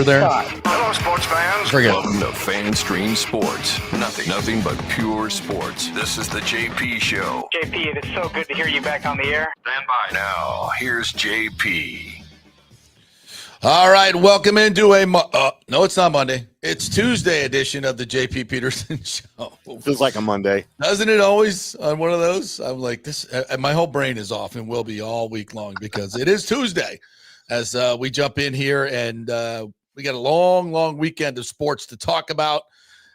over there? Hello, sports fans. Forget. Welcome to Fan Stream Sports. Nothing but pure sports. This is the JP Show. JP, it is so good to hear you back on the air. Stand by. Now, here's JP. All right, welcome into a no, it's not Monday. It's Tuesday edition of the JP Peterson Show. Feels like a Monday. Doesn't it always on one of those? I'm like this. My whole brain is off and will be all week long because it is Tuesday as we jump in here and we got a long weekend of sports to talk about.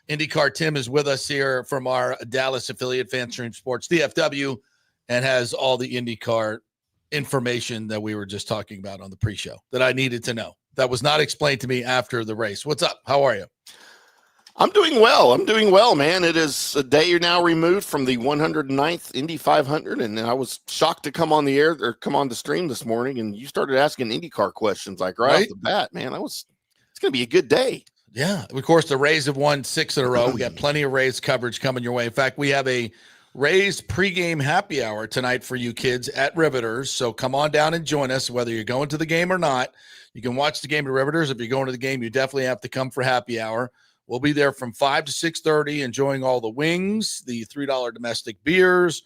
IndyCar Tim is with us here from our Dallas affiliate, Fanstream Sports, DFW, and has all the IndyCar information that we were just talking about on the pre-show that I needed to know. That was not explained to me after the race. What's up? How are you? I'm doing well, man. It is a day now removed from the 109th Indy 500, and I was shocked to come on the air or come on the stream this morning, and you started asking IndyCar questions like right off the bat, man. It's going to be a good day. Yeah. Of course, the Rays have won 6 in a row. We got plenty of Rays coverage coming your way. In fact, we have a Rays pregame happy hour tonight for you kids at Riveters. So come on down and join us, whether you're going to the game or not. You can watch the game at Riveters. If you're going to the game, you definitely have to come for happy hour. We'll be there from 5 to 6:30, enjoying all the wings, the $3 domestic beers,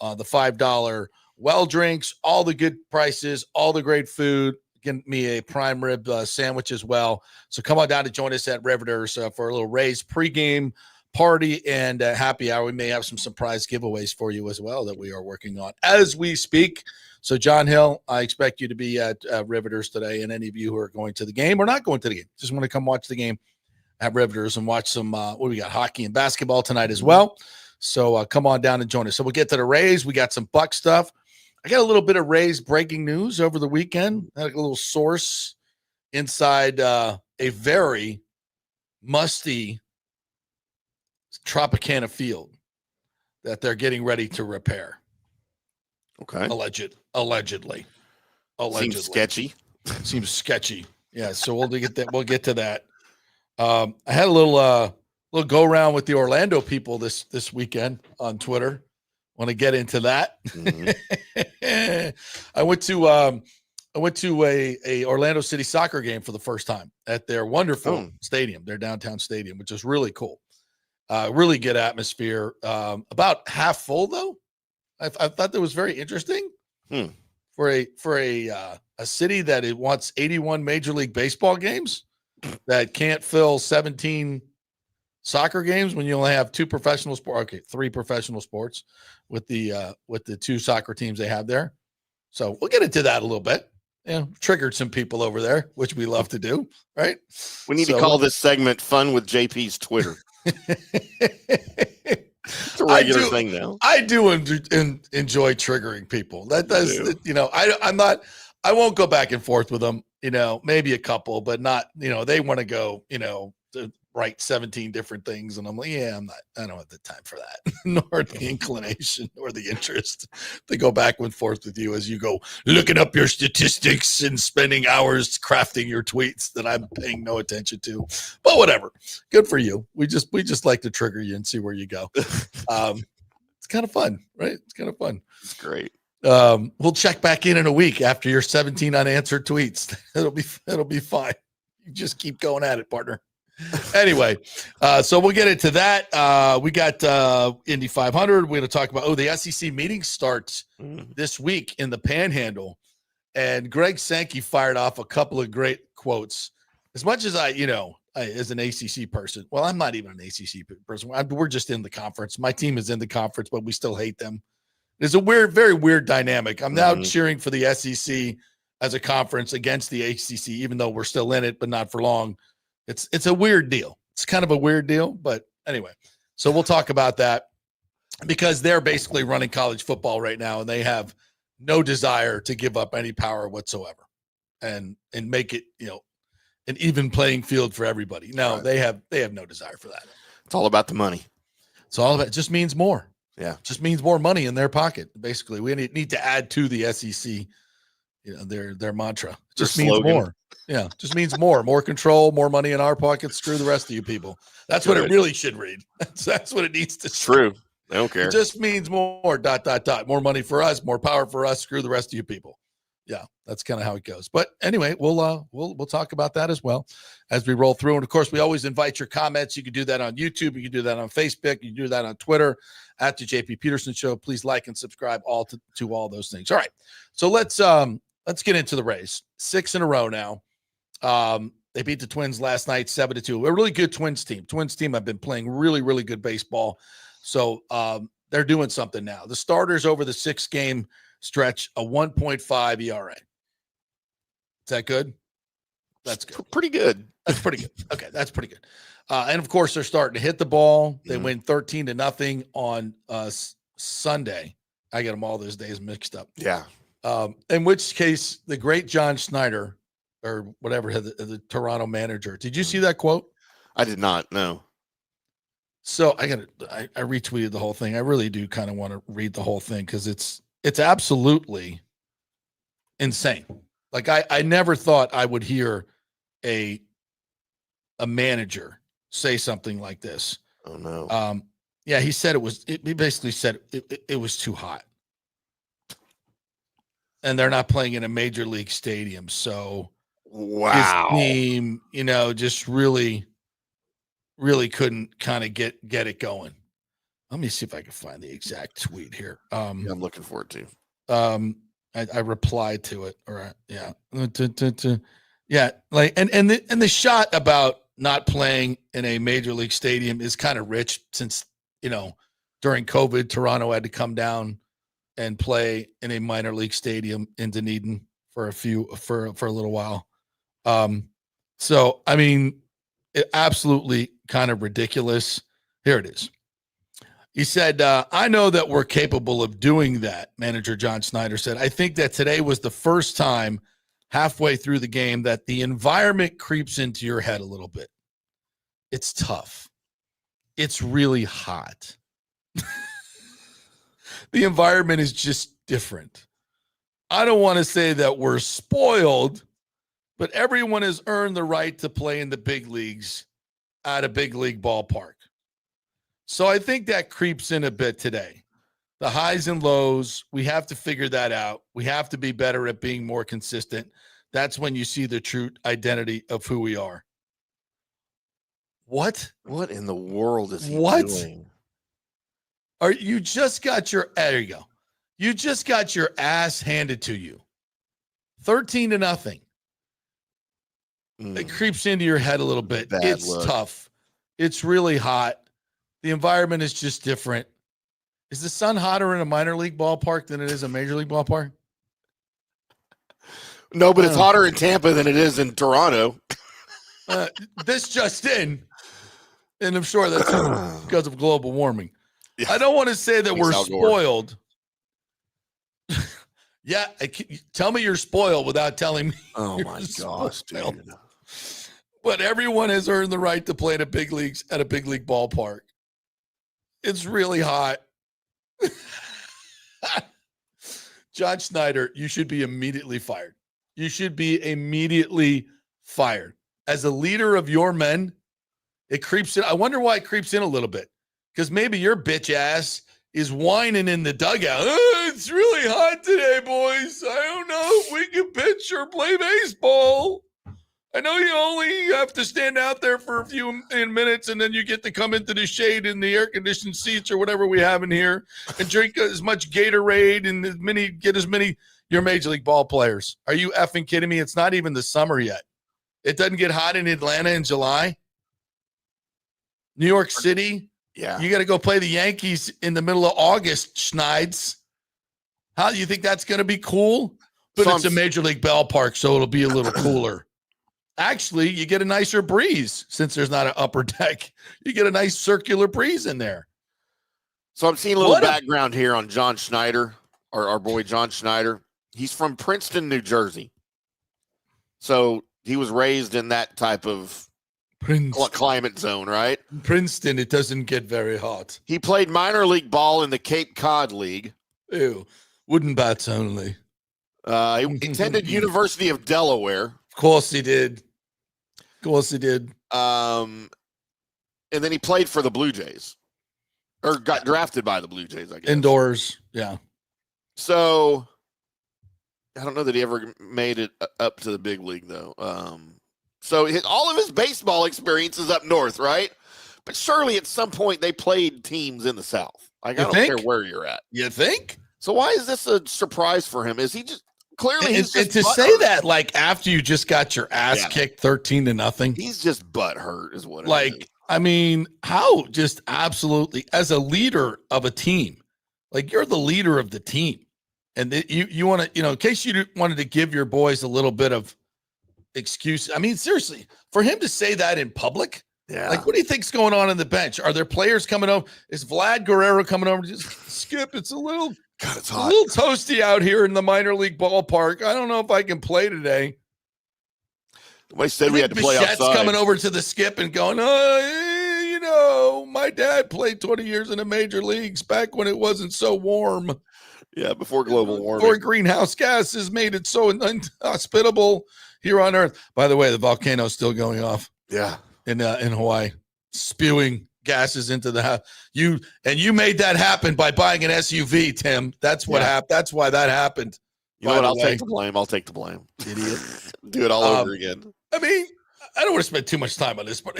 the $5 well drinks, all the good prices, all the great food. Give me a prime rib sandwich as well. So come on down to join us at Riveters for a little Rays pregame party and happy hour. We may have some surprise giveaways for you as well that we are working on as we speak. So John Hill, I expect you to be at Riveters today, and any of you who are going to the game or not going to the game, just want to come watch the game at Riveters and watch some we got hockey and basketball tonight as well. So come on down and join us. So we'll get to the Rays. We got some Bucs stuff. I got a little bit of Rays breaking news over the weekend. I had a little source inside a very musty Tropicana Field that they're getting ready to repair. Okay. Allegedly. Seems sketchy. Seems sketchy. Yeah. So we'll get that. We'll get to that. I had a little go around with the Orlando people this weekend on Twitter. Want to get into that? Mm-hmm. I went to a Orlando City soccer game for the first time at their wonderful stadium, their downtown stadium, which is really cool. Really good atmosphere. About half full though. I thought that was very interesting for a city that it wants 81 Major League Baseball games that can't fill 17 soccer games when you only have 2 professional sports. Okay, 3 professional sports with the 2 soccer teams they have there. So we'll get into that a little bit. Triggered some people over there, which we love to do, right? We need to call this segment "Fun with JP's Twitter." It's a regular thing now. I do enjoy triggering people. That does, I won't go back and forth with them. Maybe a couple, but not. They want to go. To write 17 different things, and I'm like, I don't have the time for that, nor the inclination, nor the interest to go back and forth with you as you go looking up your statistics and spending hours crafting your tweets that I'm paying no attention to. But whatever, good for you. We just like to trigger you and see where you go. It's kind of fun, right? It's kind of fun. It's great. We'll check back in a week after your 17 unanswered tweets. It'll be fine. You just keep going at it, partner. Anyway, so we'll get into that. We got Indy 500. We're going to talk about the SEC meeting starts this week in the Panhandle, and Greg Sankey fired off a couple of great quotes. As much as I as an ACC person, well, I'm not even an ACC person. We're just in the conference. My team is in the conference, but we still hate them. It's a very weird dynamic. I'm now cheering for the SEC as a conference against the ACC, even though we're still in it, but not for long. It's a weird deal. It's kind of a weird deal, but anyway. So we'll talk about that because they're basically running college football right now, and they have no desire to give up any power whatsoever, and make it an even playing field for everybody. No, they have no desire for that. It's all about the money. It's all about. It just means more. Yeah, just means more money in their pocket. Basically, we need to add to the SEC. Their mantra. It just means more. Yeah, just means more control, more money in our pockets. Screw the rest of you people. That's what it really should read. That's what it needs to say. True. I don't care. It just means more ... More money for us, more power for us. Screw the rest of you people. Yeah. That's kind of how it goes. But anyway, we'll talk about that as well as we roll through. And of course, we always invite your comments. You can do that on YouTube. You can do that on Facebook. You can do that on Twitter at the JP Peterson Show. Please like and subscribe to all those things. All right. So let's get into the Rays. 6 in a row now. They beat the Twins last night 7-2. A really good Twins team. Twins team have been playing really, really good baseball. So they're doing something now. The starters over the 6-game stretch, a 1.5 ERA. Is that good? That's good. Pretty good. That's pretty good. Okay, that's pretty good. And of course, they're starting to hit the ball. They win 13-0 on Sunday. I get them all those days mixed up. Yeah. In which case, the great John Schneider, or whatever, the Toronto manager. Did you see that quote? I did not. No. So I retweeted the whole thing. I really do kind of want to read the whole thing because it's absolutely insane. Like I never thought I would hear a manager say something like this. Oh no. Yeah, he said he basically said it was too hot. And they're not playing in a major league stadium. So wow. his team, just really, really couldn't kind of get it going. Let me see if I can find the exact tweet here. Yeah, I'm looking forward to. I replied to it, yeah, like and the shot about not playing in a major league stadium is kind of rich since during COVID Toronto had to come down and play in a minor league stadium in Dunedin for a little while. So I mean, it absolutely kind of ridiculous. Here it is. He said, I know that we're capable of doing that, manager John Schneider said. I think that today was the first time halfway through the game that the environment creeps into your head a little bit. It's tough. It's really hot. The environment is just different. I don't want to say that we're spoiled, but everyone has earned the right to play in the big leagues at a big league ballpark. So I think that creeps in a bit today. The highs and lows, we have to figure that out. We have to be better at being more consistent. That's when you see the true identity of who we are. What? What in the world is he doing? You just got your, there you go. You just got your ass handed to you. 13-0. It creeps into your head a little bit. It's tough. It's really hot. The environment is just different. Is the sun hotter in a minor league ballpark than it is a major league ballpark? No, but it's hotter in Tampa than it is in Toronto. This just in, and I'm sure that's because of global warming. Yeah. I don't want to say that we're spoiled. Yeah, tell me you're spoiled without telling me. Oh my gosh, dude. But everyone has earned the right to play in a big leagues at a big league ballpark. It's really hot. John Schneider, you should be immediately fired. You should be immediately fired. As a leader of your men, it creeps in. I wonder why it creeps in a little bit. Because maybe your bitch ass is whining in the dugout. Oh, it's really hot today, boys. I don't know if we can pitch or play baseball. I know you only have to stand out there for a few minutes, and then you get to come into the shade in the air-conditioned seats or whatever we have in here and drink as much Gatorade and get as many your major league ball players. Are you effing kidding me? It's not even the summer yet. It doesn't get hot in Atlanta in July. New York City. Yeah. You got to go play the Yankees in the middle of August, Schneids. How do you think that's going to be cool? But it's a major league ballpark, so it'll be a little cooler. Actually, you get a nicer breeze since there's not an upper deck. You get a nice circular breeze in there. So I'm seeing a little background here on John Schneider, our boy John Schneider. He's from Princeton, New Jersey. So he was raised in that type of climate zone, right? Princeton, it doesn't get very hot. He played minor league ball in the Cape Cod League. Ew, wooden bats only. He attended University of Delaware. Of course he did. And then he played for the Blue Jays. Or got drafted by the Blue Jays, I guess. Indoors, yeah. So I don't know that he ever made it up to the big league, though. So all of his baseball experience is up north, right? But surely at some point they played teams in the South. Like, I don't care where you're at. You think? So why is this a surprise for him? Is he just clearly and to say that like after you just got your ass kicked 13-0? He's just butthurt is what it like is. I mean, how just absolutely as a leader of a team, like you're the leader of the team. And you want to, in case you wanted to give your boys a little bit of excuse. I mean, seriously, for him to say that in public, like, what do you think's going on in the bench? Are there players coming over? Is Vlad Guerrero coming over? Just Skip, it's a little toasty out here in the minor league ballpark. I don't know if I can play today. Somebody said we had to play outside. Coming over to the Skip and going, my dad played 20 years in the major leagues back when it wasn't so warm. Yeah, before global warming. Before greenhouse gases made it so inhospitable here on Earth. By the way, the volcano's still going off. Yeah. In Hawaii, spewing gases into the house. You made that happen by buying an SUV, Tim. That's what happened. That's why that happened. You know what? I'll take the blame. Idiot. Do it all over again. I mean, I don't want to spend too much time on this, but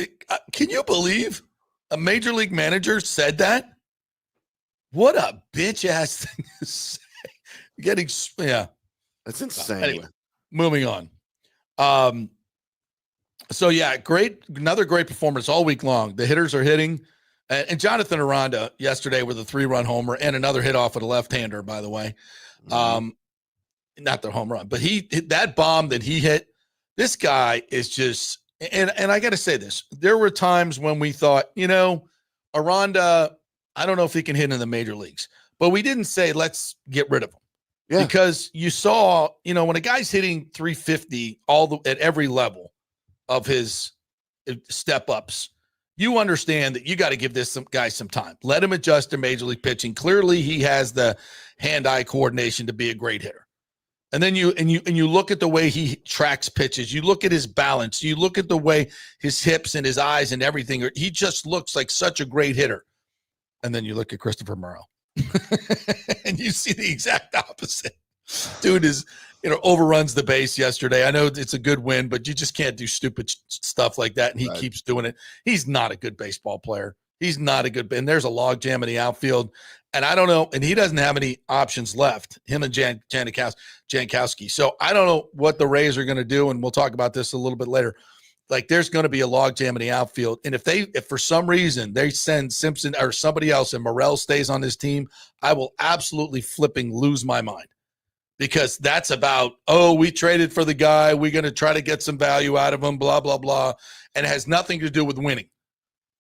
can you believe a major league manager said that? What a bitch ass thing to say. That's insane. Anyway, moving on. So another great performance all week long. The hitters are hitting, and Jonathan Aranda yesterday with a 3-run homer and another hit off of the left-hander, by the way. Not the home run, but he hit that bomb that he hit. This guy is just, and I got to say this. There were times when we thought, Aranda, I don't know if he can hit in the major leagues, but we didn't say let's get rid of him. Yeah. Because you saw, when a guy's hitting 350 at every level of his step ups, you understand that you got to give this guy some time. Let him adjust to major league pitching. Clearly, he has the hand-eye coordination to be a great hitter. And then you look at the way he tracks pitches. You look at his balance. You look at the way his hips and his eyes and everything. He just looks like such a great hitter. And then you look at Christopher Morel, and you see the exact opposite. Dude is, overruns the base yesterday. I know it's a good win, but you just can't do stupid stuff like that. And he keeps doing it. He's not a good baseball player. He's not a good, and there's a logjam in the outfield. And I don't know, and he doesn't have any options left, him and Jankowski. So I don't know what the Rays are going to do, and we'll talk about this a little bit later. Like, there's going to be a logjam in the outfield. And if for some reason they send Simpson or somebody else and Morel stays on this team, I will absolutely flipping lose my mind. Because that's about, we traded for the guy. We're going to try to get some value out of him, blah, blah, blah. And it has nothing to do with winning.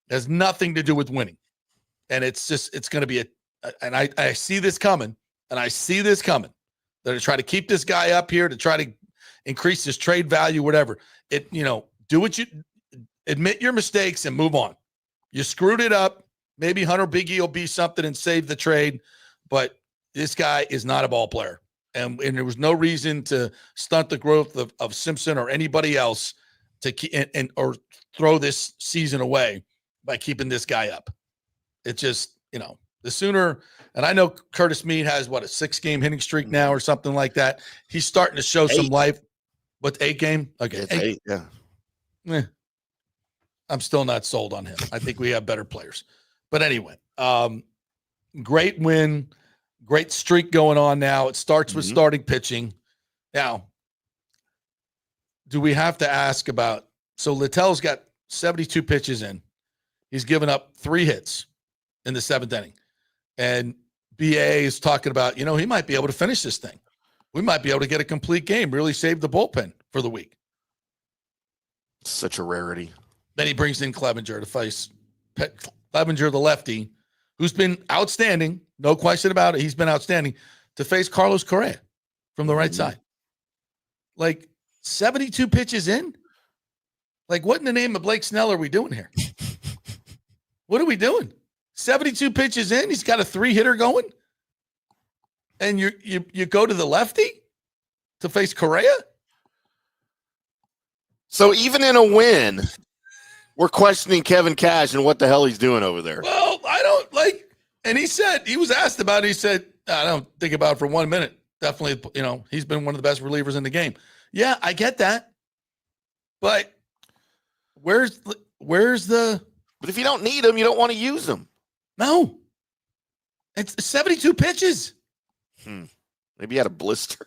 It has nothing to do with winning. And it's going to be and I see this coming, They're to try to keep this guy up here, to try to increase his trade value, whatever. Admit your mistakes and move on. You screwed it up. Maybe Hunter Biggie will be something and save the trade, but this guy is not a ball player. And there was no reason to stunt the growth of Simpson or anybody else to keep or throw this season away by keeping this guy up. It just, the sooner, and I know Curtis Meade has a 6-game hitting streak now or something like that. He's starting to show some life. What, 8 game? Okay. It's 8, yeah. I'm still not sold on him. I think we have better players. But anyway, great win. Great streak going on now. It starts with starting pitching. Now, do we have to ask about – so Littell's got 72 pitches in. He's given up 3 hits in the 7th inning. And BA is talking about, he might be able to finish this thing. We might be able to get a complete game, really save the bullpen for the week. Such a rarity. Then he brings in Clevenger to face Clevenger, the lefty, who's been outstanding. No question about it. He's been outstanding to face Carlos Correa from the right side. Like 72 pitches in. Like, what in the name of Blake Snell are we doing here? What are we doing? 72 pitches in. He's got a 3-hitter going. And you go to the lefty to face Correa? So even in a win, we're questioning Kevin Cash and what the hell he's doing over there. Well, I don't like, and he was asked about it. He said, I don't think about it for 1 minute. definitely, he's been one of the best relievers in the game. Yeah, I get that. But where's the But if you don't need them, you don't want to use them. No. It's 72 pitches. Maybe he had a blister.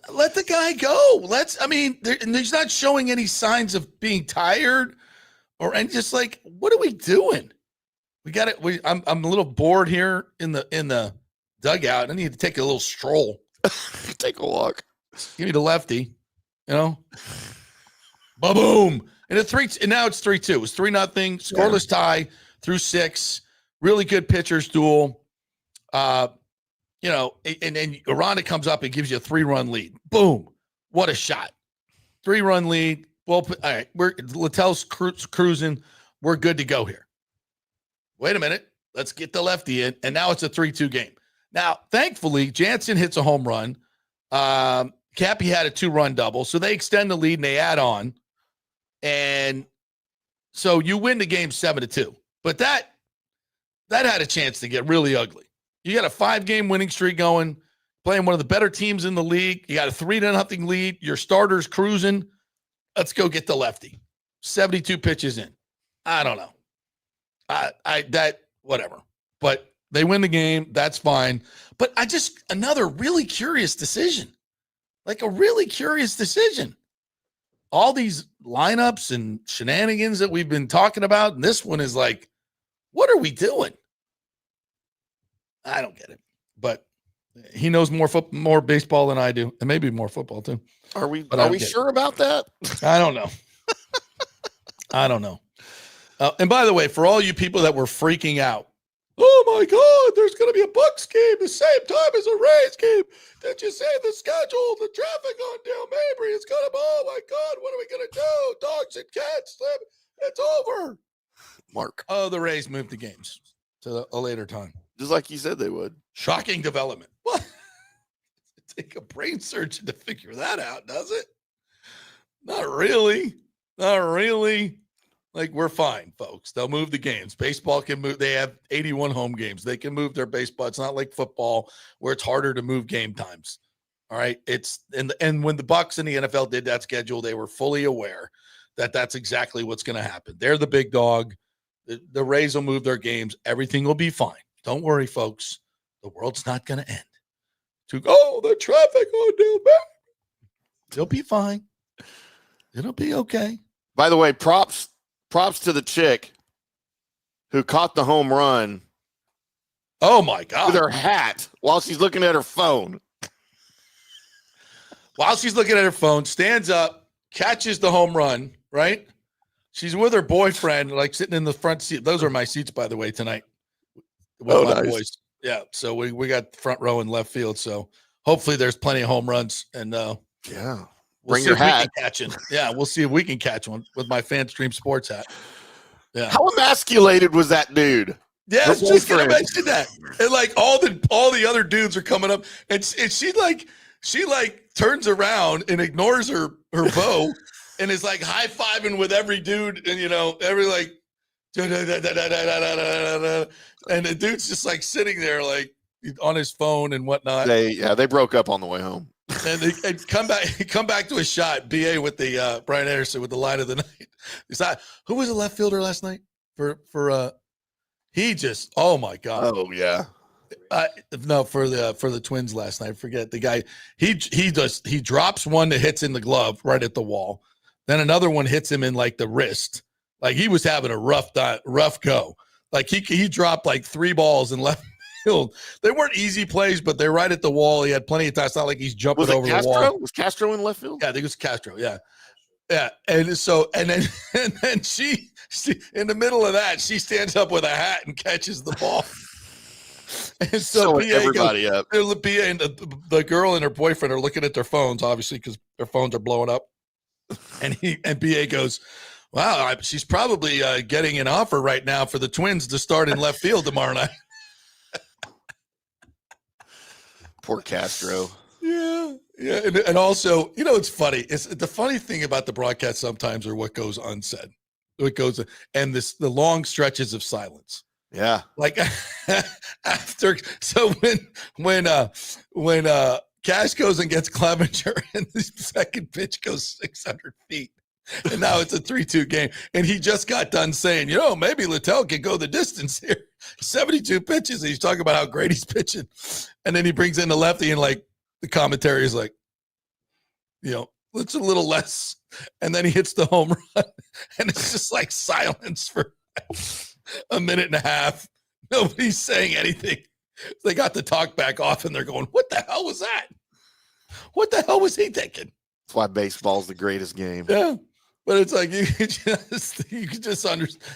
Let the guy go. He's not showing any signs of being tired and just like, what are we doing? We got it. I'm a little bored here in the dugout. I need to take a little stroll. Take a walk. Give me the lefty, Ba-boom. And now it's 3-2. It was 3-0, scoreless tie through 6. Really good pitchers duel. And then Aranda comes up and gives you a 3-run lead. Boom. What a shot. 3-run lead. Well, all right. Littell's cruising. We're good to go here. Wait a minute. Let's get the lefty in. And now it's a 3-2 game. Now, thankfully, Jansen hits a home run. Cappy had a 2-run double. So they extend the lead and they add on. And so you win the game 7-2. But that had a chance to get really ugly. You got a 5-game winning streak going, playing one of the better teams in the league. You got a 3-0 lead. Your starter's cruising. Let's go get the lefty. 72 pitches in. I don't know. Whatever. But they win the game. That's fine. But another really curious decision. Like a really curious decision. All these lineups and shenanigans that we've been talking about, and this one is like, what are we doing? I don't get it. But he knows more baseball than I do, and maybe more football too. Are we sure about that? I don't know. I don't know. And by the way, for all you people that were freaking out, oh my God, there's going to be a Bucs game the same time as a Rays game. Did you see the schedule? The traffic on Dale Mabry is going to, oh my God, what are we going to do? Dogs and cats, it's over. Mark. Oh, the Rays moved the games to a later time. Just like you said they would. Shocking development. What? Take a brain surgeon to figure that out, does it? Not really. Not really. Like, we're fine, folks. They'll move the games. Baseball can move. They have 81 home games. They can move their baseball. It's not like football where it's harder to move game times. All right. And when the Bucs and the NFL did that schedule, they were fully aware that that's exactly what's going to happen. They're the big dog. The Rays will move their games. Everything will be fine. Don't worry, folks. The world's not going to end. The traffic on Dale Mabry. It'll be fine. It'll be okay. By the way, props to the chick who caught the home run. Oh my God. With her hat while she's looking at her phone. While she's looking at her phone, stands up, catches the home run, right? She's with her boyfriend, like sitting in the front seat. Those are my seats, by the way, tonight. With my nice. boys. Yeah. So we got front row and left field. So hopefully there's plenty of home runs. And yeah. We'll Bring your hat. We'll see if we can catch one with my FanStream Sports hat. Yeah. How emasculated was that dude? Yeah, I was just gonna mention that. And like all the other dudes are coming up, and she turns around and ignores her beau, and is like high-fiving with every dude, and every like, and the dude's just like sitting there like on his phone and whatnot. They broke up on the way home. And they come back to a shot. BA with the Brian Anderson with the line of the night. Who was the left fielder last night he just, oh my God. Oh yeah. No, for the Twins last night. Forget the guy. He drops one that hits in the glove right at the wall. Then another one hits him in like the wrist. Like he was having a rough go. Like he dropped like 3 balls in left field. They weren't easy plays, but they're right at the wall. He had plenty of time. It's not like he's jumping over the wall. Was Castro in left field? Yeah, I think it was Castro. Yeah. Yeah. And then she in the middle of that, she stands up with a hat and catches the ball. And so everybody up. BA and the girl and her boyfriend are looking at their phones, obviously, because their phones are blowing up. And BA goes, wow, she's probably getting an offer right now for the Twins to start in left field tomorrow night. Poor Castro. Yeah. And also, it's funny. It's the funny thing about the broadcast sometimes are what goes unsaid. The long stretches of silence. Yeah. Like after, so when Cash goes and gets Clevenger, and the second pitch goes 600 feet. And now it's a 3-2 game. And he just got done saying, maybe Littell can go the distance here. 72 pitches. And he's talking about how great he's pitching. And then he brings in the lefty, and the commentary is like, it's a little less. And then he hits the home run. And it's just like silence for a minute and a half. Nobody's saying anything. They got the talk back off, and they're going, what the hell was that? What the hell was he thinking? That's why baseball's the greatest game. Yeah. But it's like you could just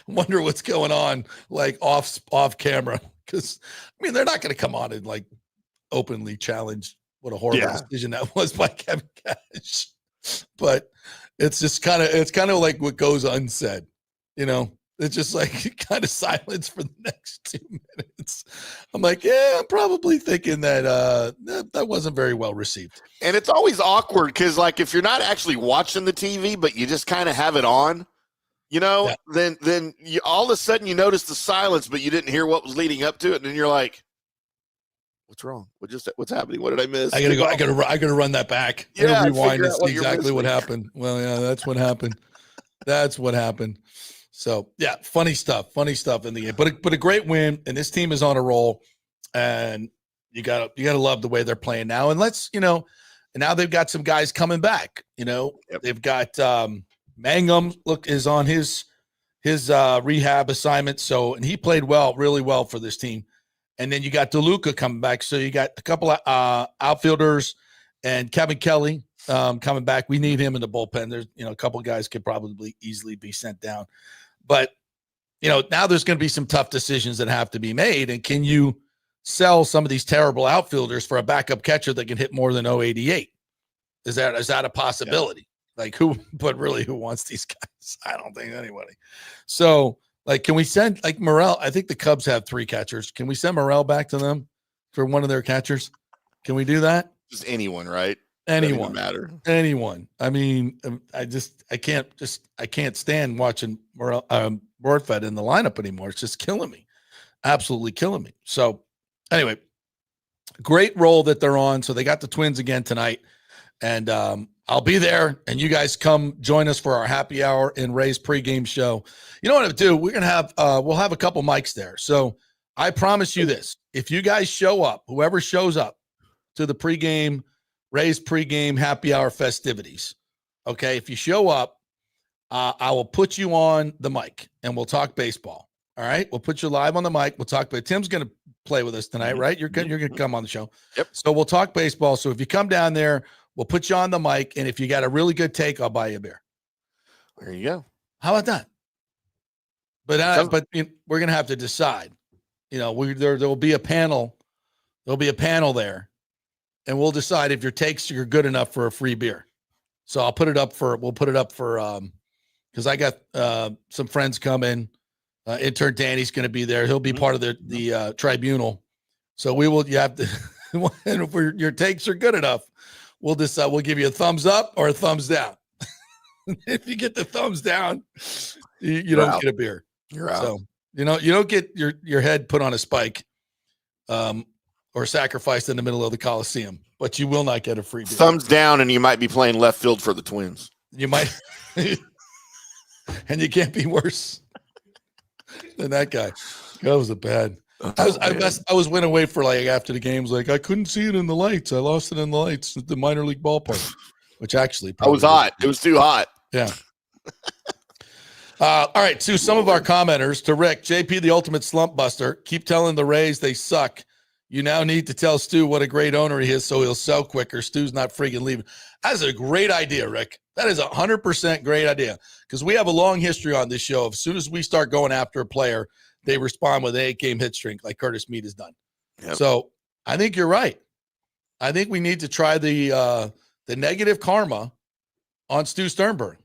wonder what's going on, like off camera, because they're not going to come on and like openly challenge what a horrible decision that was by Kevin Cash. But it's kind of like what goes unsaid, It's just like kind of silence for the next 2 minutes. I'm like, I'm probably thinking that that wasn't very well received. And it's always awkward because, like, if you're not actually watching the TV, but you just kind of have it on, then you, all of a sudden you notice the silence, but you didn't hear what was leading up to it, and then you're like, "What's wrong? What's happening? What did I miss?" I gotta run that back. Yeah, rewind and see exactly what happened. Well, yeah, that's what happened. That's what happened. So yeah, funny stuff in the game, but a great win, and this team is on a roll, and you gotta love the way they're playing now. And and now they've got some guys coming back. They've got Mangum is on his rehab assignment, and he played really well for this team. And then you got DeLuca coming back, so you got a couple of outfielders and Kevin Kelly coming back. We need him in the bullpen. There's a couple of guys could probably easily be sent down. But, now there's going to be some tough decisions that have to be made. And can you sell some of these terrible outfielders for a backup catcher that can hit more than 088? Is that a possibility? Yeah. Like who wants these guys? I don't think anybody. So can we send Morel? I think the Cubs have 3 catchers. Can we send Morel back to them for one of their catchers? Can we do that? Just anyone, right? Anyone matter. Anyone. I can't stand watching Morfett in the lineup anymore. It's just killing me. Absolutely killing me. So anyway, great role that they're on. So they got the Twins again tonight, and I'll be there, and you guys come join us for our happy hour and Ray's pregame show. You know what I'll do? We're going to have, we'll have a couple mics there. So I promise you this, if you guys show up, whoever shows up to the Ray's pregame happy hour festivities. Okay. If you show up, I will put you on the mic and we'll talk baseball. All right. We'll put you live on the mic. We'll talk, but Tim's going to play with us tonight, right? You're going to come on the show. Yep. So we'll talk baseball. So if you come down there, we'll put you on the mic. And if you got a really good take, I'll buy you a beer. There you go. How about that? But we're going to have to decide, there will be a panel. There'll be a panel there. And we'll decide if your takes are good enough for a free beer. So we'll put it up for, because I got some friends coming. Intern Danny's going to be there. He'll be part of the tribunal. So you have to, and if your takes are good enough, we'll decide, we'll give you a thumbs up or a thumbs down. If you get the thumbs down, you don't get a beer. You're out. So, you don't get your head put on a spike. Or sacrificed in the middle of the Coliseum, but you will not get a free beer. Thumbs down, and you might be playing left field for the Twins. You might, and you can't be worse than that guy. That was a bad. I went away for after the games, I couldn't see it in the lights. I lost it in the lights at the minor league ballpark, which actually I was hot. It was too hot. Yeah. All right, to some of our commenters, to Rick, JP, the ultimate slump buster, keep telling the Rays they suck. You now need to tell Stu what a great owner he is so he'll sell quicker. Stu's not freaking leaving. That's a great idea, Rick. That is 100% great idea because we have a long history on this show. As soon as we start going after a player, they respond with an 8-game hit streak like Curtis Meade has done. Yep. So I think you're right. I think we need to try the negative karma on Stu Sternberg.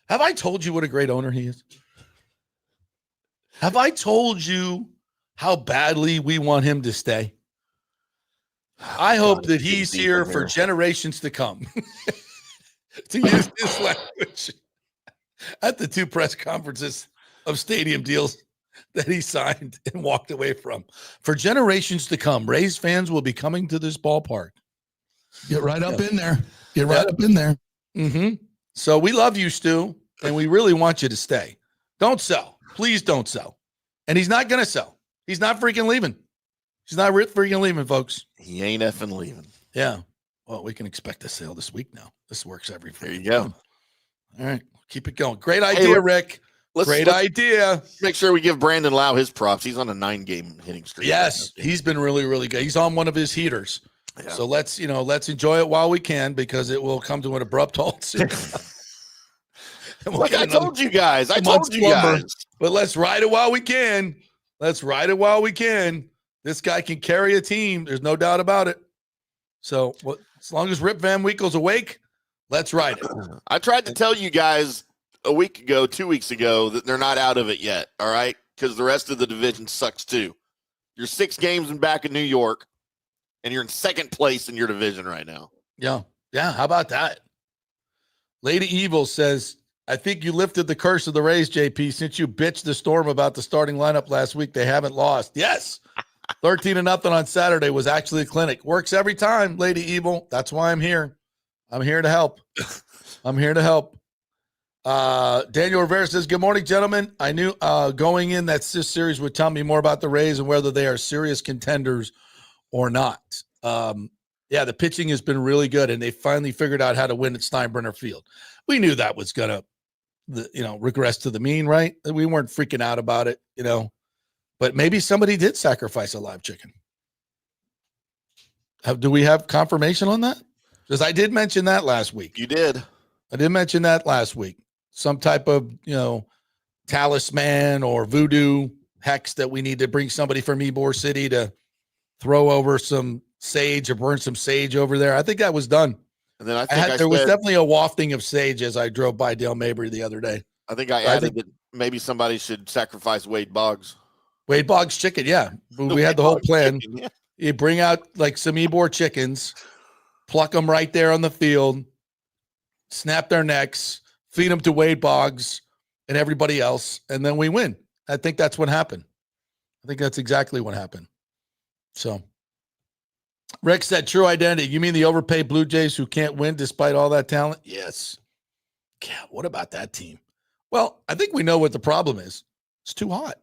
Have I told you what a great owner he is? Have I told you how badly we want him to stay? I hope that he's here for generations to come. To use his language at the 2 press conferences of stadium deals that he signed and walked away from. For generations to come, Rays fans will be coming to this ballpark Get right up in there. Get right up in there. Mm-hmm. So we love you, Stu, and we really want you to stay. Don't sell. Please don't sell. And he's not going to sell. He's not freaking leaving. He's not freaking leaving, folks. He ain't effing leaving. Yeah. Well, we can expect a sale this week now. This works every There you go. time. All right. Keep it going. Great idea, Rick. Great idea. Make sure we give Brandon Lau his props. He's on a 9-game hitting streak. Yes, he's been really, really good. He's on one of his heaters. Yeah. So let's enjoy it while we can, because it will come to an abrupt halt soon. Like I told you guys. But let's ride it while we can. Let's ride it while we can. This guy can carry a team. There's no doubt about it. So as long as Rip Van Winkle's awake, let's ride it. I tried to tell you guys a week ago, 2 weeks ago, that they're not out of it yet, all right? Because the rest of the division sucks too. You're 6 games in back of New York, and you're in second place in your division right now. Yeah. Yeah, how about that? Lady Evil says, I think you lifted the curse of the Rays, JP, since you bitched the Storm about the starting lineup last week. They haven't lost. Yes. 13-0 on Saturday was actually a clinic. Works every time, Lady Evil. That's why I'm here. I'm here to help. I'm here to help. Daniel Rivera says, good morning, gentlemen. I knew going in that this series would tell me more about the Rays and whether they are serious contenders or not. Yeah, the pitching has been really good, and they finally figured out how to win at Steinbrenner Field. We knew that was going to, regress to the mean, right? We weren't freaking out about it, but maybe somebody did sacrifice a live chicken. Do we have confirmation on that? Because I did mention that last week. You did. I did mention that last week. Some type of, talisman or voodoo hex that we need to bring somebody from Ybor City to throw over some sage or burn some sage over there. I think that was done. And then I think there was definitely a wafting of sage as I drove by Dale Mabry the other day. I think I added that maybe somebody should sacrifice Wade Boggs. Wade Boggs chicken, yeah. We had the whole plan. Chicken, yeah. You bring out like some Ybor chickens, pluck them right there on the field, snap their necks, feed them to Wade Boggs and everybody else, and then we win. I think that's what happened. I think that's exactly what happened. So Rick said, true identity. You mean the overpaid Blue Jays who can't win despite all that talent? Yes. Yeah, what about that team? Well, I think we know what the problem is. It's too hot.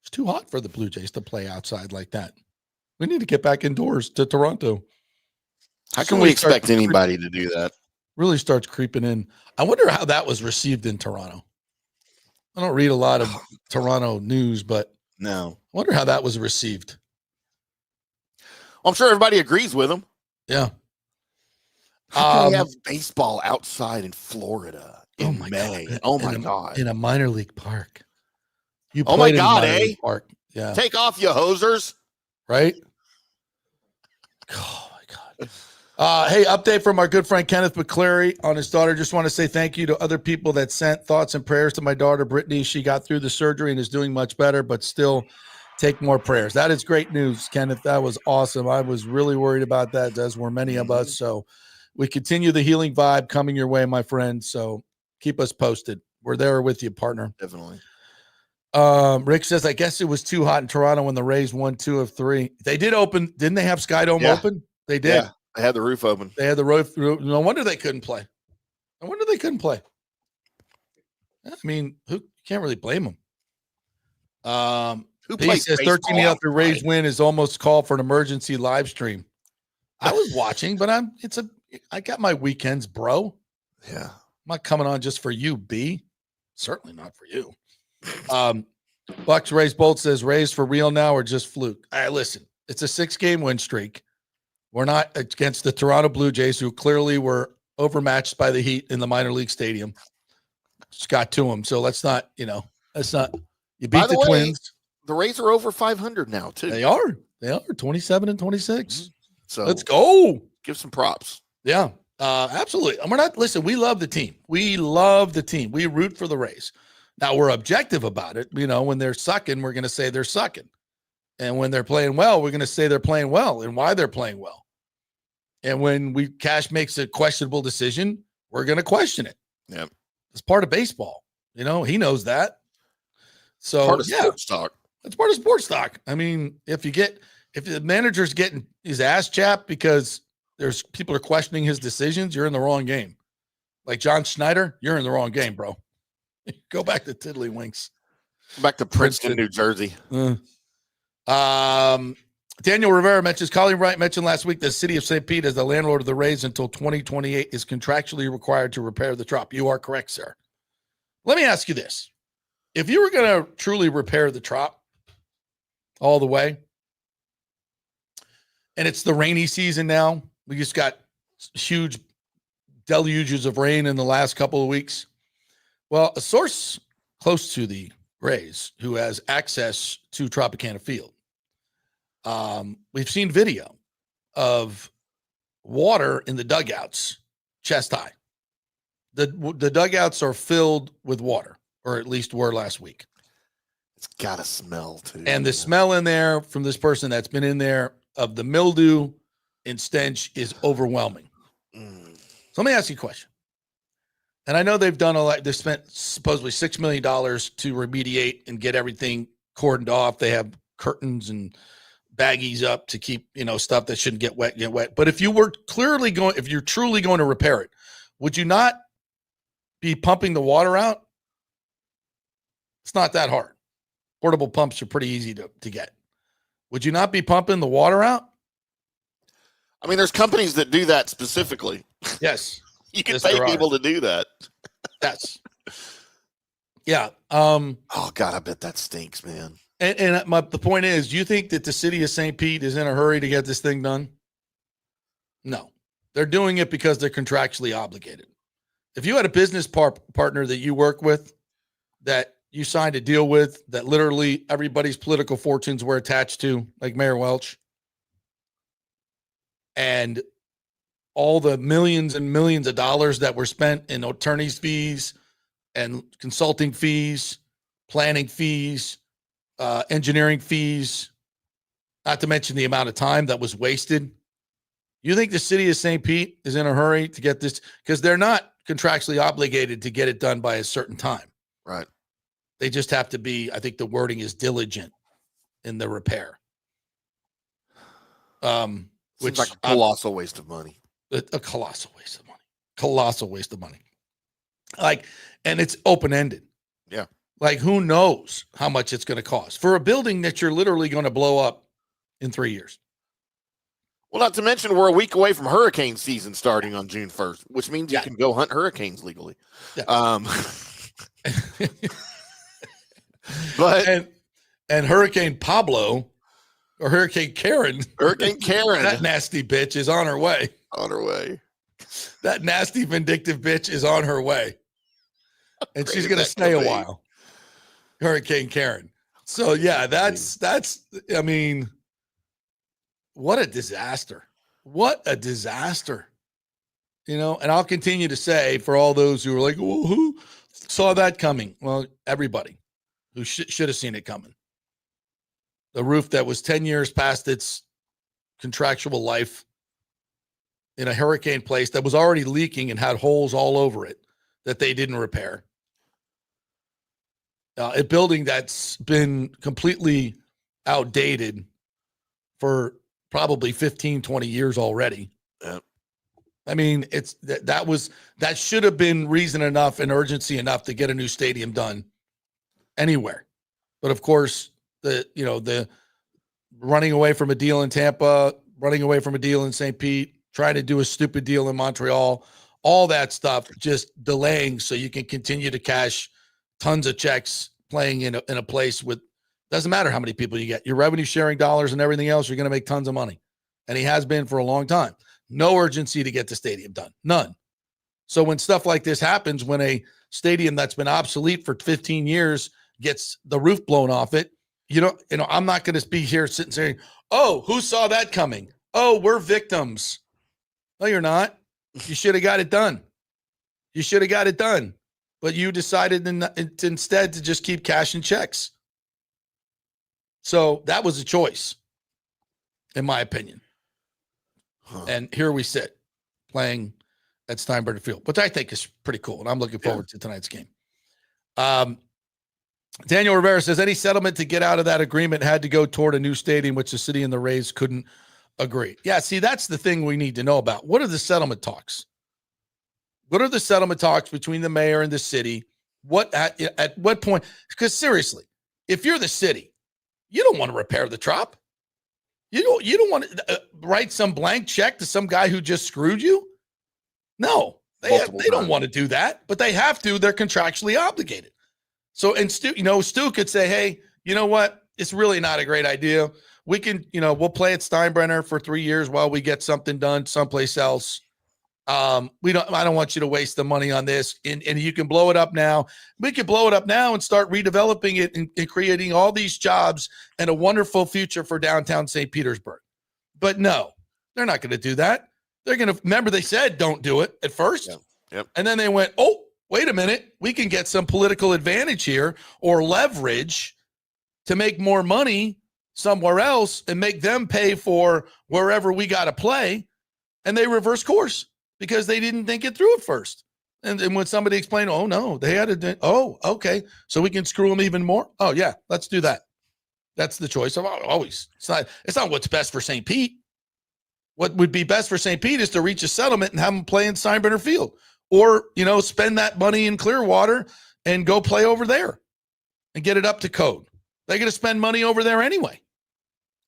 It's too hot for the Blue Jays to play outside like that. We need to get back indoors to Toronto. How can we expect anybody to do that? Really starts creeping in. I wonder how that was received in Toronto. I don't read a lot of Toronto news, but no. I wonder how that was received. I'm sure everybody agrees with him. Yeah. How can we have baseball outside in Florida in May? God. Oh, my God. In a minor league park. You oh, my God, eh? Park. Yeah. Take off, you hosers. Right? Oh, my God. Hey, update from our good friend Kenneth McCleary on his daughter. Just want to say thank you to other people that sent thoughts and prayers to my daughter, Brittany. She got through the surgery and is doing much better, but still take more prayers. That is great news, Kenneth. That was awesome. I was really worried about that, as were many of us. So we continue the healing vibe coming your way, my friend. So keep us posted. We're there with you, partner. Definitely. Rick says, I guess it was too hot in Toronto when the Rays won 2 of 3. They did open. Didn't they have Skydome open? They did. Yeah, they had the roof open. They had the roof. No wonder they couldn't play. No wonder they couldn't play. I mean, who can't really blame them. He says 13 after Rays win is almost called for an emergency live stream. I was watching, but I got my weekends, bro. Yeah. I'm not coming on just for you, B. Certainly not for you. Bucs Rays Bolt says Rays for real now or just fluke. Listen, it's a 6-game win streak. We're not against the Toronto Blue Jays, who clearly were overmatched by the Heat in the minor league stadium. Just got to them. So let's not, you beat the Twins. The Rays are over 500 now, too. They are 27 and 26. So let's go. Give some props. Yeah, absolutely. And we love the team. We love the team. We root for the Rays. Now we're objective about it. When they're sucking, we're going to say they're sucking. And when they're playing well, we're going to say they're playing well and why they're playing well. And when Cash makes a questionable decision, we're going to question it. Yeah. It's part of baseball. He knows that. So part of sports talk. It's part of sports talk. I mean, if the manager's getting his ass chapped because there's people are questioning his decisions, you're in the wrong game. Like John Schneider, you're in the wrong game, bro. Go back to Tiddlywinks. Back to Princeton, New Jersey. Daniel Rivera mentions, Colleen Wright mentioned last week the city of St. Pete, as the landlord of the Rays until 2028, is contractually required to repair the Trop. You are correct, sir. Let me ask you this. If you were going to truly repair the Trop all the way, and it's the rainy season now, we just got huge deluges of rain in the last couple of weeks. Well, a source close to the Rays who has access to Tropicana Field, we've seen video of water in the dugouts, chest high. The dugouts are filled with water, or at least were last week. It's got to smell too. And the smell in there from this person that's been in there of the mildew and stench is overwhelming. So let me ask you a question. And I know they've done a lot. They spent supposedly $6 million to remediate and get everything cordoned off. They have curtains and baggies up to keep, stuff that shouldn't get wet. But if you were if you're truly going to repair it, would you not be pumping the water out? It's not that hard. Portable pumps are pretty easy to get. Would you not be pumping the water out? I mean, there's companies that do that specifically. Yes. You can pay people to do that. Yes. Yeah. Oh God, I bet that stinks, man. And the point is, do you think that the city of St. Pete is in a hurry to get this thing done? No. They're doing it because they're contractually obligated. If you had a business partner that you work with, that you signed a deal with, that literally everybody's political fortunes were attached to, like Mayor Welch, and all the millions and millions of dollars that were spent in attorney's fees and consulting fees, planning fees, engineering fees, not to mention the amount of time that was wasted. You think the city of St. Pete is in a hurry to get this? Because they're not contractually obligated to get it done by a certain time. Right. They just have to be, I think the wording is diligent in the repair. Which seems like a colossal waste of money. A colossal waste of money. Colossal waste of money. And it's open-ended. Yeah. Like, who knows how much it's going to cost for a building that you're literally going to blow up in 3 years. Well, not to mention we're a week away from hurricane season starting on June 1st, which means you can go hunt hurricanes legally. Yeah. But and Hurricane Pablo or Hurricane Karen, that nasty bitch is on her way. On her way. That nasty vindictive bitch is on her way. And she's going to stay a while. Hurricane Karen. So yeah, that's, I mean, what a disaster. What a disaster. And I'll continue to say, for all those who are like, well, who saw that coming? Well, everybody who should have seen it coming. The roof that was 10 years past its contractual life in a hurricane place that was already leaking and had holes all over it that they didn't repair. A building that's been completely outdated for probably 15, 20 years already. Yeah. I mean, that should have been reason enough and urgency enough to get a new stadium done anywhere. But of course, the running away from a deal in Tampa, running away from a deal in St. Pete, trying to do a stupid deal in Montreal, all that stuff just delaying so you can continue to cash tons of checks playing in a place with, doesn't matter how many people you get, your revenue sharing dollars and everything else, you're going to make tons of money. And he has been for a long time. No urgency to get the stadium done. None. So when stuff like this happens, when a stadium that's been obsolete for 15 years gets the roof blown off it, I'm not going to be here sitting saying, oh, who saw that coming? Oh, we're victims. No, you're not. You should have got it done. You should have got it done. But you decided instead to just keep cashing checks. So that was a choice, in my opinion. And here we sit playing at Steinberger Field, which I think is pretty cool. And I'm looking forward to tonight's game. Daniel Rivera says any settlement to get out of that agreement had to go toward a new stadium, which the city and the Rays couldn't Agree. Yeah, see, that's the thing we need to know about. What are the settlement talks? What are the settlement talks between the mayor and the city? What at what point? Because seriously, if you're the city, you don't want to repair the Trop. You don't want to write some blank check to some guy who just screwed you. No, they don't want to do that, but they have to. They're contractually obligated. So, and Stu could say, hey, you know what? It's really not a great idea. We can, we'll play at Steinbrenner for 3 years while we get something done someplace else. I don't want you to waste the money on this. And you can blow it up now. We can blow it up now and start redeveloping it and creating all these jobs and a wonderful future for downtown St. Petersburg. But no, they're not going to do that. They're going to remember they said don't do it at first. Yep. And then they went, oh, wait a minute. We can get some political advantage here or leverage to make more money somewhere else and make them pay for wherever we got to play. And they reverse course because they didn't think it through at first. And when somebody explained, oh, no, they had to, oh, okay, so we can screw them even more. Oh, yeah, let's do that. That's the choice. Always. It's not what's best for St. Pete. What would be best for St. Pete is to reach a settlement and have them play in Steinbrenner Field or, spend that money in Clearwater and go play over there and get it up to code. They're going to spend money over there anyway.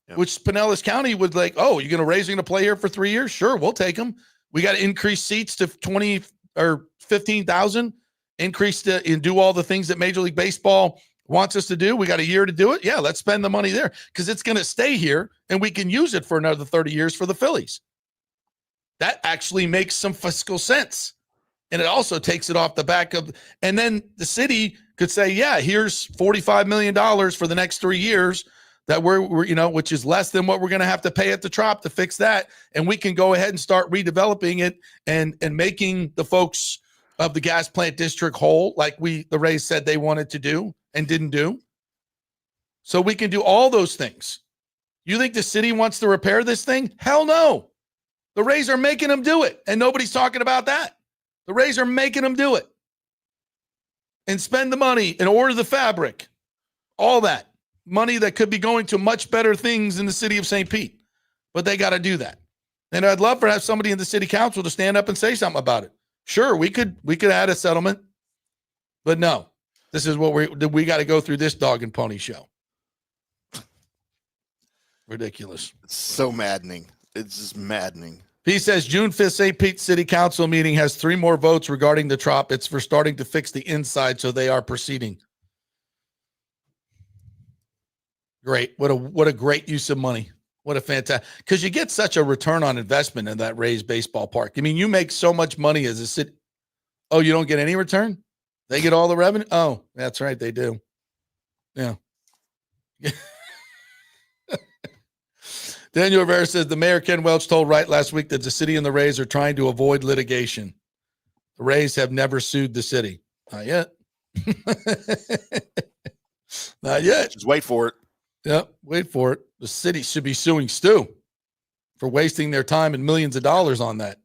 Yep. Which Pinellas County would like, oh, you're going to play here for 3 years? Sure, we'll take them. We got to increase seats to 20 or 15,000, and do all the things that Major League Baseball wants us to do. We got a year to do it. Yeah, let's spend the money there because it's going to stay here and we can use it for another 30 years for the Phillies. That actually makes some fiscal sense. And it also takes it off the back of, and then the city could say, yeah, here's $45 million for the next 3 years that we're which is less than what we're going to have to pay at the Trop to fix that. And we can go ahead and start redeveloping it and making the folks of the gas plant district whole, like the Rays said they wanted to do and didn't do. So we can do all those things. You think the city wants to repair this thing? Hell no. The Rays are making them do it. And nobody's talking about that. The Rays are making them do it and spend the money and order the fabric, all that money that could be going to much better things in the city of St. Pete, but they got to do that. And I'd love to have somebody in the city council to stand up and say something about it. Sure, we could add a settlement, but no, this is what we got to go through this dog and pony show. Ridiculous. It's so maddening. It's just maddening. He says June 5th, St. Pete City Council meeting has 3 more votes regarding the Trop. It's for starting to fix the inside, so they are proceeding. Great. What a great use of money. What a fantastic, because you get such a return on investment in that Rays baseball park. I mean, you make so much money as a city. Oh, you don't get any return? They get all the revenue? Oh, that's right. They do. Yeah. Daniel Rivera says the mayor, Ken Welch, told Wright last week that the city and the Rays are trying to avoid litigation. The Rays have never sued the city. Not yet. Not yet. Just wait for it. Yep, wait for it. The city should be suing Stu for wasting their time and millions of dollars on that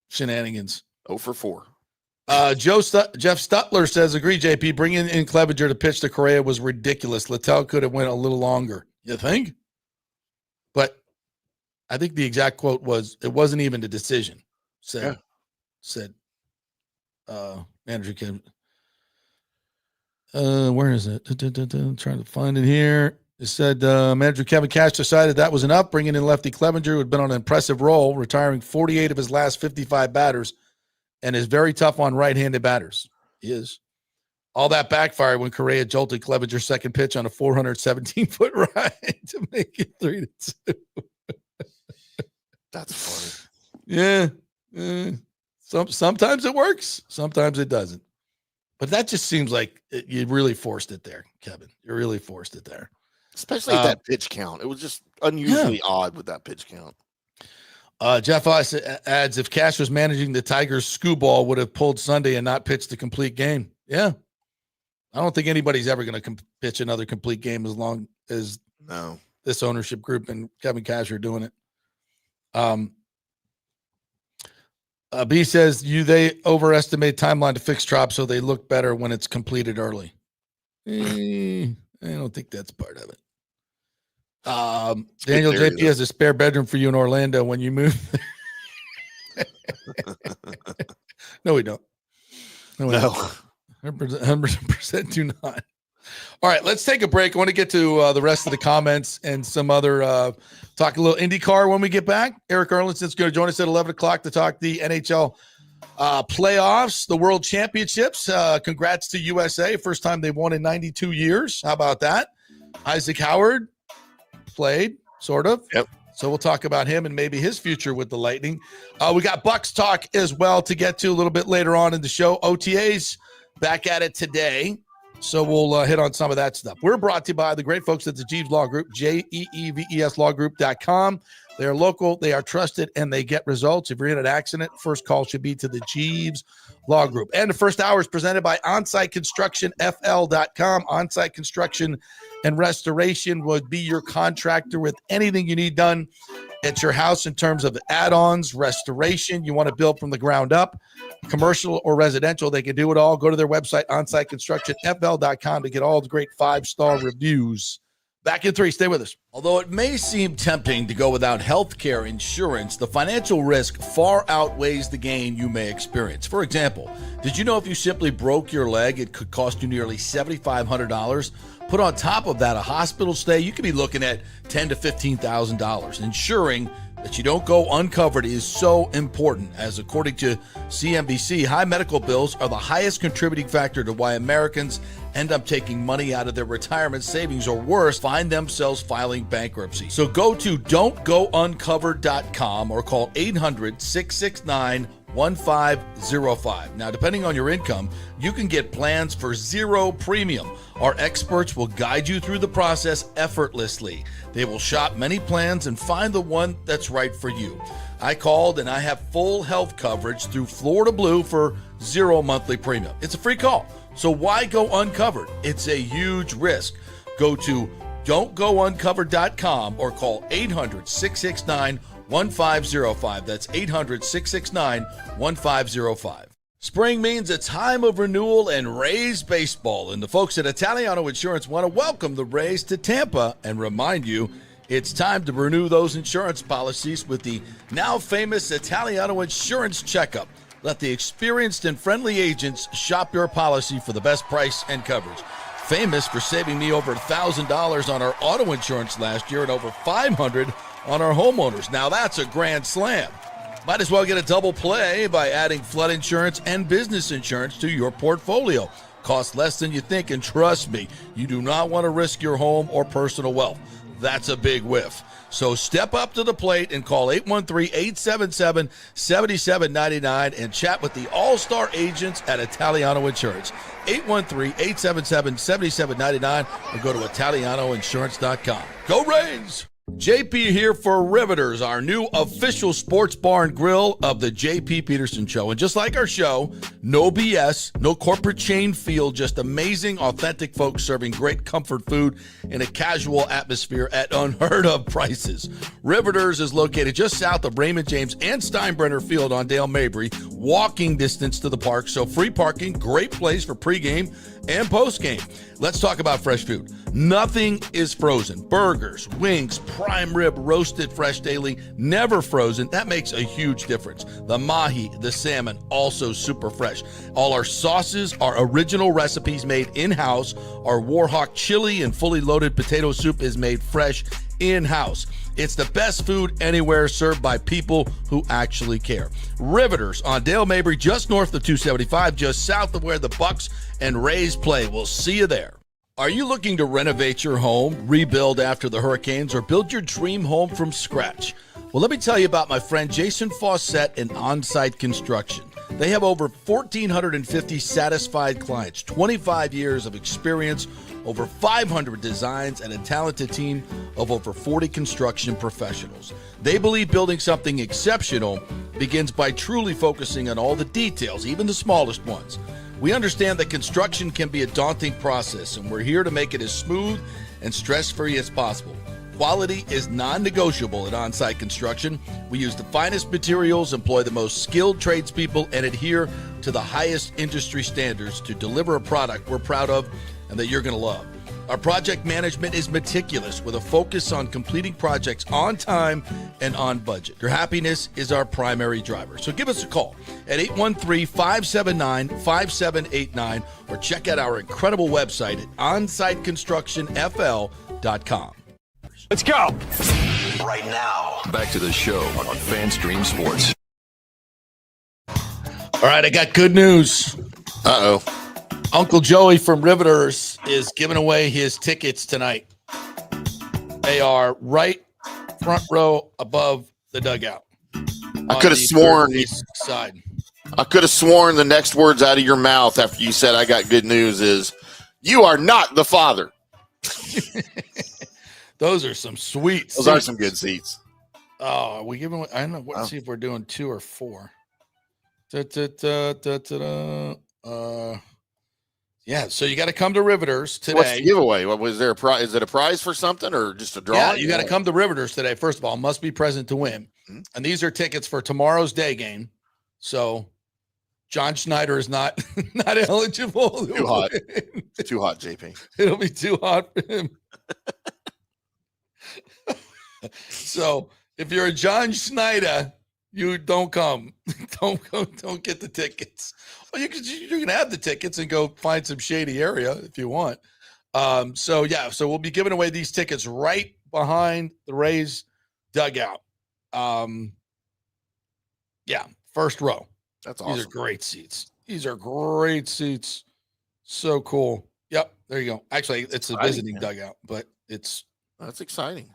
shenanigans. 0 for 4. Jeff Stutler says, agree, JP. Bringing in Clevenger to pitch to Correa was ridiculous. Littell could have went a little longer. You think? But I think the exact quote was, it wasn't even a decision. Said Andrew Kim. Where is it? Trying to find it here. It said manager Kevin Cash decided that was enough, bringing in lefty Clevenger, who had been on an impressive roll, retiring 48 of his last 55 batters, and is very tough on right-handed batters. He is. All that backfired when Correa jolted Clevenger's second pitch on a 417-foot ride to make it 3-2. That's funny. Yeah. Sometimes it works. Sometimes it doesn't. But that just seems like you really forced it there, Kevin. You really forced it there. Especially that pitch count. It was just unusually odd with that pitch count. Jeff Ice adds, if Cash was managing the Tigers, Scooball would have pulled Sunday and not pitched the complete game. Yeah. I don't think anybody's ever going to pitch another complete game as long as this ownership group and Kevin Cash are doing it. B says they overestimate timeline to fix Trop so they look better when it's completed early. I don't think that's part of it. Daniel theory, JP has a spare bedroom for you in Orlando when you move. No, we don't. No, we don't. 100% do not. All right, let's take a break. I want to get to the rest of the comments and some other talk a little IndyCar when we get back. Erik Erlendsson is going to join us at 11 o'clock to talk the NHL playoffs, the World Championships. Congrats to USA. First time they've won in 92 years. How about that? Isaac Howard played, sort of. Yep. So we'll talk about him and maybe his future with the Lightning. We got Bucs talk as well to get to a little bit later on in the show. OTAs back at it today. So we'll hit on some of that stuff. We're brought to you by the great folks at the Jeeves Law Group, JEEVESLawgroup.com. They're local, they are trusted, and they get results. If you're in an accident, first call should be to the Jeeves Law Group. And the first hour is presented by OnSiteConstructionFL.com. On-site construction and restoration would be your contractor with anything you need done at your house in terms of add-ons, restoration. You want to build from the ground up, commercial or residential, they can do it all. Go to their website, OnSiteConstructionFL.com, to get all the great 5-star reviews. Back in 3, stay with us. Although it may seem tempting to go without healthcare insurance, the financial risk far outweighs the gain you may experience. For example, did you know if you simply broke your leg, it could cost you nearly $7,500? Put on top of that a hospital stay, you could be looking at $10,000 to $15,000. Ensuring that you don't go uncovered is so important, as according to CNBC, high medical bills are the highest contributing factor to why Americans end up taking money out of their retirement savings, or worse, find themselves filing bankruptcy. So go to don'tgouncovered.com or call 800-669-1505. Now, depending on your income, you can get plans for zero premium. Our experts will guide you through the process effortlessly. They will shop many plans and find the one that's right for you. I called and I have full health coverage through Florida Blue for zero monthly premium. It's a free call. So why go uncovered? It's a huge risk. Go to don'tgouncovered.com or call 800-669-1505. That's 800-669-1505. Spring means a time of renewal and Rays baseball, and the folks at Italiano Insurance want to welcome the Rays to Tampa and remind you it's time to renew those insurance policies with the now famous Italiano Insurance Checkup. Let the experienced and friendly agents shop your policy for the best price and coverage. Famous for saving me over $1,000 on our auto insurance last year and over $500 on our homeowners. Now that's a grand slam. Might as well get a double play by adding flood insurance and business insurance to your portfolio. Costs less than you think, and trust me, you do not want to risk your home or personal wealth. That's a big whiff. So step up to the plate and call 813-877-7799 and chat with the all-star agents at Italiano Insurance. 813-877-7799 or go to ItalianoInsurance.com. Go Rays! JP here for Riveters, our new official sports bar and grill of the JP Peterson Show. And just like our show, no BS, no corporate chain feel, just amazing, authentic folks serving great comfort food in a casual atmosphere at unheard of prices. Riveters is located just south of Raymond James and Steinbrenner Field on Dale Mabry, walking distance to the park, so free parking, great place for pregame and postgame. Let's talk about fresh food. Nothing is frozen. Burgers, wings, prime rib, roasted fresh daily, never frozen. That makes a huge difference. The mahi, the salmon, also super fresh. All our sauces are original recipes made in-house. Our Warhawk chili and fully loaded potato soup is made fresh in-house. It's the best food anywhere, served by people who actually care. Riveters on Dale Mabry, just north of 275, just south of where the Bucs and Rays play. We'll see you there. Are you looking to renovate your home, rebuild after the hurricanes, or build your dream home from scratch? Well, let me tell you about my friend Jason Fawcett and On-Site Construction. They have over 1,450 satisfied clients, 25 years of experience, over 500 designs, and a talented team of over 40 construction professionals. They believe building something exceptional begins by truly focusing on all the details, even the smallest ones. We understand that construction can be a daunting process, and we're here to make it as smooth and stress-free as possible. Quality is non-negotiable at On-Site Construction. We use the finest materials, employ the most skilled tradespeople, and adhere to the highest industry standards to deliver a product we're proud of and that you're going to love. Our project management is meticulous with a focus on completing projects on time and on budget. Your happiness is our primary driver. So give us a call at 813-579-5789 or check out our incredible website at onsiteconstructionfl.com. Let's go. Right now, back to the show on FanStream Sports. All right, I got good news. Uh-oh. Uncle Joey from Riveters is giving away his tickets tonight. They are right front row above the dugout. I could have sworn side. I could have sworn the next words out of your mouth after you said I got good news is, you are not the father. Those are some sweet Those are some good seats. Oh, are we giving? I don't know. Let's see if we're doing 2 or 4. Yeah. So you got to come to Riveters today. What's the giveaway? What was there a prize? Is it a prize for something or just a draw? Yeah, you got to come to Riveters today. First of all, must be present to win. Mm-hmm. And these are tickets for tomorrow's day game. So John Schneider is not eligible. Too hot. It's too hot, JP. It'll be too hot for him. So if you're a John Schneider, you don't come. Don't get the tickets. Well, you can have the tickets and go find some shady area if you want. So we'll be giving away these tickets right behind the Rays dugout. First row. That's awesome. These are great seats. So cool. Yep, there you go. Actually, it's a visiting dugout, but that's exciting.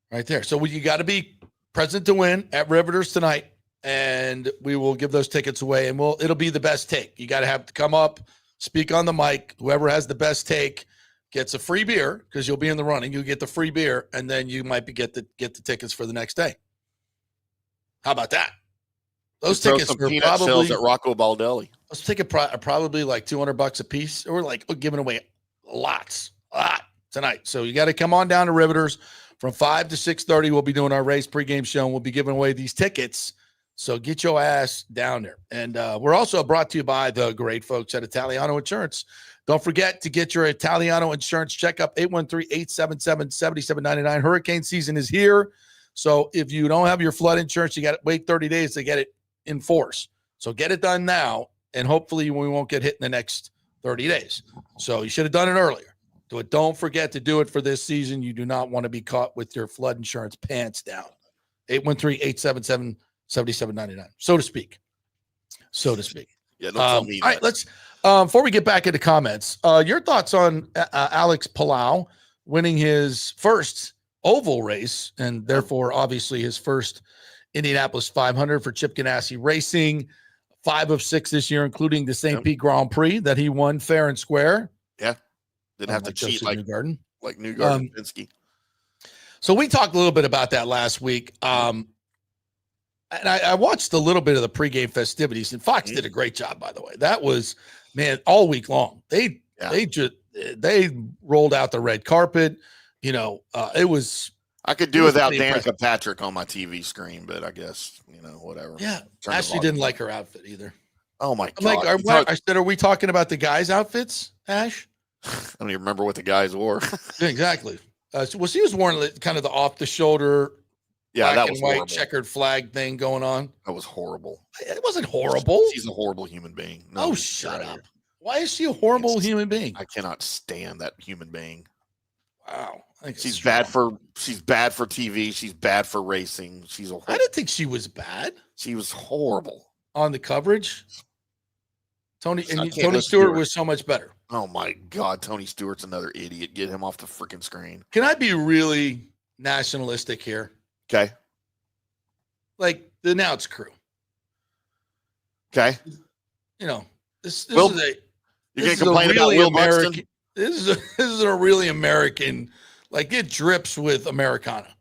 Right there. So you got to be present to win at Riveters tonight, and we will give those tickets away, and it'll be the best take. You got to have to come up, speak on the mic. Whoever has the best take gets a free beer because you'll be in the running. You get the free beer, and then you might get the tickets for the next day. How about that? Those tickets are probably at Rocco Baldelli. Those tickets are probably like $200 a piece, or we're giving away a lot tonight. So you got to come on down to Riveters. From 5 to 6:30, we'll be doing our Rays pregame show, and we'll be giving away these tickets. So get your ass down there. And we're also brought to you by the great folks at Italiano Insurance. Don't forget to get your Italiano Insurance checkup, 813-877-7799. Hurricane season is here. So if you don't have your flood insurance, you got to wait 30 days to get it in force. So get it done now, and hopefully we won't get hit in the next 30 days. So you should have done it earlier. But don't forget to do it for this season. You do not want to be caught with your flood insurance pants down. 813-877-7799, so to speak. Yeah, don't tell me all right, let's before we get back into comments, your thoughts on Alex Palau winning his first oval race and therefore obviously his first Indianapolis 500 for Chip Ganassi Racing, 5 of 6 this year, including the St. Pete Grand Prix that he won fair and square. Yeah. Didn't have to cheat like Newgarden. Like Newgarden Pinsky. So we talked a little bit about that last week. And I watched a little bit of the pregame festivities, and Fox did a great job, by the way. That was, man, all week long. They rolled out the red carpet. It was. I could do without Danica Patrick on my TV screen, but I guess, whatever. Yeah. Ashley didn't like her outfit either. Oh my God. I said, are we talking about the guys' outfits, Ash? I don't even remember what the guys wore. Yeah, exactly. She was wearing kind of the off the shoulder, that was and white horrible. checkered flag thing going on. That was horrible. It wasn't horrible. She's a horrible human being. No, shut up. Why is she a horrible human being? I cannot stand that human being. Wow. She's bad for TV. She's bad for racing. I didn't think she was bad. She was horrible on the coverage. Tony Stewart was so much better. Oh my God, Tony Stewart's another idiot. Get him off the freaking screen. Can I be really nationalistic here? Okay. Like the announce crew. Okay. This is you're gonna complain about Will Buxton? This is a really American, like it drips with Americana,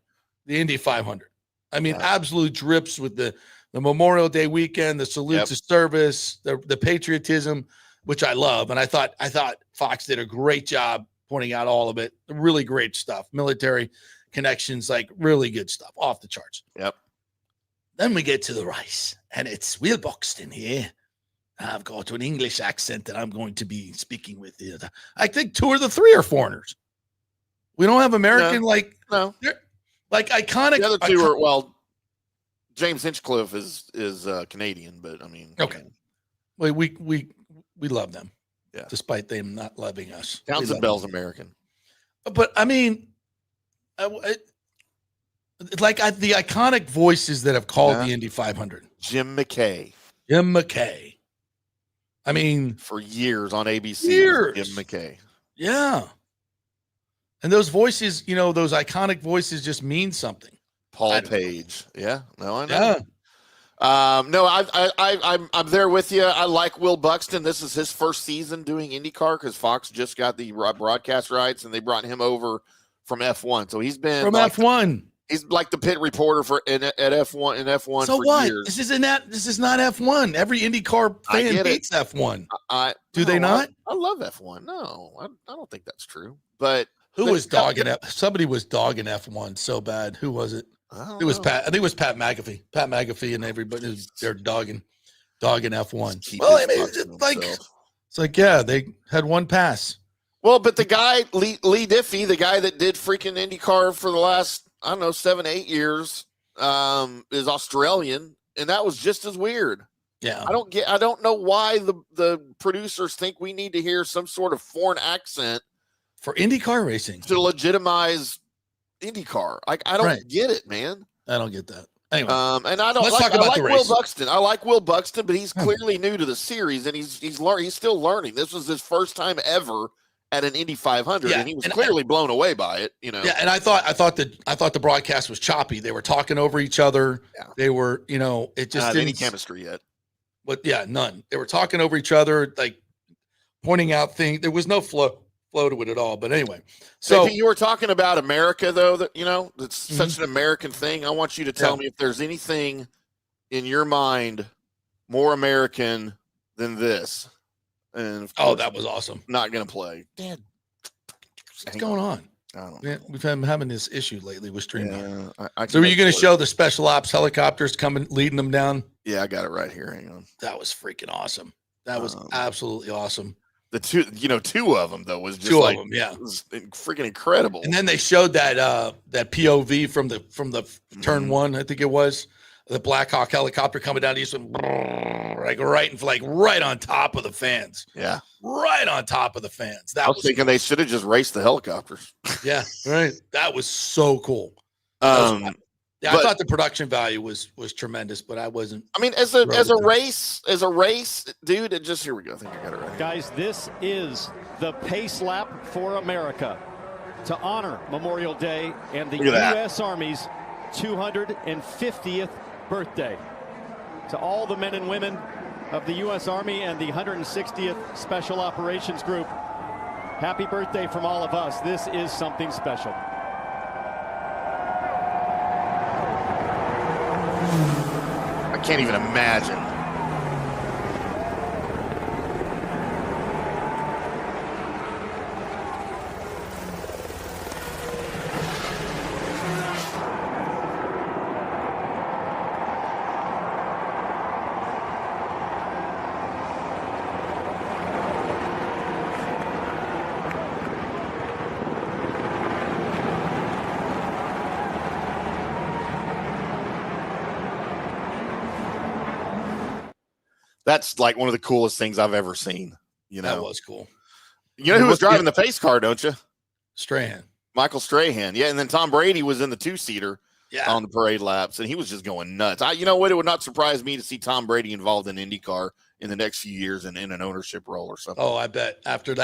the Indy 500. I mean, absolute drips with the Memorial Day weekend, the salute to service, the patriotism, which I love. And I thought Fox did a great job pointing out all of it. Really great stuff. Military connections, like really good stuff, off the charts. Yep. Then we get to the race, and it's Will Buxton here. I've got an English accent that I'm going to be speaking with. I think 2 of the 3 are foreigners. We don't have American No. like iconic. The other two are James Hinchcliffe is Canadian, but I mean, okay. We love them, yeah, despite them not loving us. Townsend Bell's American, but I mean, the iconic voices that have called the Indy 500. Jim McKay. I mean, for years on ABC. Jim McKay. Yeah. And those voices, those iconic voices just mean something. Paul Page. Yeah. No, I know. Yeah. No, I'm there with you. I like Will Buxton. This is his first season doing IndyCar because Fox just got the broadcast rights and they brought him over from F1. So he's been from F1. He's like the pit reporter at F1 and F1 so for what? years. This is not F1. Every IndyCar fan hates F1. Do they not? I love F1. No, I don't think that's true. But who was dogging F? Somebody was dogging F1 so bad. Who was it? It was Pat. I think it was Pat McAfee. Pat McAfee and everybody. They're dogging F1. Well, I mean, it's like they had one pass. Well, but the guy Lee Diffie, the guy that did freaking IndyCar for the last 7-8 years, is Australian, and that was just as weird. Yeah, I don't know why the producers think we need to hear some sort of foreign accent for IndyCar racing to legitimize IndyCar. I don't get it, man. I don't get that. Anyway, and I don't. Let's talk about the race. Will Buxton. I like Will Buxton, but he's clearly new to the series, and he's still learning. This was his first time ever at an Indy 500, and he was clearly blown away by it. Yeah, and I thought the broadcast was choppy. They were talking over each other. Yeah. They were, it just didn't any chemistry yet. But none. They were talking over each other, like pointing out things. There was no flow to it at all. But anyway, so you were talking about America, though. That that's such an American thing. I want you to tell me if there's anything in your mind more American than this. And of course, that was awesome. Not going to play. Dad, what's going on? I don't know. We've been having this issue lately with streaming. So are you going to show the special ops helicopters leading them down? Yeah, I got it right here. Hang on. That was freaking awesome. That was absolutely awesome. The two of them though was just it was freaking incredible. And then they showed that POV from the turn one, I think it was. The Black Hawk helicopter coming down east, right on top of the fans. Yeah, right on top of the fans. I was thinking they should have just raced the helicopters. Yeah, right. That was so cool. I thought the production value was tremendous, but I wasn't. I mean, as a race, dude. Here we go. I think I got it right. Guys, this is the pace lap for America to honor Memorial Day and the U.S. Army's 250th birthday. To all the men and women of the U.S. Army and the 160th Special Operations Group, happy birthday from all of us. This is something special. I can't even imagine. That's like one of the coolest things I've ever seen. That was cool. You know who was driving the pace car, don't you? Strahan. Michael Strahan. Yeah, and then Tom Brady was in the two-seater on the parade laps, and he was just going nuts. You know what? It would not surprise me to see Tom Brady involved in IndyCar in the next few years and in an ownership role or something. Oh, I bet. After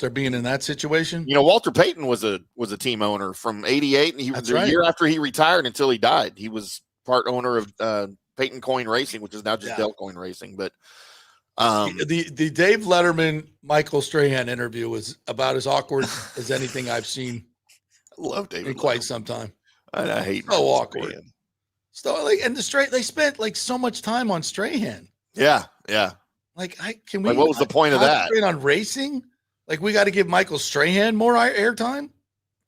being in that situation. Walter Payton was a team owner from '88, and he was a year after he retired until he died. He was part owner of Peyton Coyne Racing, which is now just Del Coyne Racing. But the Dave Letterman Michael Strahan interview was about as awkward as anything I've seen. I love David in quite some time. I hate so awkward. So they spent so much time on Strahan. Yeah. What was the point of that? On racing? We got to give Michael Strahan more airtime?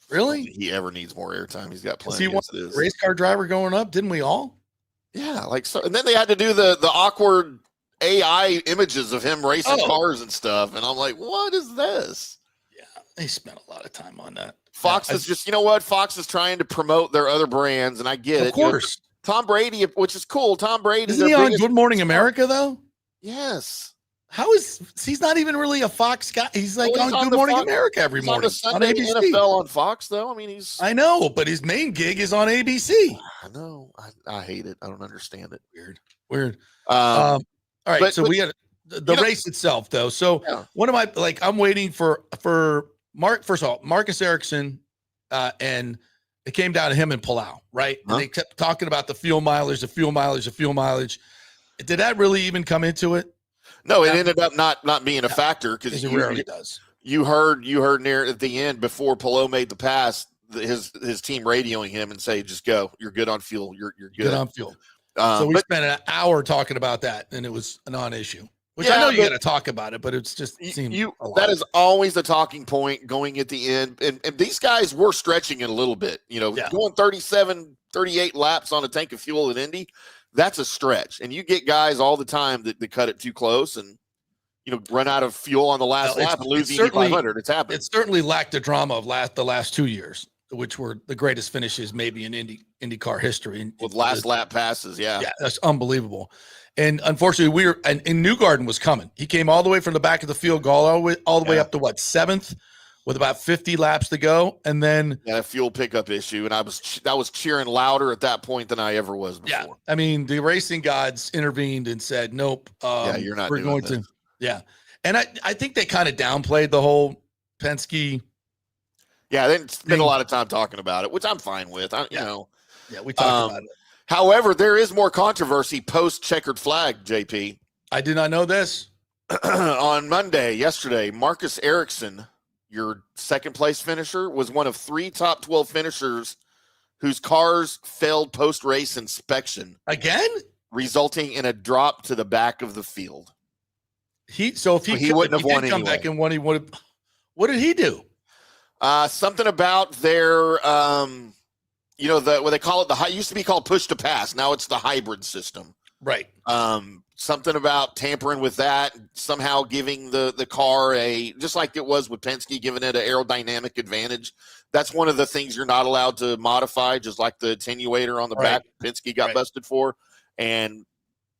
Really? If he ever needs more airtime. He's got plenty. He was a race car driver going up, didn't we all? Yeah, and then they had to do the awkward AI images of him racing cars and stuff, and I'm like, what is this? Yeah, They spent a lot of time on that. Fox is just, you know what? Fox is trying to promote their other brands, and I get it. Of course. Tom Brady, which is cool. Tom Brady. Isn't he on Good Morning America, though? Yes. He's not even really a Fox guy. He's like on Good Morning America every morning. On ABC. NFL on Fox, though. I mean, I know, but his main gig is on ABC. I know. I hate it. I don't understand it. Weird. All right. So we had the race itself, though. So one of my, I'm waiting for Mark. First of all, Marcus Ericsson, and it came down to him and Palau, right? And they kept talking about the fuel mileage. Did that really even come into it? No, it ended up not being a factor because it rarely does. You heard near at the end before Palau made the pass, his team radioing him and say, "Just go. You're good on fuel. You're good on fuel." So we spent an hour talking about that, and it was a non-issue. Which I know you got to talk about it, but it's just seemed that is always the talking point going at the end. And these guys were stretching it a little bit. Going 37, 38 laps on a tank of fuel in Indy. That's a stretch, and you get guys all the time that cut it too close and run out of fuel on the last lap and lose the Indy 500. It's happened. It certainly lacked the drama of the last 2 years, which were the greatest finishes maybe in IndyCar history. With last lap passes, yeah, that's unbelievable. And unfortunately, and Newgarden was coming. He came all the way from the back of the field, all the way up to 7th. With about 50 laps to go, and then a fuel pickup issue, and I was cheering louder at that point than I ever was before. Yeah, I mean the racing gods intervened and said, "Nope, you're not. We're going to." Yeah, and I think they kind of downplayed the whole Penske. Yeah, they didn't spend a lot of time talking about it, which I'm fine with. We talked about it. However, there is more controversy post checkered flag. JP, I did not know this. On yesterday, Marcus Ericsson, your second place finisher, was one of 3 top 12 finishers whose cars failed post-race inspection. Again? Resulting in a drop to the back of the field. He wouldn't have won anyway. Back and won, what did he do? Something about their, what they call it, used to be called push to pass. Now it's the hybrid system. Right. Something about tampering with that, somehow giving the car just like it was with Penske, giving it an aerodynamic advantage. That's one of the things you're not allowed to modify, just like the attenuator on the back Penske got busted for. And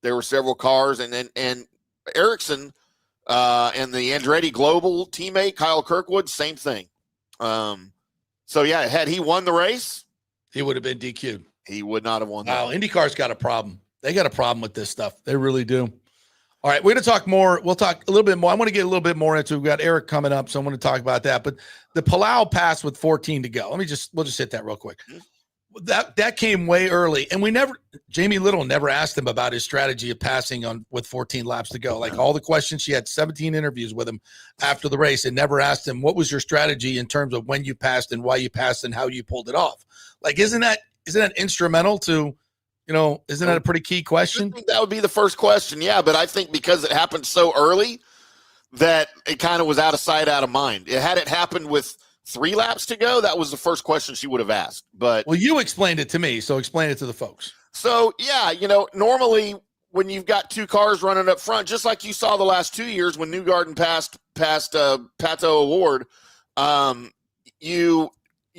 there were several cars, and Ericsson and the Andretti Global teammate, Kyle Kirkwood, same thing. Had he won the race, he would have been DQ'd. He would not have won that. Wow, IndyCar's got a problem. They got a problem with this stuff. They really do. All right, we're going to talk more. We'll talk a little bit more. I want to get a little bit more into. We've got Eric coming up, so I want to talk about that. But the Palau pass with 14 to go. We'll just hit that real quick. That came way early, and Jamie Little never asked him about his strategy of passing with 14 laps to go. Like all the questions, she had 17 interviews with him after the race, and never asked him what was your strategy in terms of when you passed and why you passed and how you pulled it off. Like, isn't that instrumental to? Isn't that a pretty key question? I think that would be the first question, yeah. But I think because it happened so early that it kind of was out of sight, out of mind. Had it happened with 3 laps to go, that was the first question she would have asked. But you explained it to me, so explain it to the folks. So, normally when you've got 2 cars running up front, just like you saw the last 2 years when Newgarden passed Pato O'Ward, you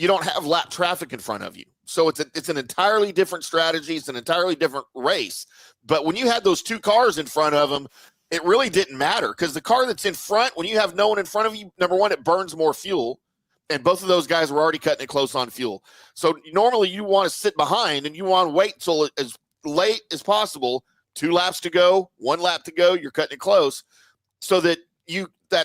don't have lap traffic in front of you. So it's an entirely different strategy. It's an entirely different race. But when you had those 2 cars in front of them, it really didn't matter because the car that's in front, when you have no one in front of you, number one, it burns more fuel. And both of those guys were already cutting it close on fuel. So normally you want to sit behind and you want to wait till as late as possible. 2 laps to go, 1 lap to go, you're cutting it close so that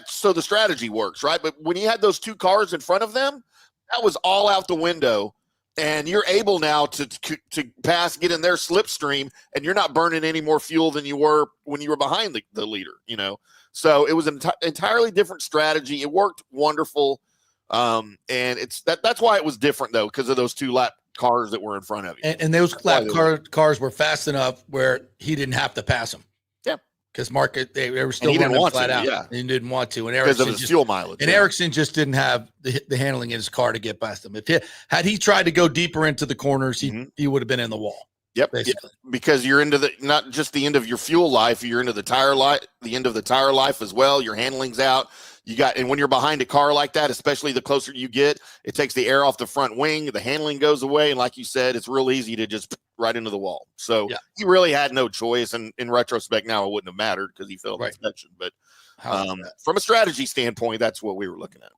so the strategy works, right? But when you had those 2 cars in front of them, that was all out the window. And you're able now to pass, get in their slipstream, and you're not burning any more fuel than you were when you were behind the leader, So it was an entirely different strategy. It worked wonderful. And that's why it was different, though, because of those 2 lap cars that were in front of you. And those lap cars were fast enough where he didn't have to pass them. Yeah. Because they were still running flat out. Yeah. And he didn't want to. And because of his fuel mileage. And Ericsson just didn't have the handling in his car to get past him. Had he tried to go deeper into the corners, he would have been in the wall. Yep. Basically. Because you're into not just the end of your fuel life, you're into the end of the tire life as well. Your handling's out. And when you're behind a car like that, especially the closer you get, it takes the air off the front wing, the handling goes away, and like you said, it's real easy to just right into the wall. So he really had no choice, and in retrospect now it wouldn't have mattered because he failed inspection. But from a strategy standpoint, that's what we were looking at.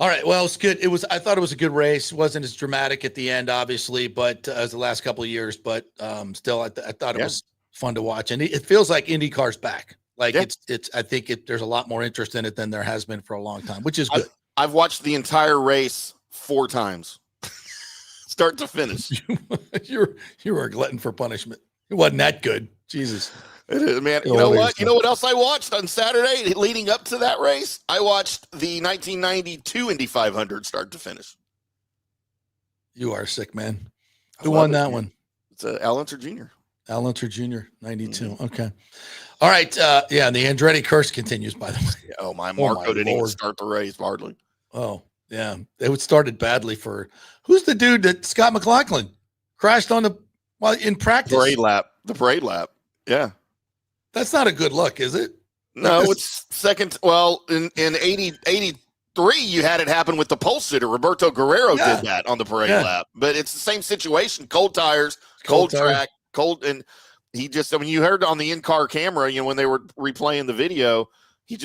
All right. Well, it's good. I thought it was a good race. It wasn't as dramatic at the end, obviously, but as the last couple of years, but still, I thought it was fun to watch. And it feels like IndyCar's back. Like I think there's a lot more interest in it than there has been for a long time, which is good. I've watched the entire race 4 times, start to finish. You were a glutton for punishment. It wasn't that good. Jesus. It is, man. You know what? You know what else I watched on Saturday leading up to that race? I watched the 1992 Indy 500 start to finish. You are sick, man. Who won that one? It's Erlendsson Jr. Erlendsson Jr. 92. Mm-hmm. Okay. All right. And the Andretti curse continues, by the way. Oh, Marco didn't even start the race, hardly. Oh, yeah. It started badly for who's the dude that Scott McLaughlin crashed on in practice? The parade lap. Yeah. That's not a good look, is it? No, it's second. Well, in 83, you had it happen with the pole sitter. Roberto Guerrero did that on the parade lap. But it's the same situation. Cold tires, cold track, cold. And he just, I mean, you heard on the in-car camera, when they were replaying the video, he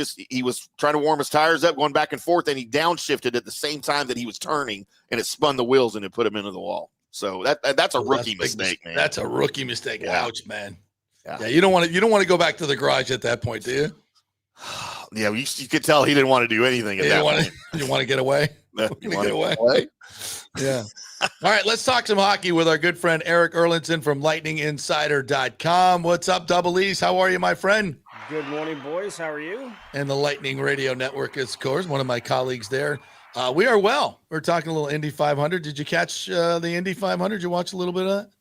was trying to warm his tires up, going back and forth, and he downshifted at the same time that he was turning, and it spun the wheels and it put him into the wall. So that's a rookie mistake, man. That's a rookie mistake. Yeah. Ouch, man. Yeah, you don't want to go back to the garage at that point, do you? Yeah, you could tell he didn't want to do anything at that point. You want to get away? You want to get away? Yeah. All right, let's talk some hockey with our good friend Erik Erlendsson from lightninginsider.com. What's up, Double E's? How are you, my friend? Good morning, boys. How are you? And the Lightning Radio Network is, of course, one of my colleagues there. We are well. We're talking a little Indy 500. Did you catch the Indy 500? Did you watch a little bit of that?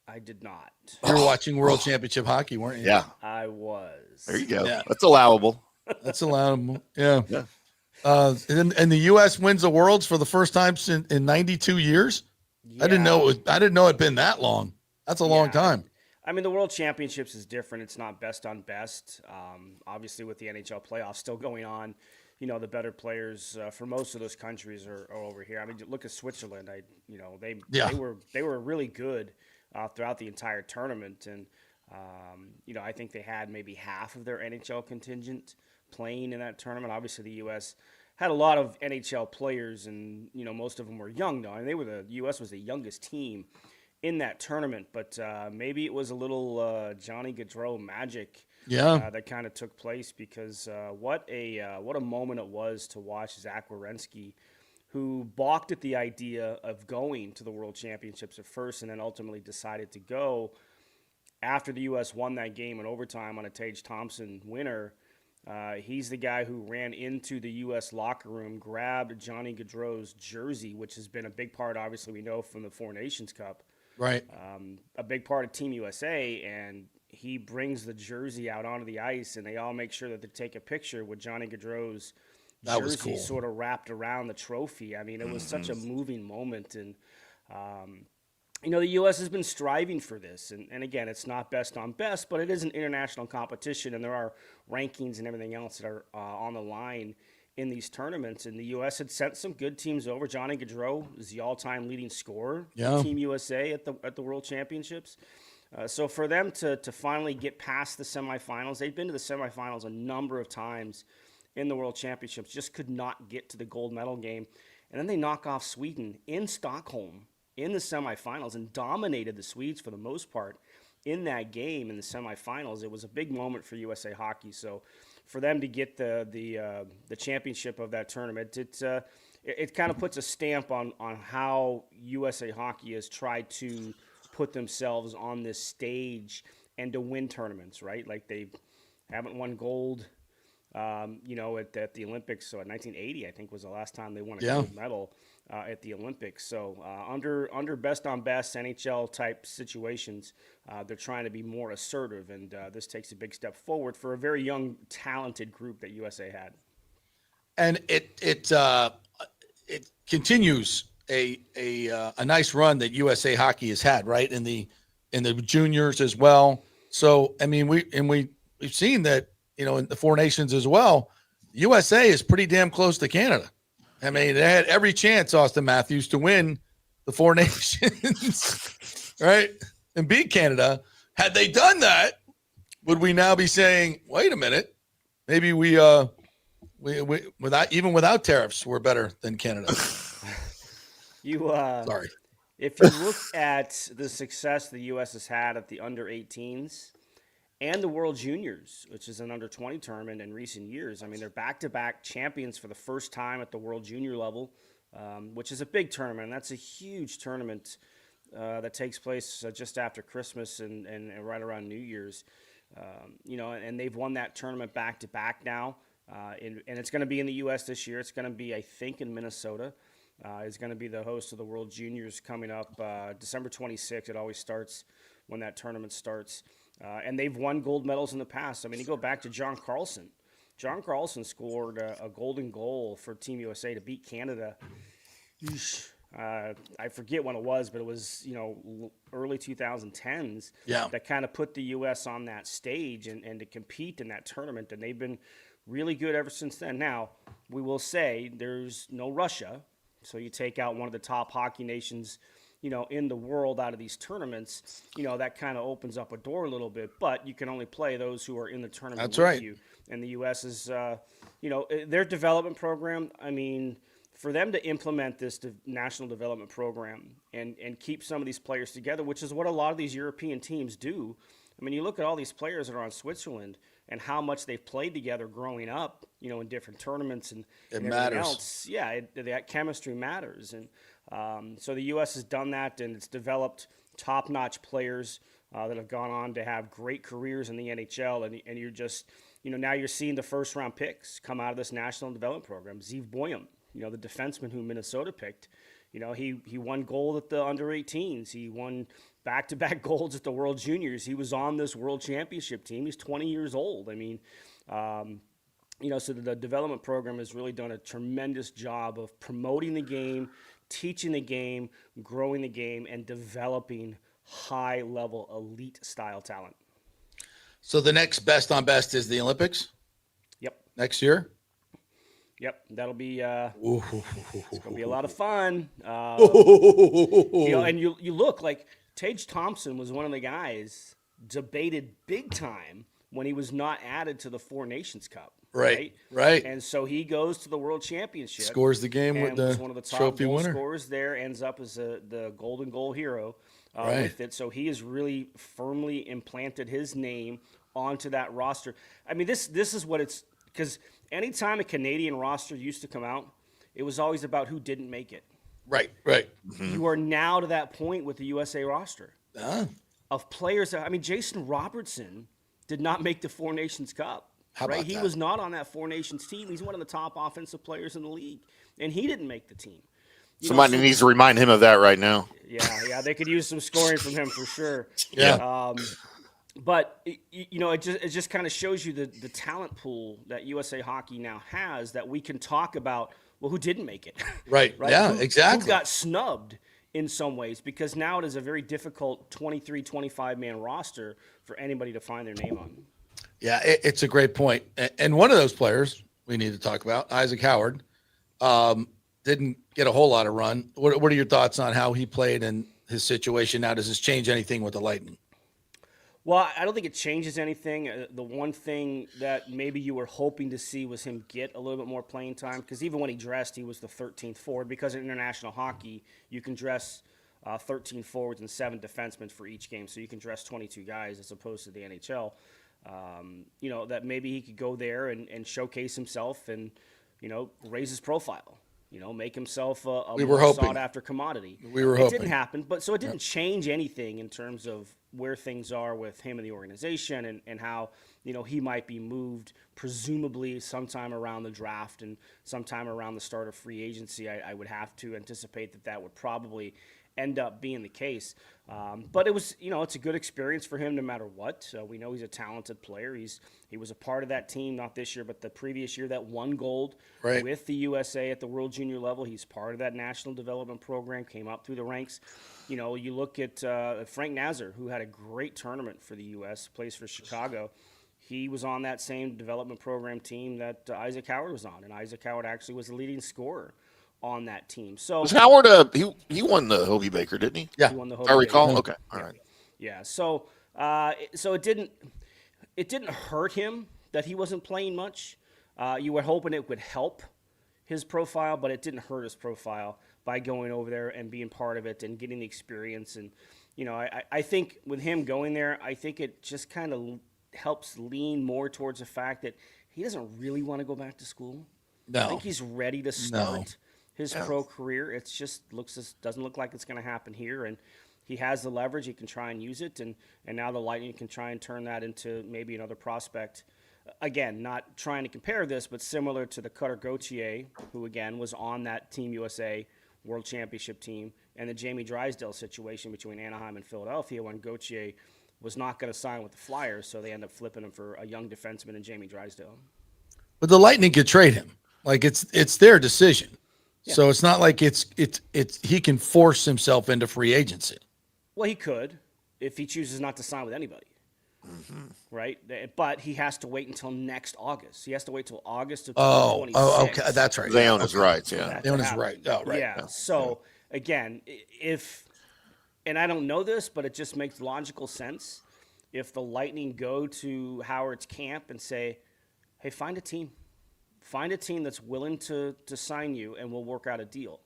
I did not. You were watching World Championship hockey, weren't you? Yeah. I was. There you go. Yeah. That's allowable. That's allowable. Yeah. And the U.S. wins the Worlds for the first time in 92 years. Yeah. I didn't know it'd been that long. That's a long time. I mean, the World Championships is different. It's not best on best. Obviously, with the NHL playoffs still going on, the better players for most of those countries are over here. I mean, look at Switzerland. They were really good throughout the entire tournament, and I think they had maybe half of their NHL contingent playing in that tournament. Obviously, the U.S. had a lot of NHL players, and most of them were young though. And the U.S. was the youngest team in that tournament, but maybe it was a little Johnny Gaudreau magic that kind of took place, because what a moment it was to watch Zach Werenski, who balked at the idea of going to the World Championships at first and then ultimately decided to go after the U.S. won that game in overtime on a Tage Thompson winner. He's the guy who ran into the U.S. locker room, grabbed Johnny Gaudreau's jersey, which has been a big part, obviously, we know from the Four Nations Cup. Right. A big part of Team USA, and he brings the jersey out onto the ice, and they all make sure that they take a picture with Johnny Gaudreau's jersey sort of wrapped around the trophy. I mean, it was such a moving moment, and the U.S. has been striving for this, and again, it's not best on best, but it is an international competition, and there are rankings and everything else that are on the line in these tournaments, and the U.S. had sent some good teams over. Johnny Gaudreau is the all-time leading scorer for Team USA at the World Championships. So for them to finally get past the semifinals, they'd been to the semifinals a number of times in the World Championships, just could not get to the gold medal game. And then they knock off Sweden in Stockholm in the semifinals and dominated the Swedes for the most part in that game in the semifinals. It was a big moment for USA Hockey. So for them to get the championship of that tournament, it kind of puts a stamp on how USA Hockey has tried to put themselves on this stage and to win tournaments, right? Like they haven't won gold at the Olympics. So in 1980, I think, was the last time they won a gold medal at the Olympics. So under best on best NHL type situations, they're trying to be more assertive, and this takes a big step forward for a very young, talented group that USA had. And it continues a nice run that USA Hockey has had, right, in the juniors as well. So I mean, we've seen that. In the Four Nations as well, USA is pretty damn close to Canada. I mean, they had every chance, Austin Matthews, to win the Four Nations, right, and beat Canada. Had they done that, would we now be saying, wait a minute, maybe we without tariffs, we're better than Canada? Sorry. If you look at the success the U.S. has had at the under-18s and the World Juniors, which is an under-20 tournament in recent years, I mean, they're back-to-back champions for the first time at the World Junior level, which is a big tournament. And that's a huge tournament that takes place just after Christmas and right around New Year's. And they've won that tournament back-to-back now. And it's going to be in the U.S. this year. It's going to be, I think, in Minnesota. Is going to be the host of the World Juniors coming up December 26th. It always starts when that tournament starts. And they've won gold medals in the past. I mean, you go back to John Carlson. John Carlson scored a golden goal for Team USA to beat Canada. I forget when it was, but it was, early 2010s that kind of put the U.S. on that stage and to compete in that tournament. And they've been really good ever since then. Now, we will say there's no Russia. So you take out one of the top hockey nations, in the world out of these tournaments, that kind of opens up a door a little bit. But you can only play those who are in the tournament That's with right. you. And the U.S. is, their development program, I mean, for them to implement this national development program and keep some of these players together, which is what a lot of these European teams do. I mean, you look at all these players that are on Switzerland and how much they've played together growing up, in different tournaments and everything matters. else. Yeah, that chemistry matters. And so the U.S. has done that, and it's developed top-notch players that have gone on to have great careers in the NHL. And you're just, now you're seeing the first-round picks come out of this national development program. Zeev Boyum, the defenseman who Minnesota picked, he won gold at the under-18s. He won back-to-back golds at the World Juniors. He was on this World Championship team. He's 20 years old. I mean, so the development program has really done a tremendous job of promoting the game, teaching the game, growing the game, and developing high-level elite-style talent. So the next best on best is the Olympics? Yep. Next year? Yep, that'll be it's gonna be a lot of fun. And you look like Tage Thompson was one of the guys debated big time when he was not added to the Four Nations Cup. Right. And so he goes to the World Championship, scores the game with the one of the top trophy goal winner. Scorers there, ends up as the golden goal hero with it. So he has really firmly implanted his name onto that roster. I mean, this is what it's because. Anytime a Canadian roster used to come out, it was always about who didn't make it. Right. Mm-hmm. You are now to that point with the USA roster of players. Jason Robertson did not make the Four Nations Cup. How about He that? was not on that Four Nations team. He's one of the top offensive players in the league, and he didn't make the team. Somebody needs to remind him of that right now. Yeah, they could use some scoring from him for sure. Yeah. But it just kind of shows you the talent pool that USA Hockey now has that we can talk about. Well, who didn't make it? Right. Yeah, exactly. Who got snubbed in some ways because now it is a very difficult 23, 25-man roster for anybody to find their name on. Yeah, it's a great point. And one of those players we need to talk about, Isaac Howard, didn't get a whole lot of run. What are your thoughts on how he played and his situation now? Does this change anything with the Lightning? Well, I don't think it changes anything. The one thing that maybe you were hoping to see was him get a little bit more playing time because even when he dressed, he was the 13th forward because in international hockey, you can dress 13 forwards and 7 defensemen for each game. So you can dress 22 guys as opposed to the NHL. That maybe he could go there and showcase himself and, raise his profile. Make himself a more sought-after commodity. We were hoping. It didn't happen, but so it didn't change anything in terms of where things are with him and the organization and how, he might be moved presumably sometime around the draft and sometime around the start of free agency. I would have to anticipate that would probably end up being the case. But it was, it's a good experience for him no matter what. We know he's a talented player. He was a part of that team, not this year, but the previous year that won gold with the USA at the World Junior level. He's part of that national development program, came up through the ranks. You look at Frank Nazar, who had a great tournament for the U.S., plays for Chicago. he was on that same development program team that Isaac Howard was on, and Isaac Howard actually was the leading scorer on that team. So was Howard he won the Hobie Baker, didn't he? Yeah, he won the I recall. Baker. Okay, all right. Yeah. So it didn't hurt him that he wasn't playing much. You were hoping it would help his profile, but it didn't hurt his profile by going over there and being part of it and getting the experience. And I think with him going there, I think it just kind of helps lean more towards the fact that he doesn't really want to go back to school. No. I think he's ready to start his pro career. It just doesn't look like it's going to happen here, and he has the leverage. He can try and use it, and now the Lightning can try and turn that into maybe another prospect. Again, not trying to compare this, but similar to the Cutter Gauthier, who again was on that Team USA World Championship team, and the Jamie Drysdale situation between Anaheim and Philadelphia when Gauthier was not going to sign with the Flyers, so they end up flipping him for a young defenseman in Jamie Drysdale. But the Lightning could trade him. Like it's their decision. Yeah. So it's not like it's he can force himself into free agency. Well, he could if he chooses not to sign with anybody. Mm-hmm. Right? But he has to wait until next August. He has to wait till August of 2026. Oh, okay. That's right. They own his rights, yeah. They own his right. Oh, right. Yeah. So, again, and I don't know this, but it just makes logical sense. If the Lightning go to Howard's camp and say, hey, find a team that's willing to sign you, and we'll work out a deal.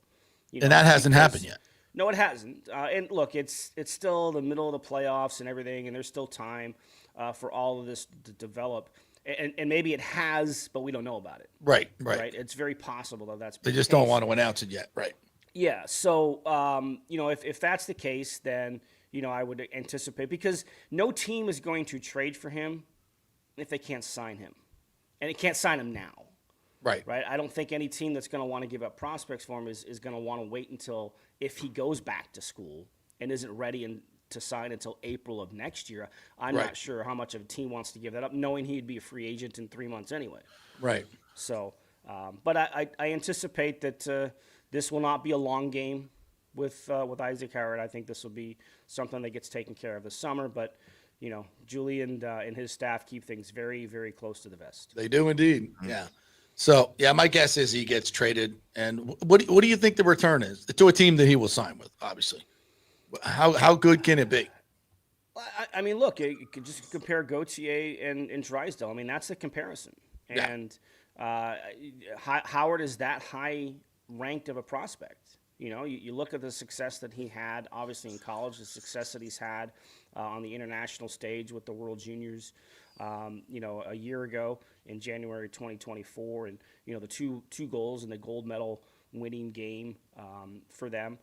And that hasn't happened yet. No, it hasn't. And look, it's still the middle of the playoffs and everything, and there's still time for all of this to develop. And maybe it has, but we don't know about it. Right. It's very possible that that's. They just don't want to announce it yet. Right. Yeah. So, if that's the case, then I would anticipate, because no team is going to trade for him if they can't sign him, and it can't sign him now. Right. I don't think any team that's going to want to give up prospects for him is going to want to wait until if he goes back to school and isn't ready to sign until April of next year. I'm not sure how much of a team wants to give that up, knowing he'd be a free agent in 3 months anyway. Right. So, but I anticipate that this will not be a long game with Isaac Howard. I think this will be something that gets taken care of this summer. But Julie and his staff keep things very, very close to the vest. They do indeed. Mm-hmm. Yeah. So, my guess is he gets traded. And what do you think the return is to a team that he will sign with, obviously? How good can it be? I mean, look, you could just compare Gauthier and Drysdale. I mean, that's the comparison. And Howard is that high ranked of a prospect. You look at the success that he had, obviously in college, the success that he's had on the international stage with the World Juniors, a year ago in January 2024, and the two goals in the gold medal winning game for them.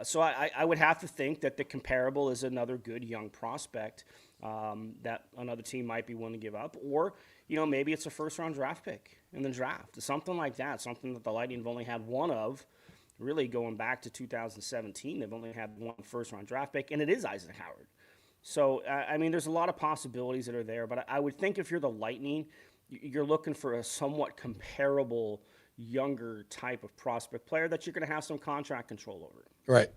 So I would have to think that the comparable is another good young prospect that another team might be willing to give up, or maybe it's a first-round draft pick in the draft, something like that, something that the Lightning have only had one of. Really going back to 2017, they've only had one first-round draft pick, and it is Isaac Howard. So, there's a lot of possibilities that are there, but I would think if you're the Lightning, you're looking for a somewhat comparable, younger type of prospect player that you're going to have some contract control over. Right.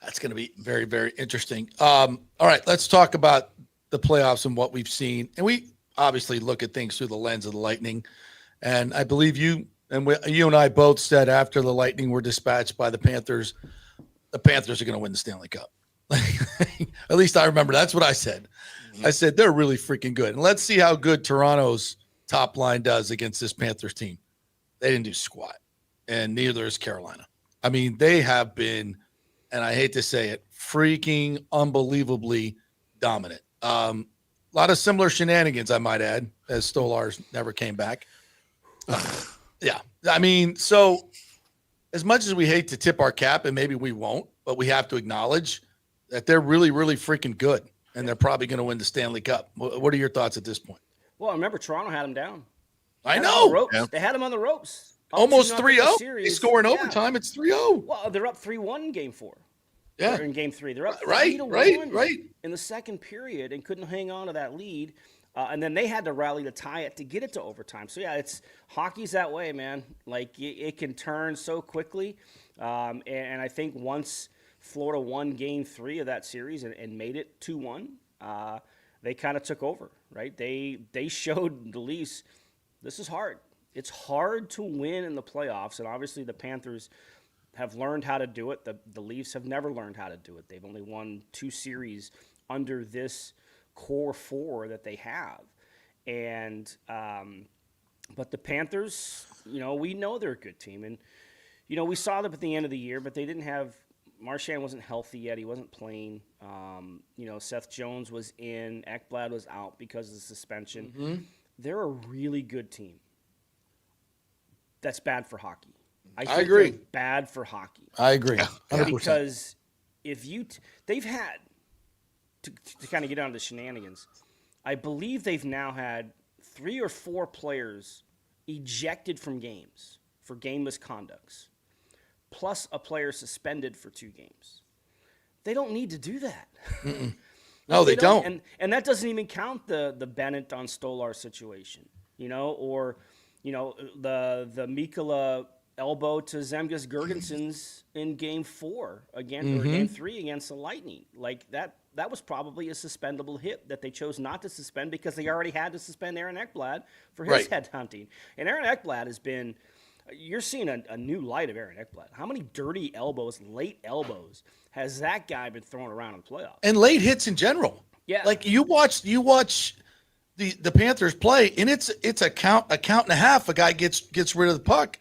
That's going to be very, very interesting. All right, let's talk about the playoffs and what we've seen. And we obviously look at things through the lens of the Lightning. And I believe you and I both said after the Lightning were dispatched by the Panthers are going to win the Stanley Cup. At least I remember that's what I said. Mm-hmm. I said they're really freaking good. And let's see how good Toronto's top line does against this Panthers team. They didn't do squat, and neither is Carolina. I mean, they have been, and I hate to say it, freaking unbelievably dominant. A lot of similar shenanigans, I might add, as Stolarz never came back. Yeah. I mean, so as much as we hate to tip our cap, and maybe we won't, but we have to acknowledge that they're really, really freaking good, and they're probably going to win the Stanley Cup. What are your thoughts at this point? Well, remember, Toronto had them down. I know. They had them on the ropes. Almost 3-0. They score in overtime. It's 3-0. Well, they're up 3-1 in Game 4. Yeah. Or in Game 3. They're up 3-1 right in the second period and couldn't hang on to that lead. And then they had to rally to tie it to get it to overtime. So, hockey's that way, man. Like, it can turn so quickly. And I think once Florida won Game 3 of that series and made it 2-1, they kind of took over, right? They showed the Leafs this is hard. It's hard to win in the playoffs, and obviously the Panthers have learned how to do it. The Leafs have never learned how to do it. They've only won 2 series under this core 4 that they have. And but the Panthers, we know they're a good team. And, we saw them at the end of the year, but they didn't have – Marchand wasn't healthy yet. He wasn't playing. Seth Jones was in. Ekblad was out because of the suspension. Mm-hmm. They're a really good team. That's bad for hockey. I agree. Bad for hockey. I agree. 100%. Because if they've had to kind of get on the shenanigans. I believe they've now had 3 or 4 players ejected from games for game misconducts, plus a player suspended for 2 games. They don't need to do that. No, they don't. And that doesn't even count the Bennett on Stolar situation, or the Mikkola elbow to Zemgus Girgensons in Game 4 again, or Game 3 against the Lightning. Like that was probably a suspendable hit that they chose not to suspend because they already had to suspend Aaron Ekblad for his headhunting. And Aaron Ekblad has been – you're seeing a new light of Aaron Ekblad. How many dirty elbows, late elbows, has that guy been throwing around in the playoffs? And late hits in general. Yeah. Like you watch the Panthers play, and it's a count and a half. A guy gets rid of the puck.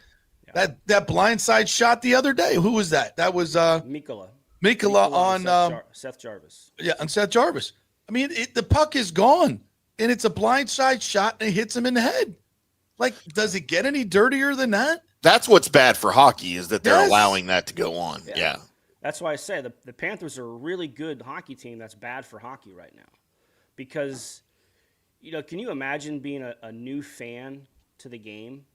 Yeah. That blindside shot the other day. Who was that? That was Mikkola on Seth Jarvis. Yeah, on Seth Jarvis. I mean, the puck is gone, and it's a blindside shot, and it hits him in the head. Like, does it get any dirtier than that? That's what's bad for hockey is that they're allowing that to go on. Yeah. That's why I say the Panthers are a really good hockey team that's bad for hockey right now. Because, can you imagine being a new fan to the game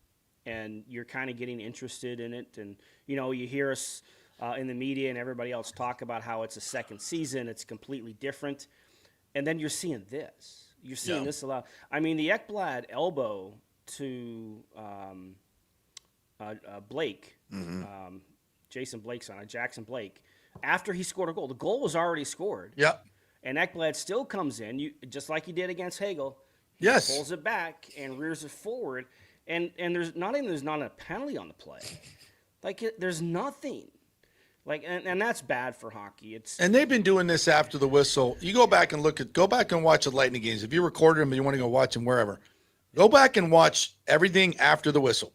and you're kind of getting interested in it? And, you hear us in the media and everybody else talk about how it's a second season, it's completely different. And then you're seeing this. You're seeing this a lot. I mean, the Ekblad elbow to Blake, Jason Blake's on it, Jackson Blake, after he scored a goal. The goal was already scored. Yep. And Ekblad still comes in, just like he did against Hagel. He pulls it back and rears it forward. And there's not a penalty on the play. Like, there's nothing. Like, and that's bad for hockey. And they've been doing this after the whistle. You go back and watch the Lightning games. If you recorded them and you want to go watch them wherever, go back and watch everything after the whistle.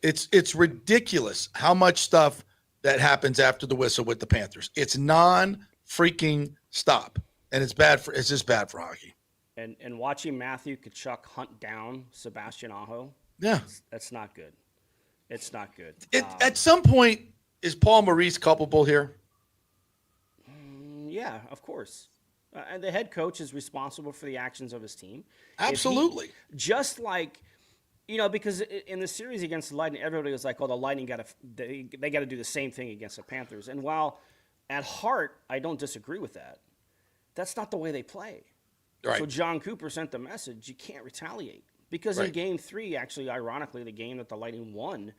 It's ridiculous how much stuff that happens after the whistle with the Panthers. It's non-freaking stop, and it's just bad for hockey. And watching Matthew Tkachuk hunt down Sebastian Aho, that's not good. It's not good. At some point, is Paul Maurice culpable here? Yeah, of course. And the head coach is responsible for the actions of his team. Absolutely. Just like, because in the series against the Lightning, everybody was like, "Oh, the Lightning they got to do the same thing against the Panthers." And while at heart I don't disagree with that, that's not the way they play. Right. So John Cooper sent the message: you can't retaliate because in Game 3, actually, ironically, the game that the Lightning won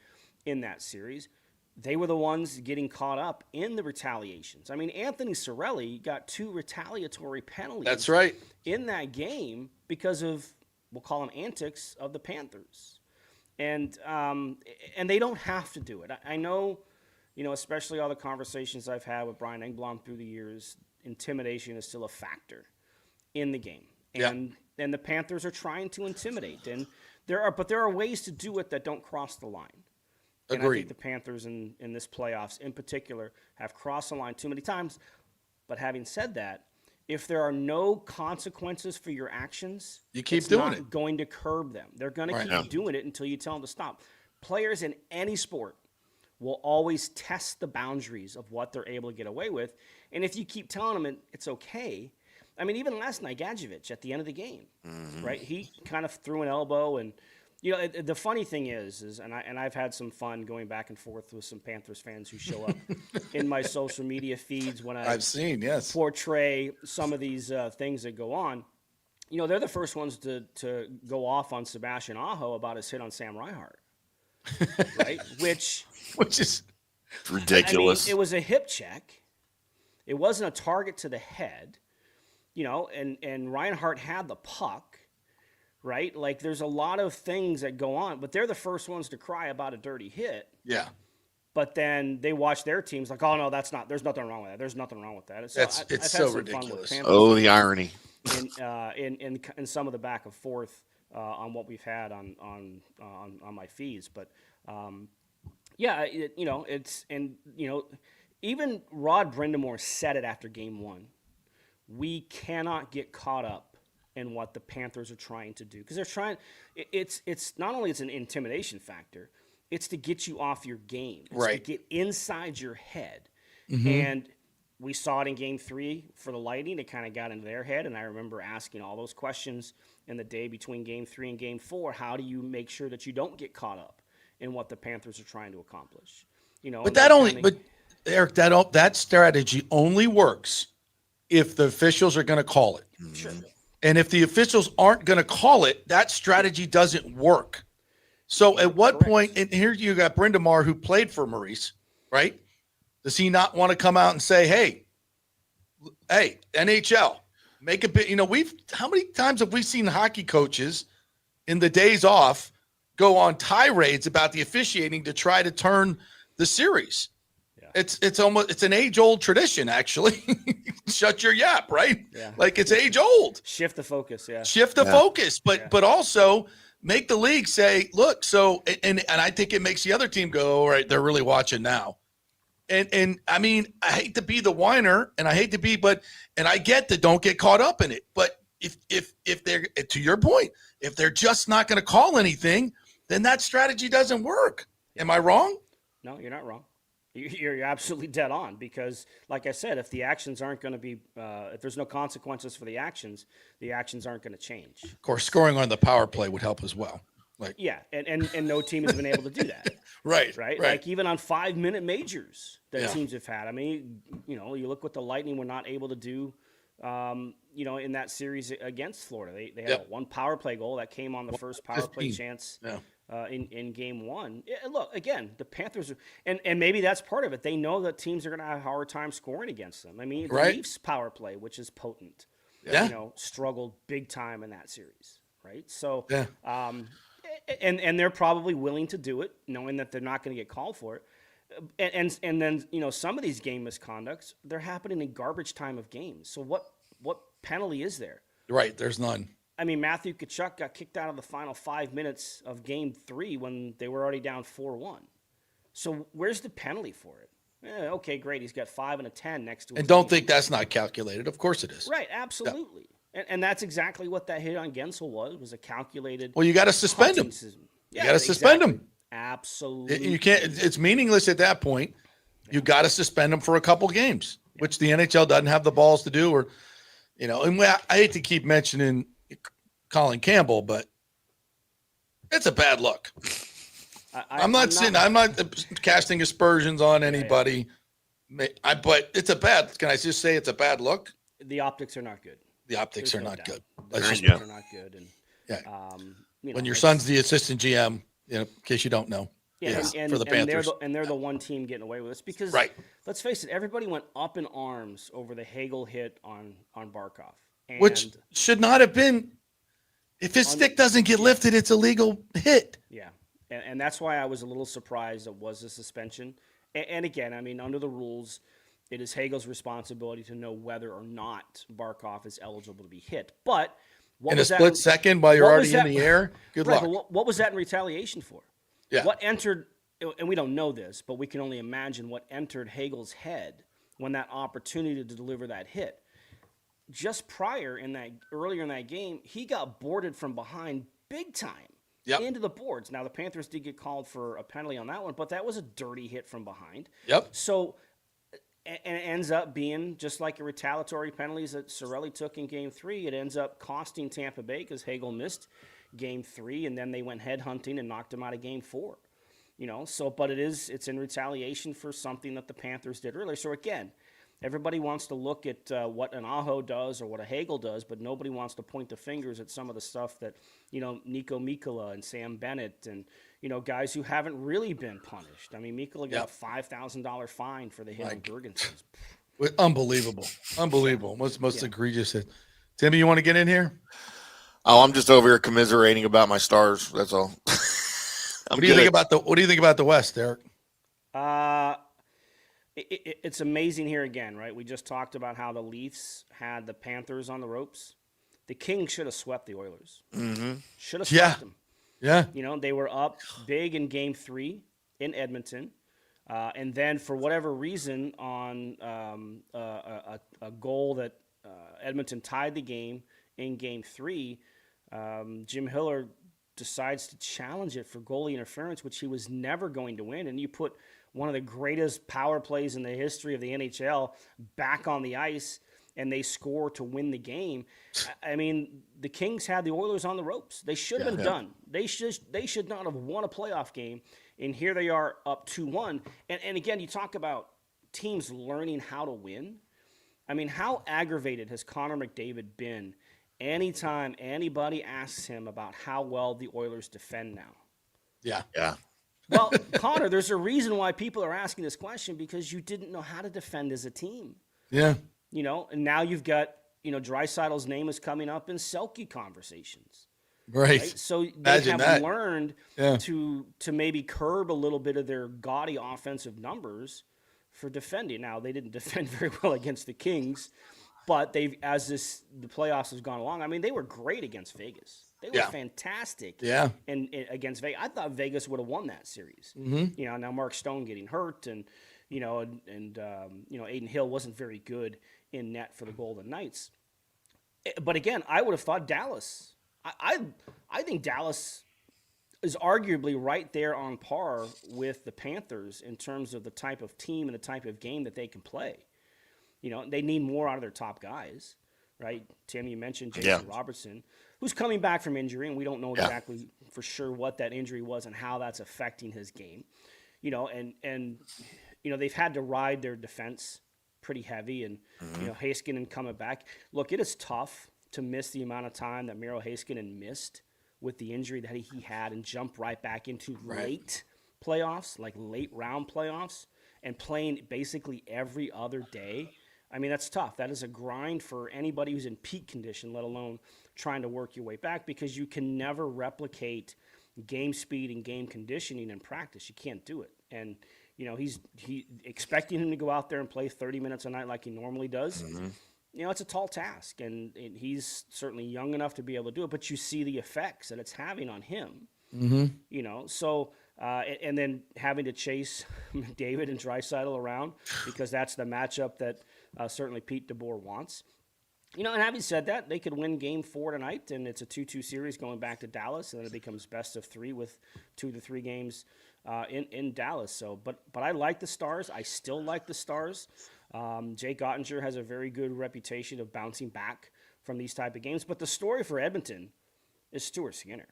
in that series, they were the ones getting caught up in the retaliations. I mean, Anthony Cirelli got 2 retaliatory penalties. That's right. In that game because of, we'll call them antics of the Panthers. And they don't have to do it. I know, especially all the conversations I've had with Brian Engblom through the years, intimidation is still a factor in the game. And the Panthers are trying to intimidate. And there are ways to do it that don't cross the line. And I think the Panthers in this playoffs in particular have crossed the line too many times. But having said that, if there are no consequences for your actions, you keep doing it. Going to curb them. They're going to keep doing it until you tell them to stop. Players in any sport will always test the boundaries of what they're able to get away with. And if you keep telling them it's okay, I mean, even last night, Gadjevich at the end of the game, right? He kind of threw an elbow and – the funny thing is I've had some fun going back and forth with some Panthers fans who show up in my social media feeds when I've seen, portray some of these things that go on. They're the first ones to go off on Sebastian Aho about his hit on Sam Reinhart, right? Which is ridiculous. I mean, it was a hip check. It wasn't a target to the head. and Reinhart had the puck, right? Like there's a lot of things that go on, but they're the first ones to cry about a dirty hit. Yeah. But then they watch their teams like, oh no, there's nothing wrong with that. There's nothing wrong with that. It's so ridiculous. Oh, the irony. In some of the back and forth on what we've had on my feeds, but even Rod Brindamore said it after game one. We cannot get caught up in what the Panthers are trying to do because they're trying. It's not only it's an intimidation factor, it's to get you off your game. It's right. to get inside your head, mm-hmm. and we saw it in game 3 for the Lightning. It kind of got into their head, and I remember asking all those questions in the day between game 3 and game 4. How do you make sure that you don't get caught up in what the Panthers are trying to accomplish? But Eric, that strategy only works if the officials are going to call it. Sure. And if the officials aren't going to call it, that strategy doesn't work. So at what point, and here you got Brindamore who played for Maurice, right? Does he not want to come out and say, hey, NHL, make a bit, how many times have we seen hockey coaches in the days off go on tirades about the officiating to try to turn the series? Yeah. It's an age-old tradition, actually. Shut your yap, right? Yeah. Like it's age-old. Shift the focus, yeah. Focus, but also make the league say, look, so and I think it makes the other team go, all right, they're really watching now. And I mean, I hate to be the whiner, and I hate to be, and I get that don't get caught up in it. But if they're, to your point, if they're just not going to call anything, then that strategy doesn't work. Am I wrong? No, you're not wrong. You're absolutely dead on because, like I said, if the actions aren't going to be, if there's no consequences for the actions aren't going to change. Of course, scoring on the power play would help as well. And no team has been able to do that. Right. Like even on 5-minute majors that teams have had. I mean, you look what the Lightning were not able to do, in that series against Florida. They had one power play goal that came on the first power play chance in game 1. Look, again, the Panthers are, and maybe that's part of it. They know that teams are going to have a hard time scoring against them. I mean, the Leafs power play, which is potent, struggled big time in that series, right? So, and they're probably willing to do it, knowing that they're not going to get called for it. And then some of these game misconducts, they're happening in garbage time of games. So what penalty is there? Right, there's none. I mean, Matthew Tkachuk got kicked out of the final 5 minutes of game 3 when they were already down 4-1. So where's the penalty for it? Okay, great. He's got 5 and a 10 next to him. And don't think that's not calculated. Of course it is. Right, absolutely. Yeah. And that's exactly what that hit on Gensel was a calculated. Well, you got to suspend him. You got to suspend him. Absolutely. You can't. It's meaningless at that point. You got to suspend him for a couple games, which the NHL doesn't have the balls to do. And I hate to keep mentioning Colin Campbell, but it's a bad look. I'm not casting aspersions on anybody. But it's a bad. Can I just say it's a bad look? The optics are not good. The optics are not good. The optics are not good. And when your son's the assistant GM, in case you don't know, for the Panthers, they're the one team getting away with this because let's face it, everybody went up in arms over the Hagel hit on Barkov, which should not have been. If his stick doesn't get lifted, it's a legal hit. Yeah, and that's why I was a little surprised it was a suspension. And again, I mean, under the rules, it is Hagel's responsibility to know whether or not Barkov is eligible to be hit. But in a split second while you're already in the air, good luck. But what was that in retaliation for? Yeah. What entered, and we don't know this, but we can only imagine what entered Hagel's head when that opportunity to deliver that hit. Just earlier in that game, he got boarded from behind big time into the boards. Now, the Panthers did get called for a penalty on that one, but that was a dirty hit from behind. Yep. So, and it ends up being just like a retaliatory penalties that Cirelli took in game 3. It ends up costing Tampa Bay because Hagel missed game 3, and then they went headhunting and knocked him out of game 4. But it's in retaliation for something that the Panthers did earlier. So again, everybody wants to look at what an Aho does or what a Hagel does, but nobody wants to point the fingers at some of the stuff that, Nico Mikkola and Sam Bennett and, guys who haven't really been punished. I mean, Mikkola got a $5,000 fine for the hit on Gergensen. Unbelievable. Most egregious hit. Timmy, you want to get in here? Oh, I'm just over here commiserating about my Stars. That's all. What do you think about the West, Eric? It's amazing here again, right? We just talked about how the Leafs had the Panthers on the ropes. The Kings should have swept the Oilers. Mm-hmm. Should have swept them. Yeah. You know, they were up big in Game 3 in Edmonton. And then for whatever reason on a goal that Edmonton tied the game in Game 3, Jim Hiller decides to challenge it for goalie interference, which he was never going to win. And you put one of the greatest power plays in the history of the NHL back on the ice, and they score to win the game. I mean, the Kings had the Oilers on the ropes. They should have been done. They should not have won a playoff game, and here they are up 2-1. And again, you talk about teams learning how to win. I mean, how aggravated has Connor McDavid been anytime anybody asks him about how well the Oilers defend now? Yeah. Well, Connor, there's a reason why people are asking this question, because you didn't know how to defend as a team. Yeah. You know, and now you've got, Draisaitl's name is coming up in Selke conversations. Right. So they Imagine have that. learned to maybe curb a little bit of their gaudy offensive numbers for defending. Now, they didn't defend very well against the Kings, but the playoffs has gone along, I mean, they were great against Vegas. They were fantastic. Yeah. And against Vegas, I thought Vegas would have won that series. Mm-hmm. Now Mark Stone getting hurt, and Aiden Hill wasn't very good in net for the Golden Knights. But again, I would have thought Dallas. I think Dallas is arguably right there on par with the Panthers in terms of the type of team and the type of game that they can play. They need more out of their top guys, right? Tim, you mentioned Jason Robertson, who's coming back from injury, and we don't know exactly for sure what that injury was and how that's affecting his game. They've had to ride their defense pretty heavy, and Heiskanen coming back. Look, it is tough to miss the amount of time that Miro Heiskanen missed with the injury that he had, and jump right back into late playoffs, like late round playoffs, and playing basically every other day. I mean, that's tough. That is a grind for anybody who's in peak condition, let alone trying to work your way back, because you can never replicate game speed and game conditioning in practice. You can't do it. And he's expecting him to go out there and play 30 minutes a night like he normally does. It's a tall task, and he's certainly young enough to be able to do it, but you see the effects that it's having on him. So and then having to chase McDavid and Draisaitl around, because that's the matchup that certainly Pete DeBoer wants. And having said that, they could win Game 4 tonight, and it's a 2-2 series going back to Dallas, and then it becomes best of 3 with 2 to 3 games in Dallas. So, but I like the Stars. I still like the Stars. Jake Ottinger has a very good reputation of bouncing back from these type of games. But the story for Edmonton is Stuart Skinner.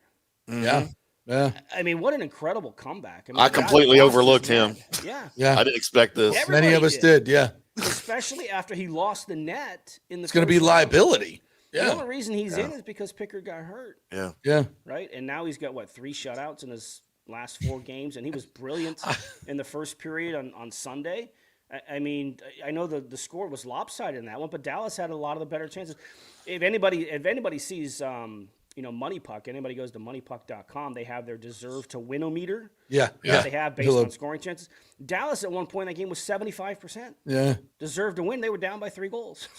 Yeah. I mean, what an incredible comeback. I completely overlooked him. Yeah. I didn't expect this. Everybody Many of us did. Yeah. Especially after he lost the net in the It's going to be liability. Yeah. The only reason he's in is because Pickard got hurt. Yeah. Right? And now he's got, 3 shutouts in his last 4 games, and he was brilliant in the first period on Sunday. I mean, I know the score was lopsided in that one, but Dallas had a lot of the better chances. If anybody sees Money Puck, anybody goes to moneypuck.com, they have their deserve to win-o-meter. Yeah. That they have based on scoring chances. Dallas at one point in that game was 75%. Yeah. Deserved to win. They were down by 3 goals.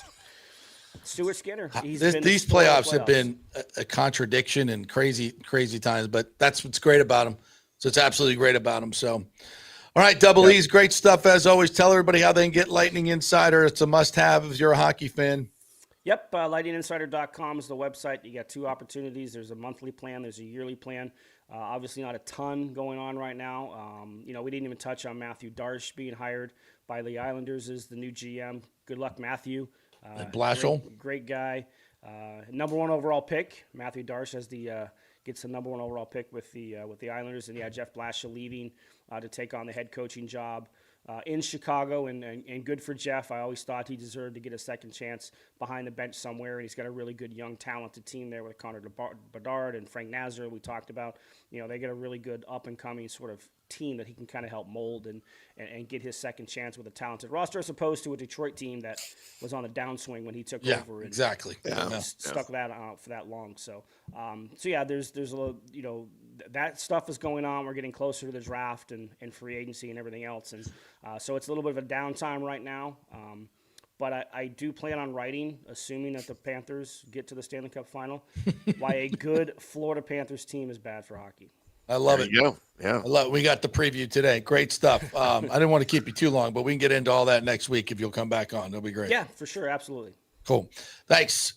Stuart Skinner. These playoffs have been a contradiction and crazy times, but that's what's great about them. So it's absolutely great about them. So, all right, Double E's, great stuff as always. Tell everybody how they can get Lightning Insider. It's a must-have if you're a hockey fan. Yep, lightninginsider.com is the website. You got 2 opportunities. There's a monthly plan. There's a yearly plan. Obviously not a ton going on right now. We didn't even touch on Matthew Darsh being hired by the Islanders as the new GM. Good luck, Matthew. Blashill. Great guy. Number 1 overall pick. Matthew Darsh has gets the number 1 overall pick with the Islanders. And, Jeff Blashill leaving to take on the head coaching job in Chicago, and good for Jeff. I always thought he deserved to get a second chance behind the bench somewhere, and he's got a really good young talented team there with Connor Bedard and Frank Nazar we talked about. They get a really good up-and-coming sort of team that he can kind of help mold and get his second chance with a talented roster, as opposed to a Detroit team that was on the downswing when he took over. And exactly. Stuck that out for that long. So, there's a little, that stuff is going on. We're getting closer to the draft and free agency and everything else. And so it's a little bit of a downtime right now. But I do plan on writing, assuming that the Panthers get to the Stanley Cup final, why a good Florida Panthers team is bad for hockey. I love it. Yeah. We got the preview today. Great stuff. I didn't want to keep you too long, but we can get into all that next week if you'll come back on. It'll be great. Yeah, for sure. Absolutely. Cool. Thanks.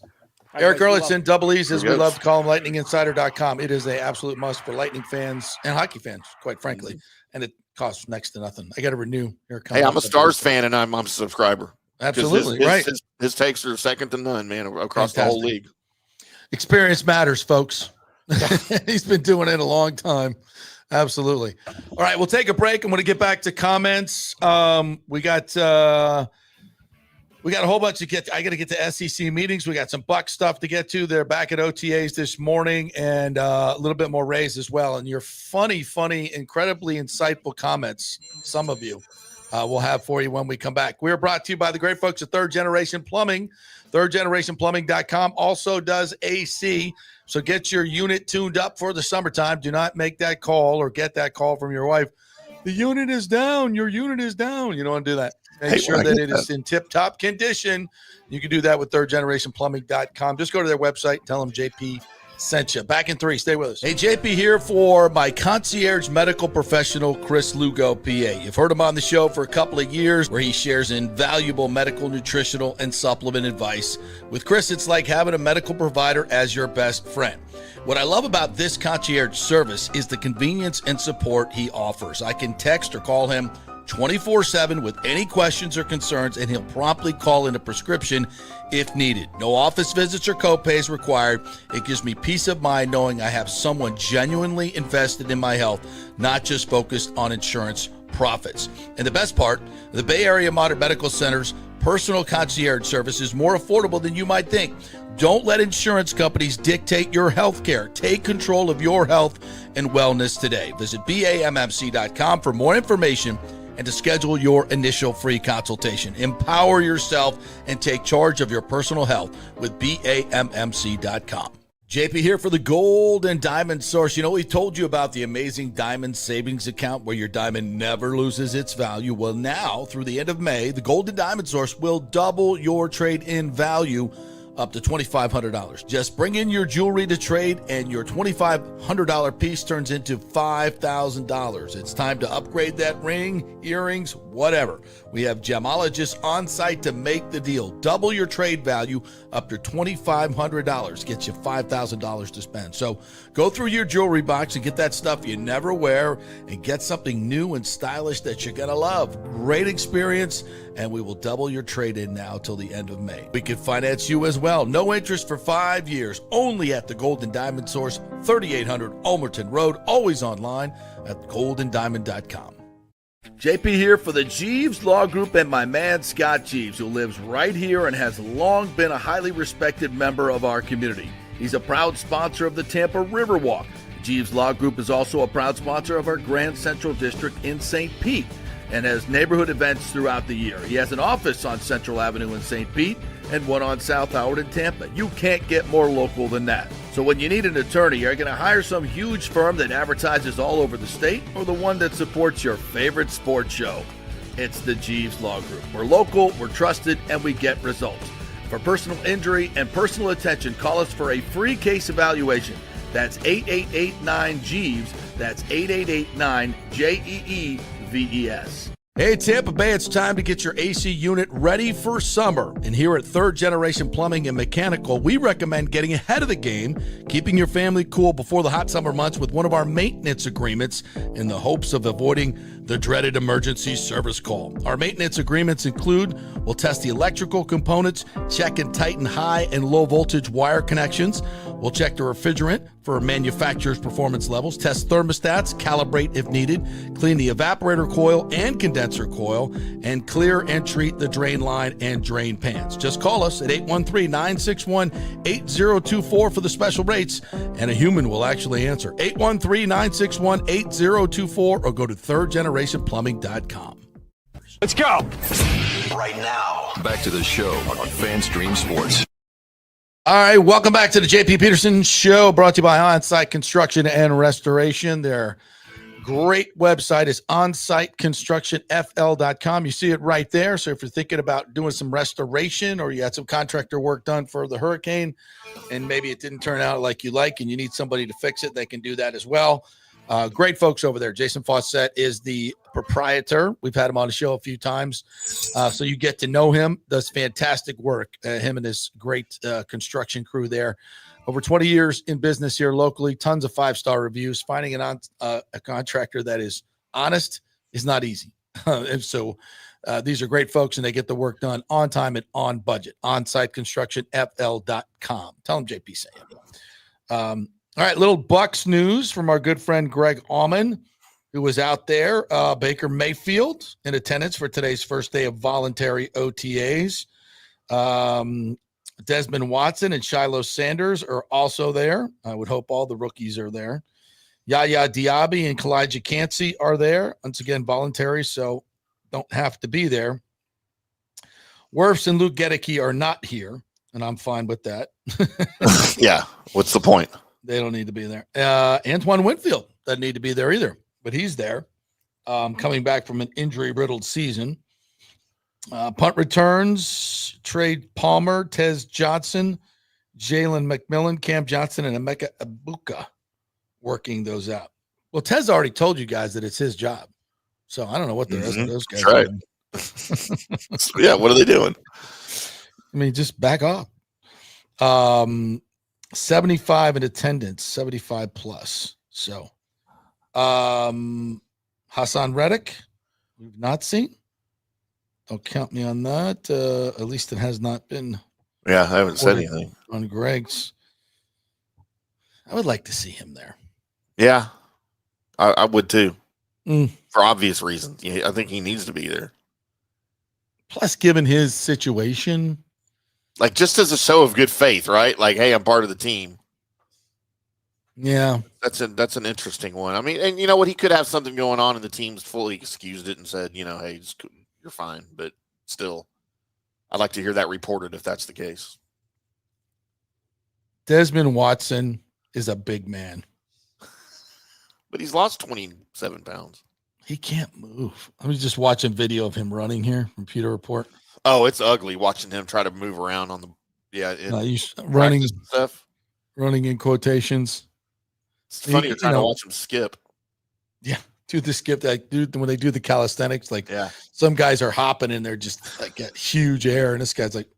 Right, Erik guys, Erlendsson, double E's, as we love to call him, lightninginsider.com. It is an absolute must for Lightning fans and hockey fans, quite frankly. And it costs next to nothing. I got to renew. Hey, I'm a Stars fan, and I'm a subscriber. Absolutely. Right. His takes are second to none, man, across the whole league. Experience matters, folks. He's been doing it a long time. Absolutely. All right, we'll take a break. I'm going to get back to comments. We got a whole bunch to I got to get to SEC meetings. We got some Bucs stuff to get to. They're back at OTAs this morning, and a little bit more Rays as well. And your funny, incredibly insightful comments, some of you, we'll have for you when we come back. We're brought to you by the great folks at Third Generation Plumbing. ThirdGenerationPlumbing.com also does AC. So get your unit tuned up for the summertime. Do not make that call or get that call from your wife. The unit is down. Your unit is down. You don't want to do that. Make sure that it is in tip-top condition. You can do that with ThirdGenerationPlumbing.com. Just go to their website. Tell them JP sent you. Back in 3. Stay with us. Hey, JP here for my concierge medical professional, Chris Lugo, PA. You've heard him on the show for a couple of years where he shares invaluable medical, nutritional, and supplement advice. With Chris, it's like having a medical provider as your best friend. What I love about this concierge service is the convenience and support he offers. I can text or call him 24/7 with any questions or concerns, and he'll promptly call in a prescription if needed. No office visits or copays required. It gives me peace of mind knowing I have someone genuinely invested in my health, not just focused on insurance profits. And the best part, the Bay Area Modern Medical Center's personal concierge service is more affordable than you might think. Don't let insurance companies dictate your health care. Take control of your health and wellness today. Visit BAMMC.com for more information and to schedule your initial free consultation. Empower yourself and take charge of your personal health with BAMMC.com. JP here for the Gold and Diamond Source. We've told you about the amazing Diamond Savings Account where your diamond never loses its value. Well, now, through the end of May, the Gold and Diamond Source will double your trade-in value up to $2,500. Just bring in your jewelry to trade, and your $2,500 piece turns into $5,000. It's time to upgrade that ring, earrings, whatever. We have gemologists on site to make the deal. Double your trade value up to $2,500. Gets you $5,000 to spend. So go through your jewelry box and get that stuff you never wear and get something new and stylish that you're going to love. Great experience, and we will double your trade-in now till the end of May. We can finance you as well. No interest for 5 years. Only at the Gold and Diamond Source, 3800 Ulmerton Road. Always online at goldanddiamond.com. JP here for the Jeeves Law Group and my man Scott Jeeves, who lives right here and has long been a highly respected member of our community. He's a proud sponsor of the Tampa Riverwalk. Jeeves Law Group is also a proud sponsor of our Grand Central District in St. Pete and has neighborhood events throughout the year. He has an office on Central Avenue in St. Pete and one on South Howard in Tampa. You can't get more local than that. So when you need an attorney, you're going to hire some huge firm that advertises all over the state or the one that supports your favorite sports show. It's the Jeeves Law Group. We're local, we're trusted, and we get results. For personal injury and personal attention, call us for a free case evaluation. That's 8889-JEEVES. That's 8889-JEEVES. Hey, Tampa Bay, it's time to get your AC unit ready for summer. And here at Third Generation Plumbing and Mechanical, we recommend getting ahead of the game, keeping your family cool before the hot summer months with one of our maintenance agreements in the hopes of avoiding the dreaded emergency service call. Our maintenance agreements include: we'll test the electrical components, check and tighten high and low voltage wire connections. We'll check the refrigerant for manufacturer's performance levels, test thermostats, calibrate if needed, clean the evaporator coil and condenser coil, and clear and treat the drain line and drain pans. Just call us at 813-961-8024 for the special rates, and a human will actually answer. 813-961-8024, or go to thirdgenerationplumbing.com. Let's go. Right now, back to the show on FanStream Sports. All right, welcome back to the JP Peterson Show, brought to you by On-Site Construction and Restoration. Their great website is onsiteconstructionfl.com. You see it right there. So if you're thinking about doing some restoration, or you had some contractor work done for the hurricane and maybe it didn't turn out like you like and you need somebody to fix it, they can do that as well. Great folks over there. Jason Fawcett is the proprietor. We've had him on the show a few times, so you get to know him. Does fantastic work, him and his great construction crew there. Over 20 years in business here locally, tons of 5-star reviews. Finding a contractor that is honest is not easy. And so these are great folks, and they get the work done on time and on budget. OnSiteConstructionFL.com. Tell them JP saying it. All right, little Bucs news from our good friend Greg Auman, who was out there. Baker Mayfield in attendance for today's first day of voluntary OTAs. Desmond Watson and Shiloh Sanders are also there. I would hope all the rookies are there. Yaya Diaby and Kalijah Cansey are there. Once again, voluntary, so don't have to be there. Wirfs and Luke Gedeke are not here, and I'm fine with that. Yeah, what's the point? They don't need to be there. Antoine Winfield doesn't need to be there either, but he's there, coming back from an injury-riddled season. Punt returns, Trey Palmer, Tez Johnson, Jalen McMillan, Cam Johnson, and Emeka Ibuka working those out. Well, Tez already told you guys that it's his job, so I don't know what the rest of those guys are doing. Yeah, what are they doing? I mean, just back off. 75 in attendance, 75 plus. So, Hassan Reddick, we've not seen. Don't count me on that. At least it has not been. Yeah, I haven't said anything on Greg's. I would like to see him there. Yeah, I would too. For obvious reasons. Yeah, I think he needs to be there. Plus, given his situation. Like, just as a show of good faith, right? Like, hey, I'm part of the team. Yeah. That's an interesting one. I mean, and you know what? He could have something going on and the team's fully excused it and said, you know, hey, you're fine. But still, I'd like to hear that reported if that's the case. Desmond Watson is a big man. But he's lost 27 pounds. He can't move. I was just watching video of him running here from Pewter Report. Oh, it's ugly watching him try to move around on the running stuff. Running in quotations. It's funny to try to watch him skip. Yeah, do the skip that dude when they do the calisthenics. Like, yeah, some guys are hopping and they're just like got huge air, and this guy's like,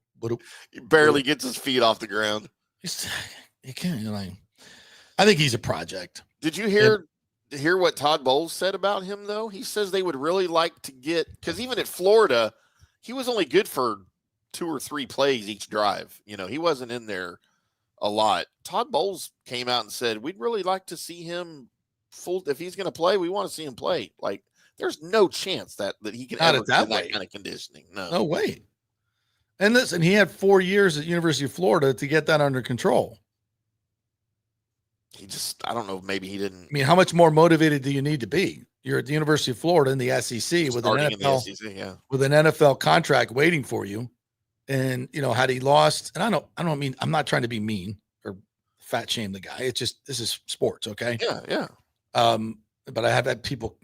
he barely gets his feet off the ground. He can't. I think he's a project. Did you hear what Todd Bowles said about him though? He says they would really like to get, because even at Florida, he was only good for 2 or 3 plays each drive. You know, he wasn't in there a lot. Todd Bowles came out and said, we'd really like to see him full. If he's going to play, we want to see him play. Like, there's no chance that he can ever get that kind of conditioning. No way. And listen, he had 4 years at University of Florida to get that under control. I don't know, maybe he didn't. I mean, how much more motivated do you need to be? You're at the University of Florida in the SEC with an NFL contract waiting for you. And, had he lost, and I'm not trying to be mean or fat shame the guy. It's just, this is sports. Okay. Yeah. But I have had people,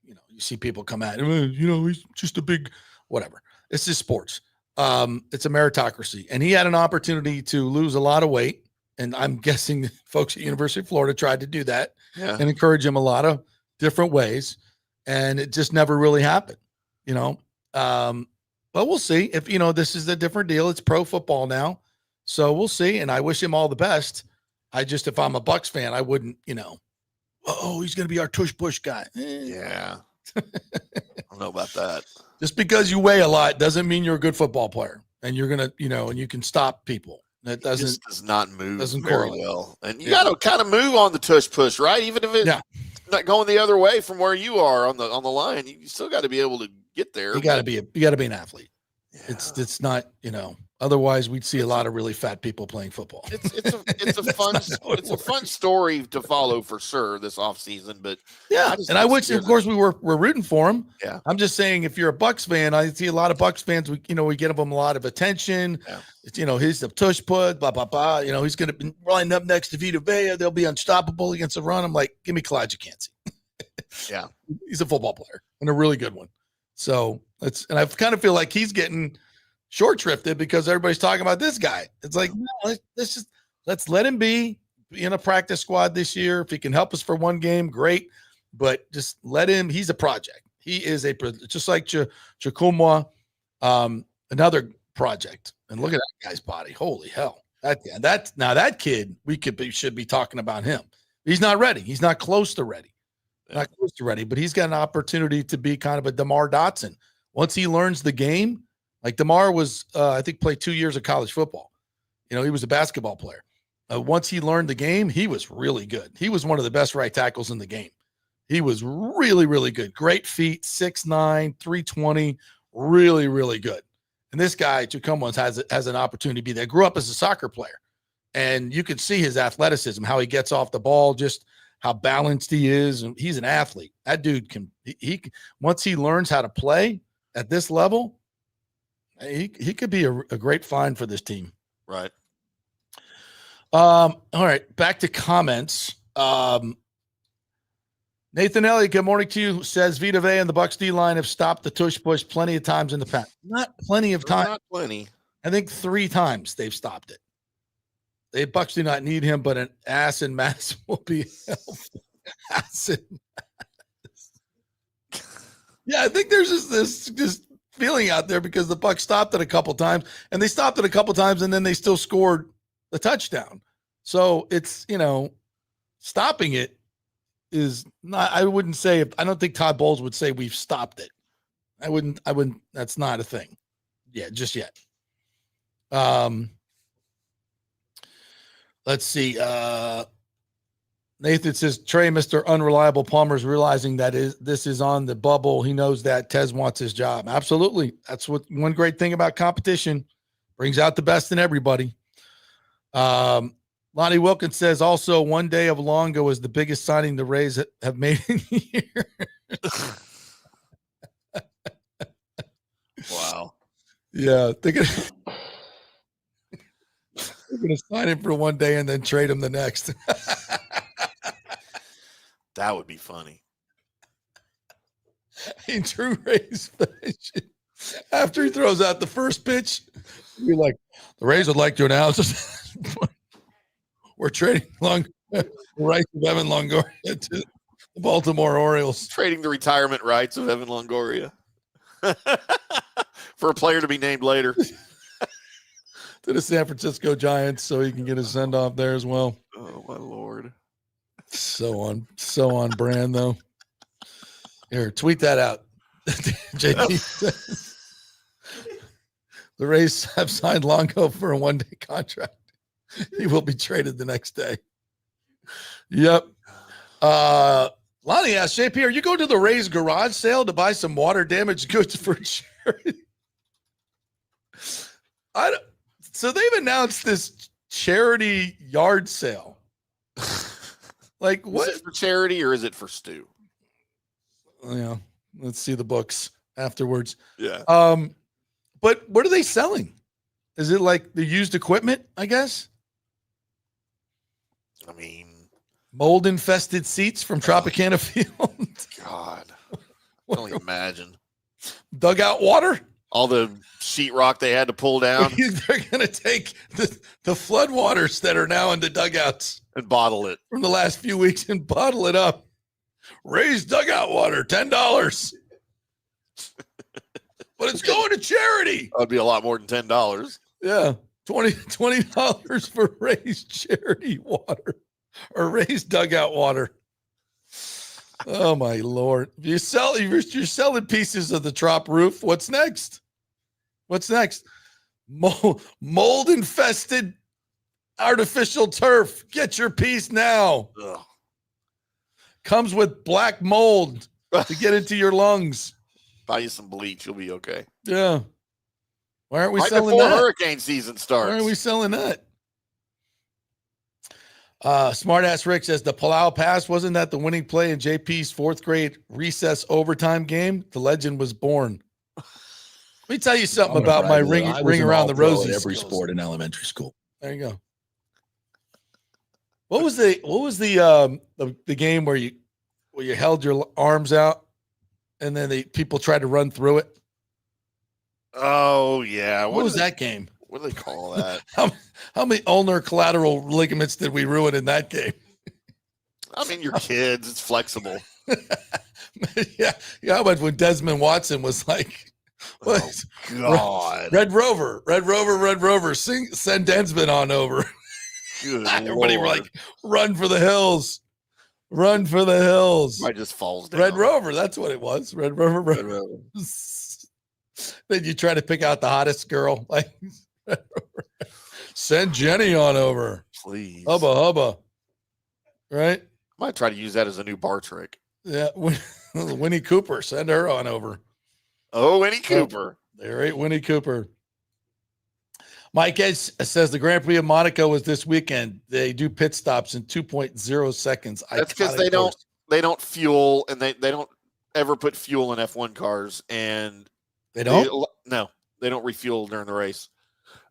you see people come at him, he's just a big, whatever. It's just sports. It's a meritocracy. And he had an opportunity to lose a lot of weight. And I'm guessing folks at University of Florida tried to do that and encourage him a lot of different ways. And it just never really happened, but we'll see if, this is a different deal. It's pro football now. So we'll see. And I wish him all the best. If I'm a Bucs fan, I wouldn't, he's going to be our tush push guy. Yeah. I don't know about that. Just because you weigh a lot doesn't mean you're a good football player, and you're gonna, and you can stop people. That does not move doesn't very correlate. well. And you got to kind of move on the tush push, right? Even if it's not going the other way from where you are on the line, you still got to be able to get there. You got to be an athlete. Yeah. It's not, otherwise we'd see a lot of really fat people playing football. It's a fun story to follow for sure this offseason, but I wish, of course, we're rooting for him. Yeah. I'm just saying, if you're a Bucs fan, I see a lot of Bucs fans, we get them a lot of attention. Yeah. It's, he's the tush put, blah, blah, blah. He's going to be lining up next to Vita Vea. They'll be unstoppable against the run. I'm like, give me Kalijah Kancey. Yeah. He's a football player and a really good one. So and I kind of feel like he's getting short shrifted because everybody's talking about this guy. It's like, no, let's let him be in a practice squad this year. If he can help us for one game, great. But just let him. He's a project. He is just like Chukwuma, another project. And look at that guy's body. Holy hell! That kid, should be talking about him. He's not ready. He's not close to ready. Not close to ready, but he's got an opportunity to be kind of a DeMar Dotson. Once he learns the game, like DeMar was, I think, played 2 years of college football. He was a basketball player. Once he learned the game, he was really good. He was one of the best right tackles in the game. He was really, really good. Great feet, 6'9", 320, really, really good. And this guy, Chukwuma, has an opportunity to be there. Grew up as a soccer player. And you could see his athleticism, how he gets off the ball, just how balanced he is. And he's an athlete. That dude he once he learns how to play at this level, he could be a great find for this team. Right. All right. Back to comments. Nathan Elliott, good morning to you. Says Vita Vea and the Bucs D line have stopped the tush push plenty of times in the past. Not plenty of times. Not plenty. I think 3 times they've stopped it. The Bucs do not need him, but an ass and mass will be helpful. Ass and mass. Yeah, I think there's this feeling out there because the Bucs stopped it a couple times, and they stopped it a couple times, and then they still scored the touchdown. So it's, stopping it is not. I wouldn't say. I don't think Todd Bowles would say we've stopped it. I wouldn't. That's not a thing. Yeah, just yet. Let's see. Nathan says, Trey, Mr. Unreliable Palmer's realizing that this is on the bubble. He knows that Tez wants his job. Absolutely. That's one great thing about competition. Brings out the best in everybody. Lonnie Wilkins says, also, one day of Longo is the biggest signing the Rays have made in a year. Wow. Yeah. They're going to sign him for one day and then trade him the next. That would be funny. Hey, Drew Ray's finish. After he throws out the first pitch, you're like, the Rays would like to announce we're trading the rights of Evan Longoria to the Baltimore Orioles. Trading the retirement rights of Evan Longoria for a player to be named later. To the San Francisco Giants so he can get his send-off there as well. Oh, my Lord. So on brand, though. Here, tweet that out. JP says, the Rays have signed Longo for a one-day contract. He will be traded the next day. Yep. Lonnie asked, JP, are you going to the Rays garage sale to buy some water damage goods for charity? So they've announced this charity yard sale. Like, what? Is it for charity or is it for Stu? Yeah, let's see the books afterwards. Yeah. But what are they selling? Is it like the used equipment, I guess? I mean, mold infested seats from Tropicana Field. God, I can only imagine. Dugout water. All the sheetrock they had to pull down. They're going to take the flood waters that are now in the dugouts and bottle it from the last few weeks and bottle it up. Raise dugout water, $10. But it's going to charity. That'd be a lot more than $10. Yeah. $20 for raised charity water or raised dugout water. Oh my Lord! You're selling pieces of the Trop roof. What's next? What's next? Mold infested artificial turf. Get your piece now. Ugh. Comes with black mold to get into your lungs. Buy you some bleach, you'll be okay. Yeah. Why aren't we Right selling before that? hurricane season starts. Why aren't we selling that? Smartass Rick says the Palau Pass, wasn't that the winning play in JP's fourth grade recess overtime game? The legend was born. Let me tell you something about my ring around the rosy. Every skills. sport in elementary school. There you go. What was the game where you held your arms out and then people tried to run through it? Oh yeah. What was that game? What do they call that? How many ulnar collateral ligaments did we ruin in that game? I mean, you're kids. It's flexible. Yeah. How about when Desmond Watson was like, what? Oh, God. Red Rover, send Desmond on over. Good Everybody were Lord. like, run for the hills. Run for the hills. I just falls down. Red Rover, that's what it was. Red Rover. Then you try to pick out the hottest girl. Like, send Jenny on over. Please. Hubba. Right? Might try to use that as a new bar trick. Yeah. Winnie Cooper, send her on over. Oh, Winnie Cooper. There ain't Winnie Cooper. Mike Edge says the Grand Prix of Monaco was this weekend. They do pit stops in 2.0 seconds. That's because they don't fuel, and they don't ever put fuel in F1 cars, and They don't? they don't refuel during the race.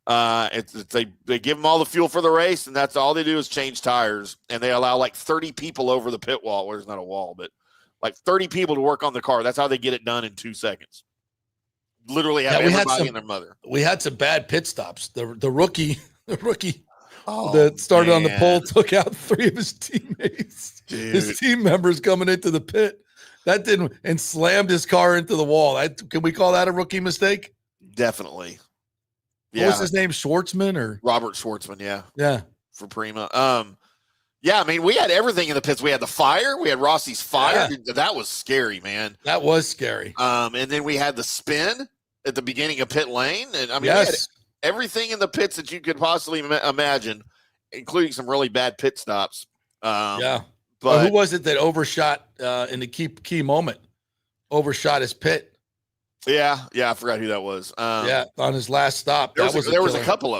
They give them all the fuel for the race, and that's all they do is change tires, and they allow like 30 people over the pit wall. Well, there's not a wall, but like 30 people to work on the car. That's how they get it done in 2 seconds. Literally have everybody and their mother. We had some bad pit stops. The rookie Oh, that started on the man. pole took out 3 of his teammates. Dude. His team members coming into the pit. That didn't, and slammed his car into the wall. Can we call that a rookie mistake? Definitely. What was his name? Schwartzman or Robert Schwartzman? Yeah. Yeah. For Prima. Yeah, I mean, we had everything in the pits. We had the fire. We had Rossi's fire. Yeah. That was scary, man. That was scary. And then we had the spin at the beginning of pit lane. And I mean, we had Yes. everything in the pits that you could possibly imagine, including some really bad pit stops. Yeah. But who was it that overshot in the key moment? Overshot his pit. yeah, I forgot who that was. Yeah, on his last stop. There was a killer. couple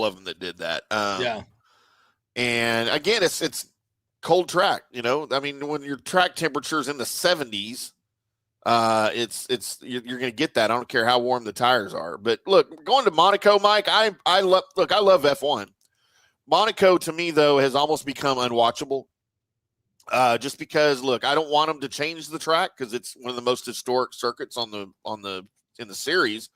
of them that did that. Yeah. And again, it's cold track. You know, I mean, when your track temperature's in the 70s, you're going to get that. I don't care how warm the tires are. But look, going to Monaco, Mike, I love F1. Monaco to me though has almost become unwatchable. Just because, look, I don't want them to change the track because it's one of the most historic circuits in the series,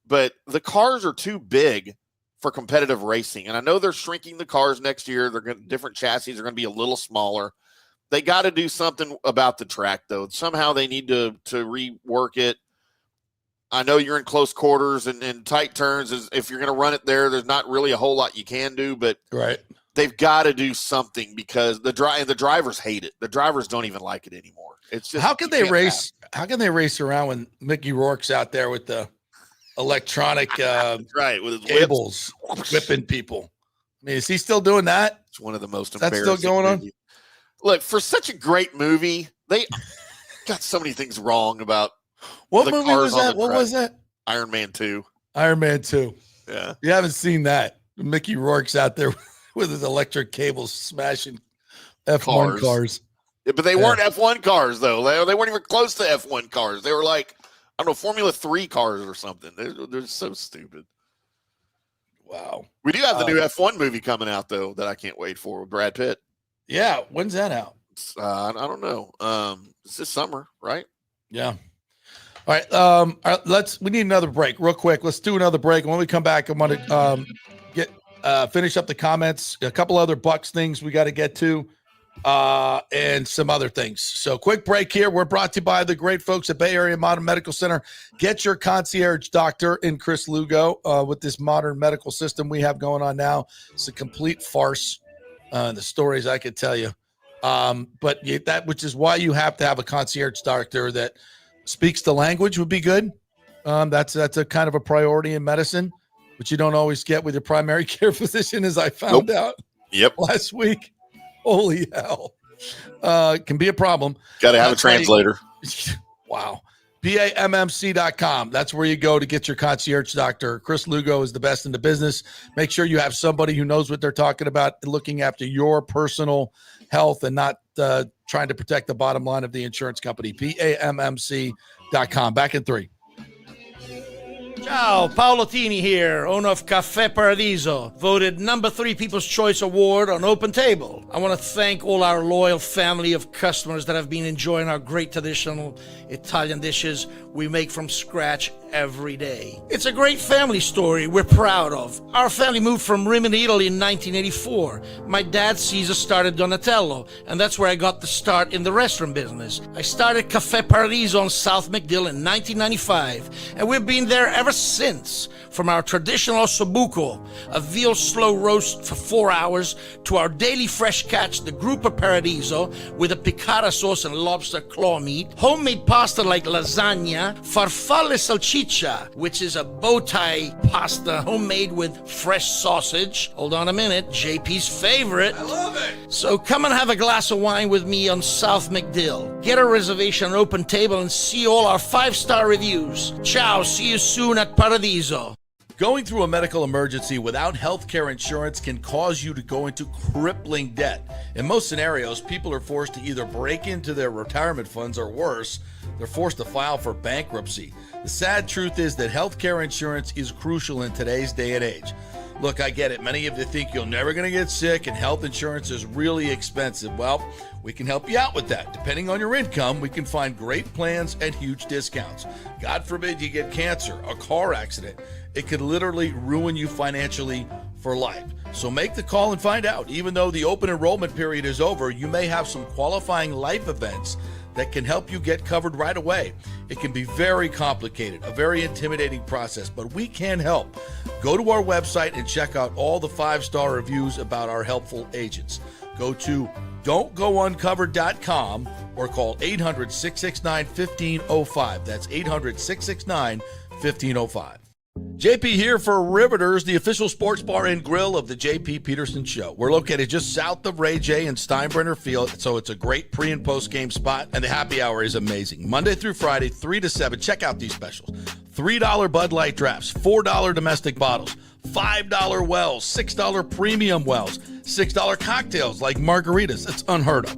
but the cars are too big for competitive racing. And I know they're shrinking the cars next year. Different chassis are going to be a little smaller. They got to do something about the track though. Somehow they need to rework it. I know you're in close quarters and tight turns. If you're going to run it there, there's not really a whole lot you can do, but Right. they've got to do something because the drivers hate it. The drivers don't even like it anymore. It's just How can they race? How can they race around when Mickey Rourke's out there with the electronic right with his cables whipping people? I mean, is he still doing that? It's one of the most That's embarrassing. still going on? movies. Look, for such a great movie, they got so many things wrong about What the movie cars was on that? the What track. was that? Iron Man 2. Iron Man 2. Yeah. You haven't seen that. Mickey Rourke's out there with his electric cables smashing F1 cars. Yeah, but they weren't F1 cars though. They weren't even close to F1 cars. They were like, I don't know, Formula 3 cars or something. They're so stupid. Wow. We do have the new F1 movie coming out though that I can't wait for with Brad Pitt. Yeah. When's that out? I don't know. It's this summer, right? Yeah. All right. We need another break real quick. Let's do another break. And when we come back, I want to finish up the comments, a couple other Bucs things we got to get to, and some other things. So quick break here. We're brought to you by the great folks at Bay Area Modern Medical Center. Get your concierge doctor in Chris Lugo with this modern medical system we have going on now. It's a complete farce. The stories I could tell you. But which is why you have to have a concierge doctor that speaks the language would be good. That's a kind of a priority in medicine, which you don't always get with your primary care physician, as I found out last week. Holy hell. It can be a problem. Got to have a translator. Wow. BAMMC.com. That's where you go to get your concierge doctor. Chris Lugo is the best in the business. Make sure you have somebody who knows what they're talking about, looking after your personal health and not trying to protect the bottom line of the insurance company. BAMMC.com. Back in 3. Ciao, Paolo Tini here, owner of Caffè Paradiso, voted number 3 People's Choice Award on Open Table. I want to thank all our loyal family of customers that have been enjoying our great traditional Italian dishes we make from scratch every day. It's a great family story we're proud of. Our family moved from Rimini, Italy in 1984. My dad, Caesar, started Donatello, and that's where I got the start in the restaurant business. I started Caffè Paradiso on South McDill in 1995, and we've been there ever since. From our traditional ossobuco, a veal slow roast for 4 hours, to our daily fresh catch, the Gruppo Paradiso, with a piccata sauce and lobster claw meat, homemade pasta like lasagna, farfalle salchicha, which is a bow tie pasta homemade with fresh sausage. Hold on a minute, JP's favorite. I love it. So come and have a glass of wine with me on South McDill. Get a reservation on Open Table and see all our 5-star reviews. Ciao, see you soon at Paradiso. Going through a medical emergency without health care insurance can cause you to go into crippling debt. In most scenarios, people are forced to either break into their retirement funds or worse, they're forced to file for bankruptcy. The sad truth is that health care insurance is crucial in today's day and age. Look, I get it. Many of you think you're never going to get sick and health insurance is really expensive. Well, we can help you out with that. Depending on your income, we can find great plans and huge discounts. God forbid you get cancer, a car accident. It could literally ruin you financially for life. So make the call and find out. Even though the open enrollment period is over, you may have some qualifying life events that can help you get covered right away. It can be very complicated, a very intimidating process, but we can help. Go to our website and check out all the 5-star reviews about our helpful agents. Go to don'tgouncovered.com or call 800-669-1505. That's 800-669-1505. JP here for Riveters, the official sports bar and grill of the JP Peterson Show. We're located just south of Ray J and Steinbrenner Field, so it's a great pre- and post-game spot, and the happy hour is amazing. Monday through Friday, 3 to 7. Check out these specials. $3 Bud Light drafts, $4 domestic bottles, $5 wells, $6 premium wells, $6 cocktails like margaritas. It's unheard of.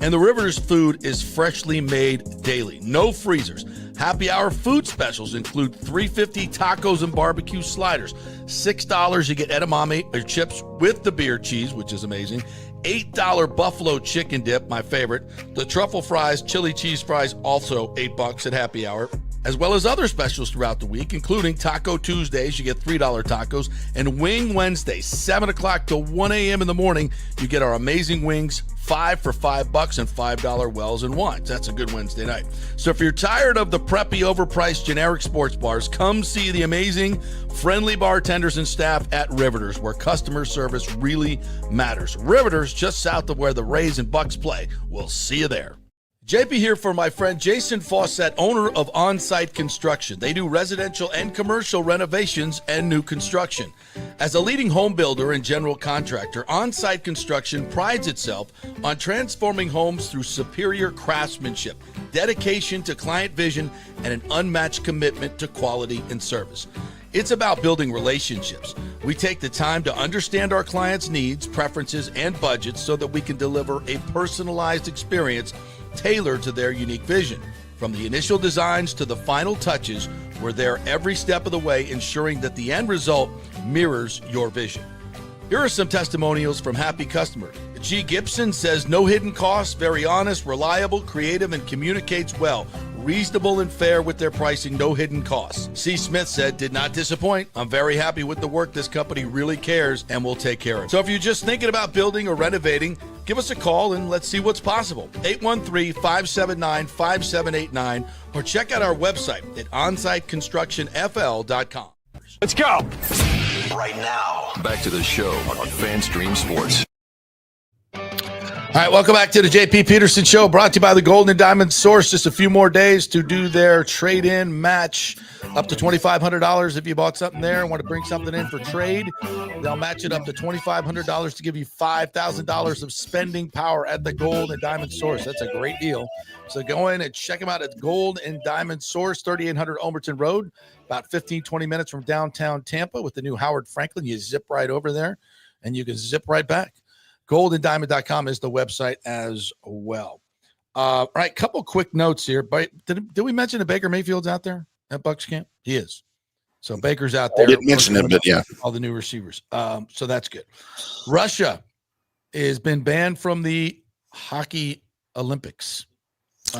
And the Riveters food is freshly made daily. No freezers. Happy hour food specials include $3.50 tacos and barbecue sliders. $6 you get edamame or chips with the beer cheese, which is amazing. $8 buffalo chicken dip, my favorite. The truffle fries, chili cheese fries, also $8 at happy hour. As well as other specials throughout the week, including Taco Tuesdays, you get $3 tacos, and Wing Wednesdays, 7 o'clock to 1 a.m. in the morning, you get our amazing wings, 5 for $5 and $5 wells and wines. That's a good Wednesday night. So if you're tired of the preppy, overpriced, generic sports bars, come see the amazing, friendly bartenders and staff at Riveters, where customer service really matters. Riveters, just south of where the Rays and Bucs play. We'll see you there. JP here for my friend Jason Fawcett, owner of On-Site Construction. They do residential and commercial renovations and new construction. As a leading home builder and general contractor, On-Site Construction prides itself on transforming homes through superior craftsmanship, dedication to client vision, and an unmatched commitment to quality and service. It's about building relationships. We take the time to understand our clients' needs, preferences, and budgets so that we can deliver a personalized experience tailored to their unique vision. From the initial designs to the final touches, we're there every step of the way, ensuring that the end result mirrors your vision. Here are some testimonials from happy customers. G. Gibson says, no hidden costs, very honest, reliable, creative, and communicates well. Reasonable and fair with their pricing, no hidden costs. C. Smith said, did not disappoint. I'm very happy with the work. This company really cares and will take care of it. So if you're just thinking about building or renovating, give us a call and let's see what's possible. 813-579-5789 or check out our website at onsiteconstructionfl.com. Let's go. Right now, back to the show on FanStream Sports. All right, welcome back to the JP Peterson Show, brought to you by the Golden and Diamond Source. Just a few more days to do their trade-in match, up to $2,500 if you bought something there and want to bring something in for trade. They'll match it up to $2,500 to give you $5,000 of spending power at the Gold and Diamond Source. That's a great deal. So go in and check them out at Gold and Diamond Source, 3800 Ulmerton Road, about 15, 20 minutes from downtown Tampa with the new Howard Franklin. You zip right over there, and you can zip right back. Goldanddiamond.com is the website as well. All right, couple quick notes here. But did we mention that Baker Mayfield's out there at Bucs camp? He is. So Baker's out there. I didn't mention him, but yeah. All the new receivers. So that's good. Russia has been banned from the hockey Olympics.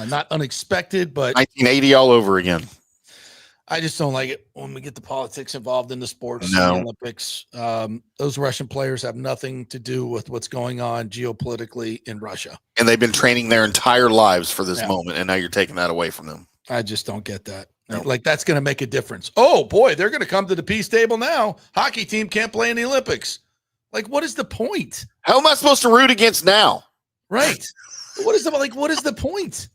Not unexpected, but 1980 all over again. I just don't like it when we get the politics involved in the sports and the Olympics. Those Russian players have nothing to do with what's going on geopolitically in Russia. And they've been training their entire lives for this moment, and now you're taking that away from them. I just don't get that. No. Like, that's going to make a difference. Oh, boy, they're going to come to the peace table now. Hockey team can't play in the Olympics. Like, what is the point? How am I supposed to root against now? Right. What is the point?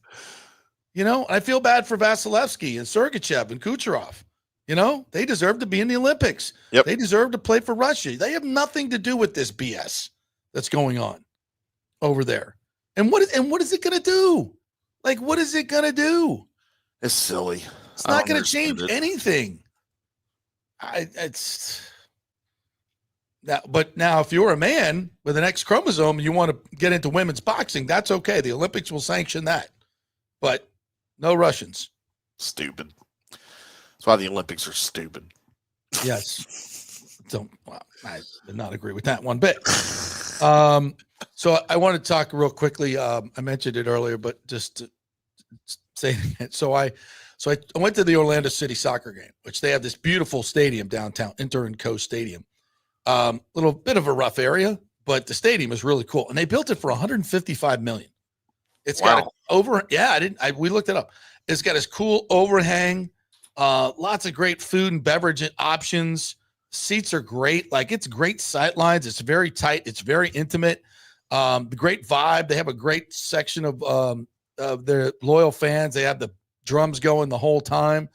You know, I feel bad for Vasilevsky and Sergachev and Kucherov. You know, they deserve to be in the Olympics. Yep. They deserve to play for Russia. They have nothing to do with this BS that's going on over there. And what is it going to do? Like, what is it going to do? It's silly. It's not going to change anything. But now, if you're a man with an X chromosome and you want to get into women's boxing, that's okay. The Olympics will sanction that. But no Russians. Stupid. That's why the Olympics are stupid. Yes. I did not agree with that one bit. So I want to talk real quickly. I mentioned it earlier, but just to say it again. So I went to the Orlando City soccer game, which they have this beautiful stadium downtown, Inter & Co Stadium. Little bit of a rough area, but the stadium is really cool. And they built it for $155 million. It's got we looked it up. It's got this cool overhang, lots of great food and beverage options. Seats are great. Like, it's great sight lines. It's very tight. It's very intimate. The great vibe. They have a great section of their loyal fans. They have the drums going the whole time.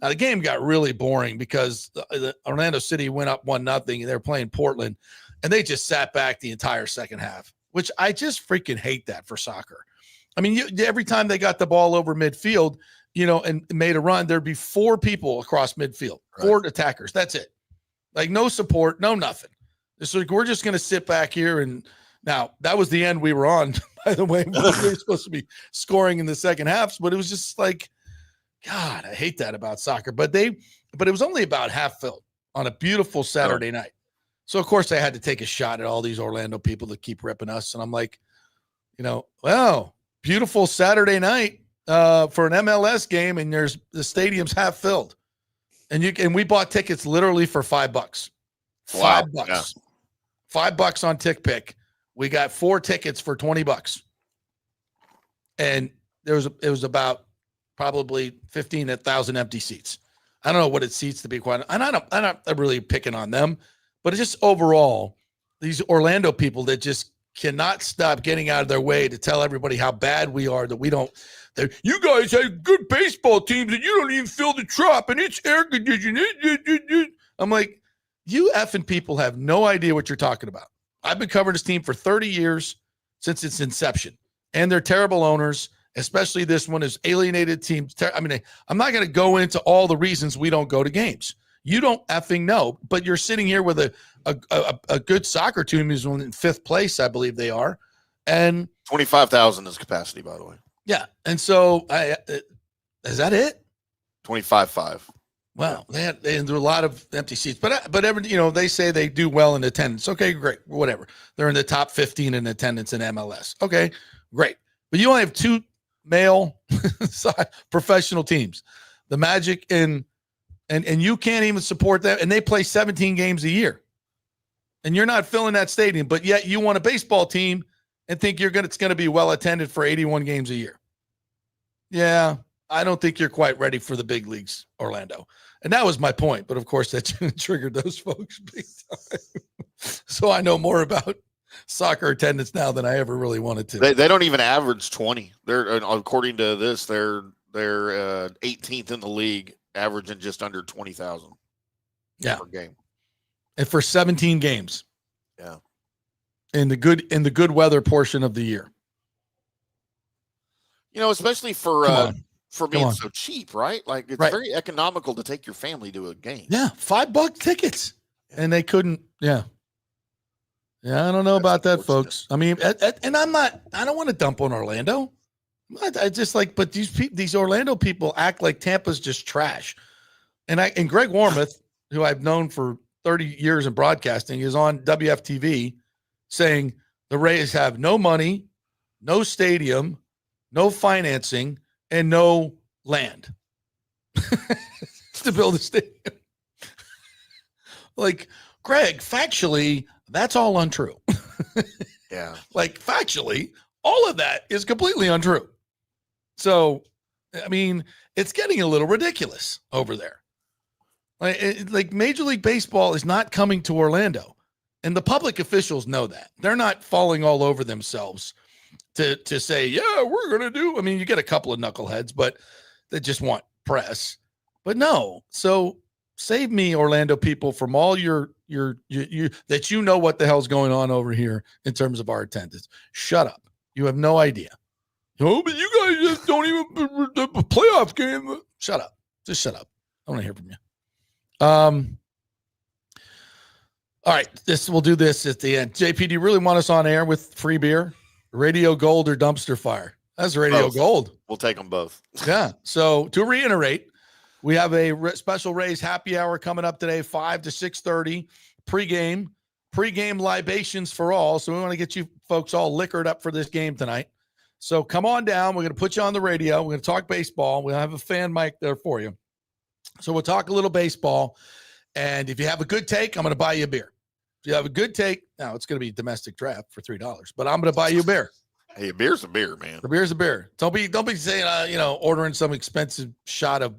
Now, the game got really boring because the Orlando City went up 1-0 and they're playing Portland, and they just sat back the entire second half, which I just freaking hate that for soccer. I mean, every time they got the ball over midfield, and made a run, there'd be 4 people across midfield, 4 attackers. That's it. Like, no support, no nothing. It's like, we're just going to sit back here. And now that was the end we were on, by the way. We were supposed to be scoring in the second half, but it was just like, God, I hate that about soccer. But it was only about half filled on a beautiful Saturday night. So, of course, I had to take a shot at all these Orlando people that keep ripping us. And I'm like, wow. Beautiful Saturday night for an MLS game, and the stadium's half filled, and we bought tickets literally for $5. Wow. $5. Yeah. $5 on TickPick. We got 4 tickets for $20, and it was about probably 15,000 empty seats. I don't know what it seats, to be quite, and I'm not really picking on them, but it's just overall these Orlando people that just cannot stop getting out of their way to tell everybody how bad we are, that we don't. You guys have good baseball teams and you don't even fill the Trop and it's air conditioned. I'm like, you effing people have no idea what you're talking about. I've been covering this team for 30 years, since its inception, and they're terrible owners, especially this one is alienated teams. I mean, I'm not going to go into all the reasons we don't go to games. You don't effing know, but you're sitting here with a good soccer team who's in 5th place, I believe they are, and 25,000 is capacity, by the way. Yeah, and so is that it? 25.5. Wow, there are a lot of empty seats, but they say they do well in attendance. Okay, great, whatever. They're in the top 15 in attendance in MLS. Okay, great, but you only have 2 male professional teams, the Magic and you can't even support that, and they play 17 games a year, and you're not filling that stadium, but yet you want a baseball team and think it's going to be well attended for 81 games a year. Yeah, I don't think you're quite ready for the big leagues, Orlando. And that was my point, but of course that triggered those folks big time. So I know more about soccer attendance now than I ever really wanted to. They don't even average 20. They're according to this, they're 18th in the league, averaging just under 20,000 per game. And for 17 games. Yeah. In the good weather portion of the year. You know, especially for being so cheap, right? Like it's very economical to take your family to a game. Yeah, $5 tickets. And they couldn't, yeah, I don't know about that, folks. I mean, and I don't want to dump on Orlando. I just but these Orlando people act like Tampa's just trash. And Greg Warmoth, who I've known for 30 years in broadcasting, is on WFTV saying the Rays have no money, no stadium, no financing, and no land to build a stadium. Like, Greg, factually, that's all untrue. Yeah. Like, factually, all of that is completely untrue. So, I mean, it's getting a little ridiculous over there. Like Major League Baseball is not coming to Orlando, and the public officials know that. They're not falling all over themselves to say, yeah, we're going to do. I mean, you get a couple of knuckleheads, but they just want press. But no. So save me, Orlando people, from all your that you know what the hell's going on over here in terms of our attendance. Shut up. You have no idea. Oh, but you guys just don't even the playoff game. Shut up. Just shut up. I want to hear from you. All right, we'll do this at the end. JP, do you really want us on air with free beer, Radio Gold, or Dumpster Fire? That's Radio both. Gold. We'll take them both. Yeah. So to reiterate, we have a special Rays happy hour coming up today, 5 to 6:30. Pregame libations for all. So we want to get you folks all liquored up for this game tonight. So come on down. We're going to put you on the radio. We're going to talk baseball. We'll have a fan mic there for you. So we'll talk a little baseball. And if you have a good take, I'm going to buy you a beer. If you have a good take, now it's going to be domestic draft for $3, but I'm going to buy you a beer. Hey, a beer's a beer, man. A beer's a beer. Don't be saying, ordering some expensive shot of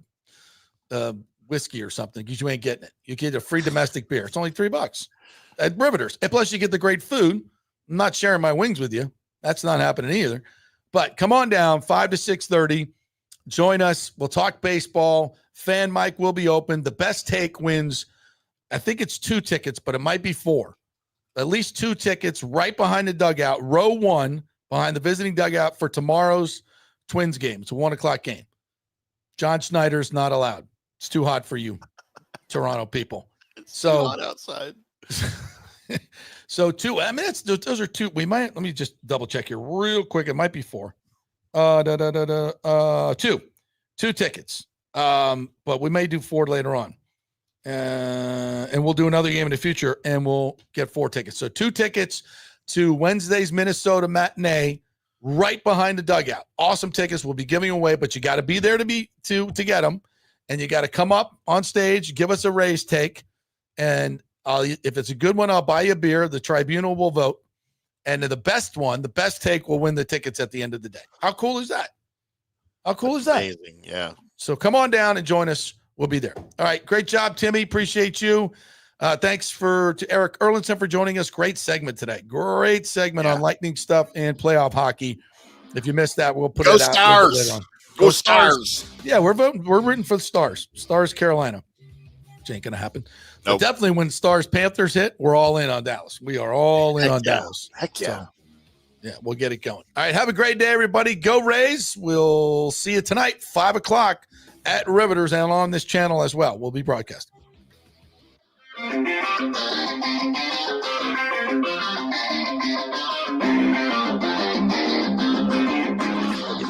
whiskey or something because you ain't getting it. You get a free domestic beer. It's only $3 at Riveters. And plus you get the great food. I'm not sharing my wings with you. That's not happening either. But come on down, 5 to 6:30. Join us. We'll talk baseball. Fan mic will be open. The best take wins. I think it's 2 tickets, but it might be 4. At least 2 tickets right behind the dugout, row 1 behind the visiting dugout for tomorrow's Twins game. It's a 1:00 game. John Schneider's not allowed. It's too hot for you, Toronto people. It's too hot outside. So 2. I mean, those are 2. Let me just double check here real quick. It might be 4. 2 tickets. But we may do 4 later on. And we'll do another game in the future and we'll get 4 tickets. So 2 tickets to Wednesday's Minnesota matinee right behind the dugout. Awesome tickets we'll be giving away, but you got to be there to get them. And you got to come up on stage, give us a Rays take. And if it's a good one, I'll buy you a beer. The tribunal will vote. And the best take will win the tickets at the end of the day. How cool is that? That's amazing. Yeah. So come on down and join us. We'll be there. All right. Great job, Timmy. Appreciate you. Thanks to Erik Erlendsson for joining us. Great segment today. Great segment on Lightning stuff and playoff hocky. If you missed that, we'll put it out. Stars. Go Stars. Yeah, we're voting. We're rooting for the Stars. Stars, Carolina. Which ain't going to happen. But definitely when Stars Panthers hit, we're all in on Dallas. We are all in on Dallas. Heck yeah. So, we'll get it going. All right. Have a great day, everybody. Go Rays. We'll see you tonight, 5:00 at Riveters and on this channel as well. We'll be broadcasting. Get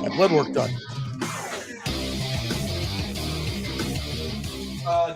my blood work done. No.